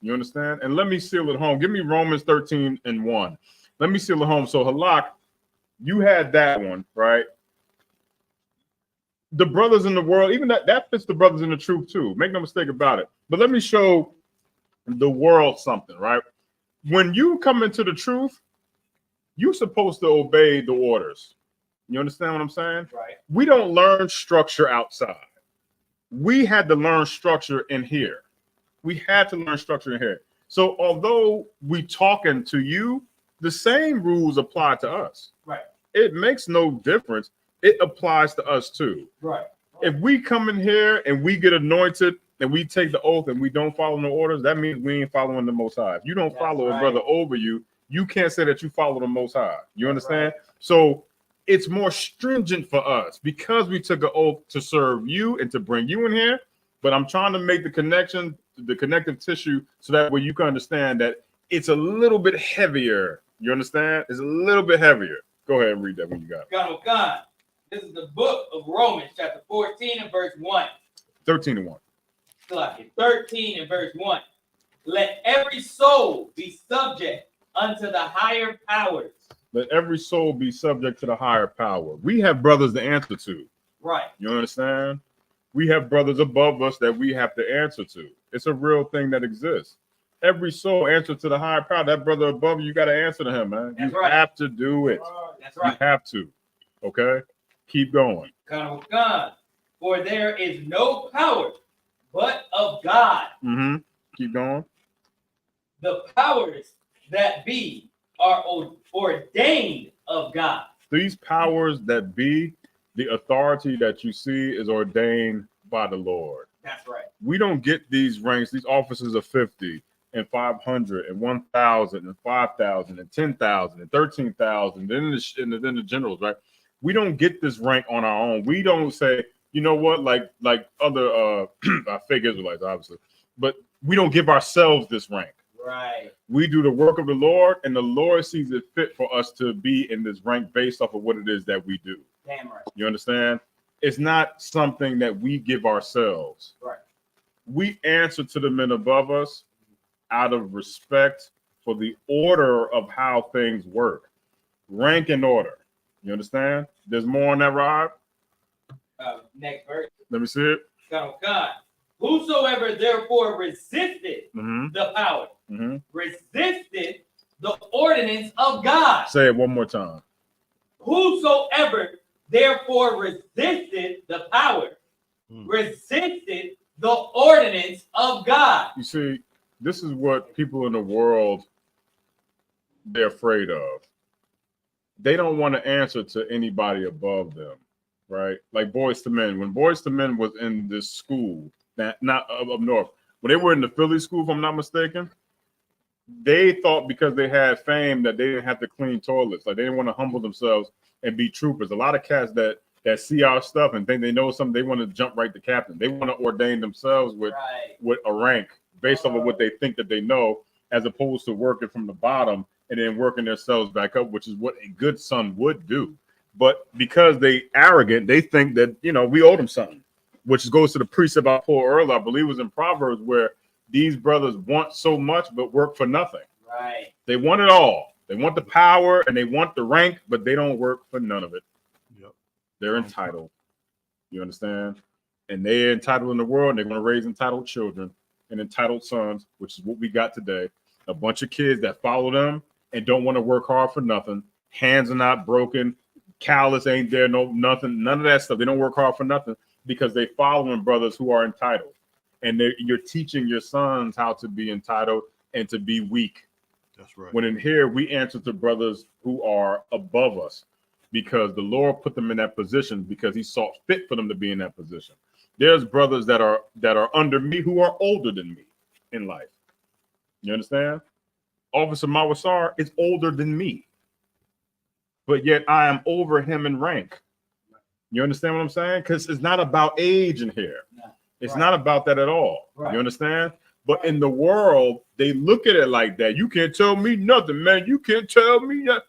You understand? And let me seal it home. Give me Romans 13 and 1. Let me seal it home. So Halak, you had that one, right? The brothers in the world, even that fits the brothers in the truth too. Make no mistake about it. But let me show the world something, right? When you come into the truth, you're supposed to obey the orders. You understand what I'm saying? Right. We don't learn structure outside. We had to learn structure in here. We had to learn structure in here. So although we talking to you, the same rules apply to us. Right. It makes no difference. It applies to us too. Right. If we come in here and we get anointed and we take the oath and we don't follow no orders, that means we ain't following the Most High. If you don't follow a brother over you, you can't say that you follow the Most High. You understand? Right. So it's more stringent for us because we took an oath to serve you and to bring you in here. But I'm trying to make the connection, the connective tissue, so that way you can understand that it's a little bit heavier. You understand? It's a little bit heavier. Go ahead and read that when you got it. God. This is the book of Romans, chapter 14 and verse 1. 13 and 1. 13 and verse 1. Let every soul be subject unto the higher powers. Let every soul be subject to the higher power. We have brothers to answer to. Right. You understand? We have brothers above us that we have to answer to. It's a real thing that exists. Every soul answer to the higher power. That brother above you, got to answer to him, man. That's you right. have to do it. That's right. You have to. Okay? Keep going. God. For there is no power but of God. Mm-hmm. Keep going. The powers that be are ordained of God. These powers that be, the authority that you see is ordained by the Lord. That's right. We don't get these ranks, these officers of 50 and 500 and 1,000 and 5,000 and 10,000 and 13,000, then the generals, right? We don't get this rank on our own. We don't say, you know what, like other fake Israelites, obviously, but we don't give ourselves this rank. Right. We do the work of the Lord, and the Lord sees it fit for us to be in this rank based off of what it is that we do. Damn right. You understand? It's not something that we give ourselves. Right. We answer to the men above us out of respect for the order of how things work. Rank and order. You understand? There's more on that, Rob. Next verse. Let me see it. God. Whosoever therefore resisted the power, resisted the ordinance of God. Say it one more time. Whosoever therefore resisted the power, resisted the the ordinance of God. You see, this is what people in the world, they're afraid of. They don't want to answer to anybody above them, right? Like Boys to Men. When Boys to Men was in this school, not up north, when they were in the Philly school, if I'm not mistaken, they thought because they had fame that they didn't have to clean toilets. Like they didn't want to humble themselves and be troopers. A lot of cats that see our stuff and think they know something, they want to jump right to captain. They want to ordain themselves with a rank based off of what they think that they know, as opposed to working from the bottom and then working themselves back up, which is what a good son would do. But because they arrogant, they think that, you know, we owe them something, which goes to the precept I pulled earlier. I believe it was in Proverbs, where these brothers want so much but work for nothing. Right. They want it all. They want the power and they want the rank, but they don't work for none of it. Yep. They're entitled. You understand? And they're entitled in the world, and they're going to raise entitled children and entitled sons, which is what we got today. A bunch of kids that follow them and don't want to work hard for nothing. Hands are not broken. Callus ain't there. No, nothing. None of that stuff. They don't work hard for nothing because they following brothers who are entitled. And you're teaching your sons how to be entitled and to be weak. That's right. When in here, we answer to brothers who are above us because the Lord put them in that position because he saw fit for them to be in that position. There's brothers that are under me who are older than me in life. You understand? Officer Mawasar is older than me, but yet I am over him in rank. You understand what I'm saying? Because it's not about age in here. No. It's not about that at all. Right. You understand? But in the world, they look at it like that. You can't tell me nothing, man. You can't tell me nothing.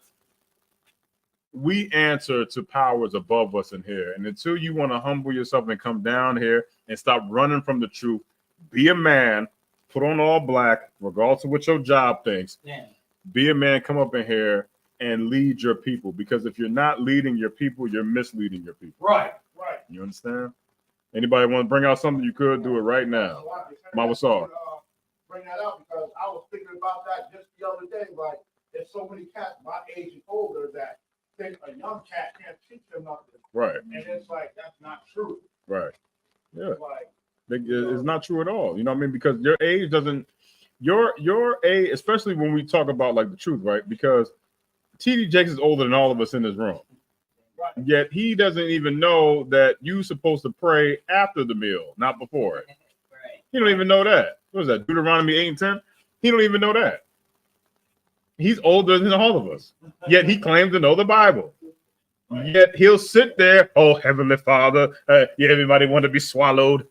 We answer to powers above us in here. And until you want to humble yourself and come down here and stop running from the truth, be a man, put on all black, regardless of what your job thinks. Yeah. Be a man, come up in here and lead your people. Because if you're not leading your people, you're misleading your people. Right. You understand? Anybody want to bring out something, you could do it right now. Mama Saw. Bring that up because I was thinking about that just the other day. Like, there's so many cats my age and older that think a young cat can't teach them nothing. Right. And it's like, that's not true. Right. Yeah. Like, It's not true at all. You know what I mean? Because your age doesn't, your age, especially when we talk about like the truth, right? Because TD Jakes is older than all of us in this room. right. Yet he doesn't even know that you're supposed to pray after the meal, not before it. Right. He don't even know that. What is that? Deuteronomy 8 and 10? He don't even know that. He's older than all of us. Yet he claims to know the Bible. Yet he'll sit there, oh, Heavenly Father, yeah, everybody want to be swallowed.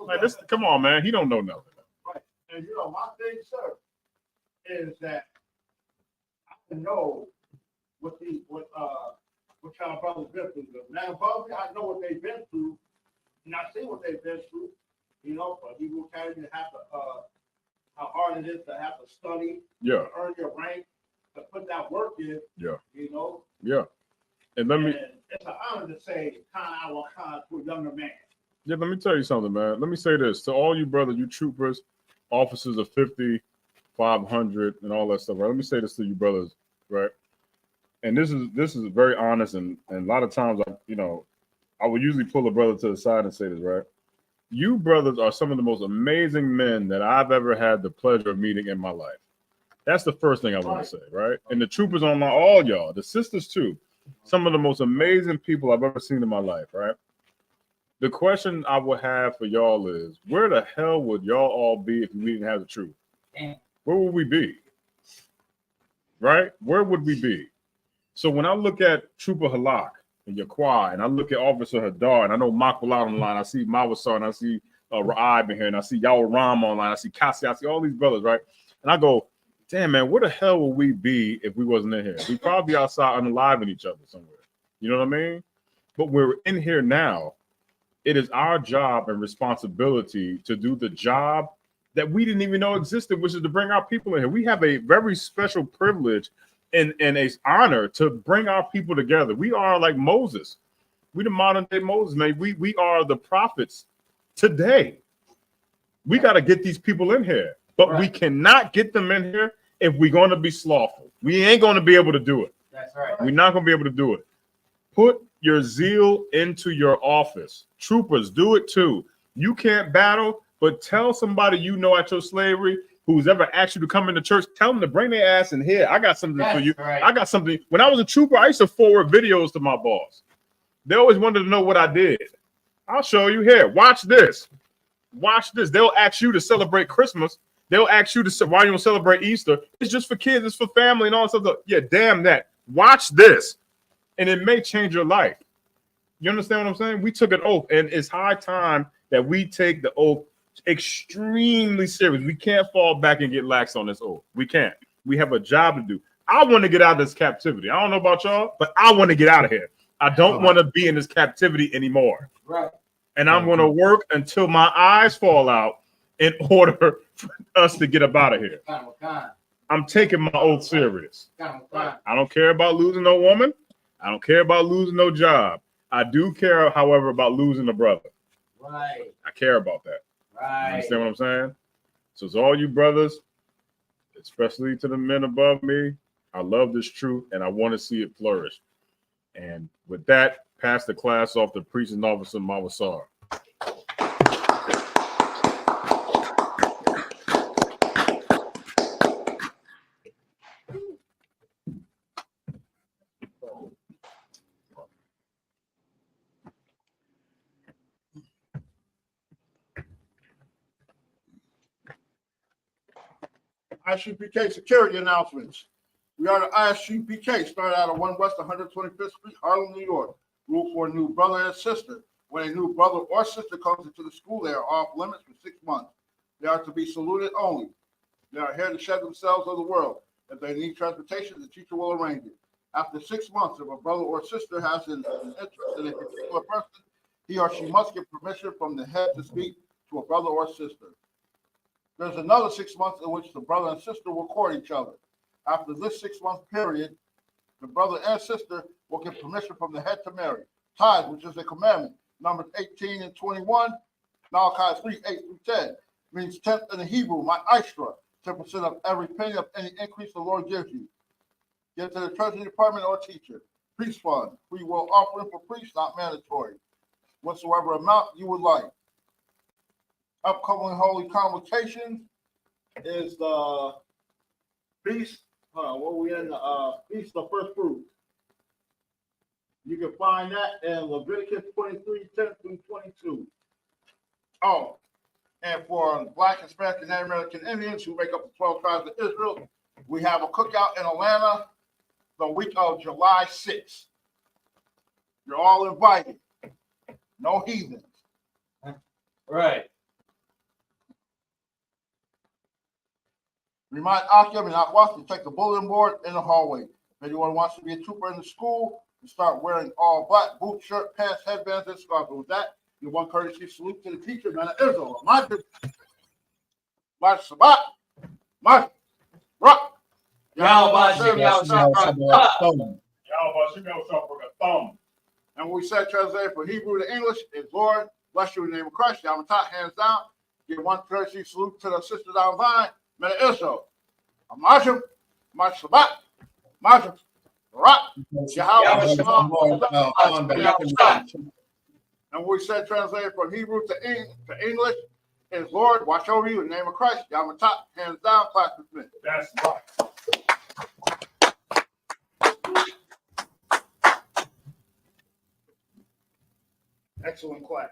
Like this, come on, man. He don't know nothing. Right. And you know, my thing, sir, is that I know what kind of brothers been through. Now, above me, I know what they've been through, and I see what they've been through. You know, but he will kind of have to how hard it is to have to study, Yeah, to earn your rank, to put that work in. Yeah. You know. yeah. And It's an honor to say "Khan to a younger man." let me tell you something, man. Let me say this to all you brothers, you troopers, officers of 50, 500, and all that stuff. Right? Let me say this to you brothers, right? And this is very honest, and a lot of times, I would usually pull a brother to the side and say this, right? You brothers are some of the most amazing men that I've ever had the pleasure of meeting in my life. That's the first thing I want to say, right? And the troopers online, all y'all, the sisters too, some of the most amazing people I've ever seen in my life, right? The question I would have for y'all is, where the hell would y'all all be if we didn't have the truth? Damn. Where would we be? Right? Where would we be? So when I look at Trooper Halak and Yaqua, and I look at Officer Hadar, and I know Makbal online, I see Mawasar, and I see Ra'ib in here, and I see Yao Ram online, I see Kasi, I see all these brothers, right? And I go, damn, man, where the hell would we be if we wasn't in here? We'd probably be outside unaliving each other somewhere. You know what I mean? But we're in here now. It is our job and responsibility to do the job that we didn't even know existed, which is to bring our people in here. We have a very special privilege and an honor to bring our people together. We are like Moses. We the modern day Moses, man. We are the prophets today. We got to get these people in here, but we cannot get them in here if we're going to be slothful. We ain't going to be able to do it. That's right. We're not going to be able to do it. Put your zeal into your office. Troopers, do it too. You can't battle, but tell somebody you know at your slavery who's ever asked you to come into church, tell them to bring their ass in here. I got something for you. Right. I got something. When I was a trooper, I used to forward videos to my boss. They always wanted to know what I did. I'll show you here. Watch this. Watch this. They'll ask you to celebrate Christmas. They'll ask you to why you don't celebrate Easter. It's just for kids. It's for family and all that stuff. Yeah, damn that. Watch this. And it may change your life. You understand what I'm saying? We took an oath, and it's high time that we take the oath extremely serious. We can't fall back and get lax on this oath. We can't. We have a job to do. I want to get out of this captivity. I don't know about y'all, but I want to get out of here. I don't want to be in this captivity anymore. Right. And I'm going to work until my eyes fall out in order for us to get up out of here. I'm taking my oath serious. I don't care about losing no woman. I don't care about losing no job. I do care, however, about losing a brother. Right. I care about that. Right. You understand what I'm saying? So it's all you brothers, especially to the men above me. I love this truth, and I want to see it flourish. And with that, pass the class off to Preaching Officer Mawasar. ISUPK security announcements. We are the ISUPK, started out of 1 West 125th Street, Harlem, New York. Rule for a new brother and sister. When a new brother or sister comes into the school, they are off limits for 6 months. They are to be saluted only. They are here to shed themselves of the world. If they need transportation, the teacher will arrange it. After 6 months, if a brother or sister has an interest in a particular person, he or she must get permission from the head to speak to a brother or sister. There's another 6 months in which the brother and sister will court each other. After this 6-month period, the brother and sister will get permission from the head to marry. Tithe, which is a commandment, Numbers 18 and 21, Malachi 3, 8 through 10, means tenth in the Hebrew, my extra, 10% of every penny of any increase the Lord gives you. Give to the treasury department or teacher. Priest fund, free will offering for priests, not mandatory. Whatsoever amount you would like. Upcoming holy convocation is the feast. What we in the feast of first fruits. You can find that in Leviticus 23, 10 through 22. Oh, and for Black, Hispanic, and Native American Indians who make up the 12 tribes of Israel, we have a cookout in Atlanta the week of July 6th. You're all invited. No heathens. Right. Remind Akim and Akwas to take the bulletin board in the hallway. If anyone wants to be a trooper in the school, you start wearing all black, boots, shirt, pants, headbands, and scarves. With that, you one courtesy salute to the teacher, man of Israel. March Sabat, March Rock. And we said translated from Hebrew to English is Lord, bless you in the name of Christ. Yamatat, hands down. Give one courtesy salute to the sister down line. Man of Israel, Amashim, March Sabat, March Rock, and we said translated from Hebrew to English is Lord, watch over you in the name of Christ. Yamatat, hands down, class dismissed. That's right. Excellent class.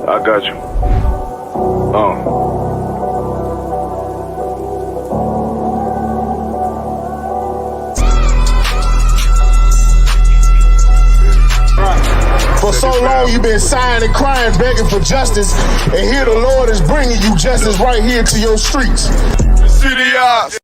I got you. For so long you've been sighing and crying, begging for justice, and here the Lord is bringing you justice right here to your streets. City eyes.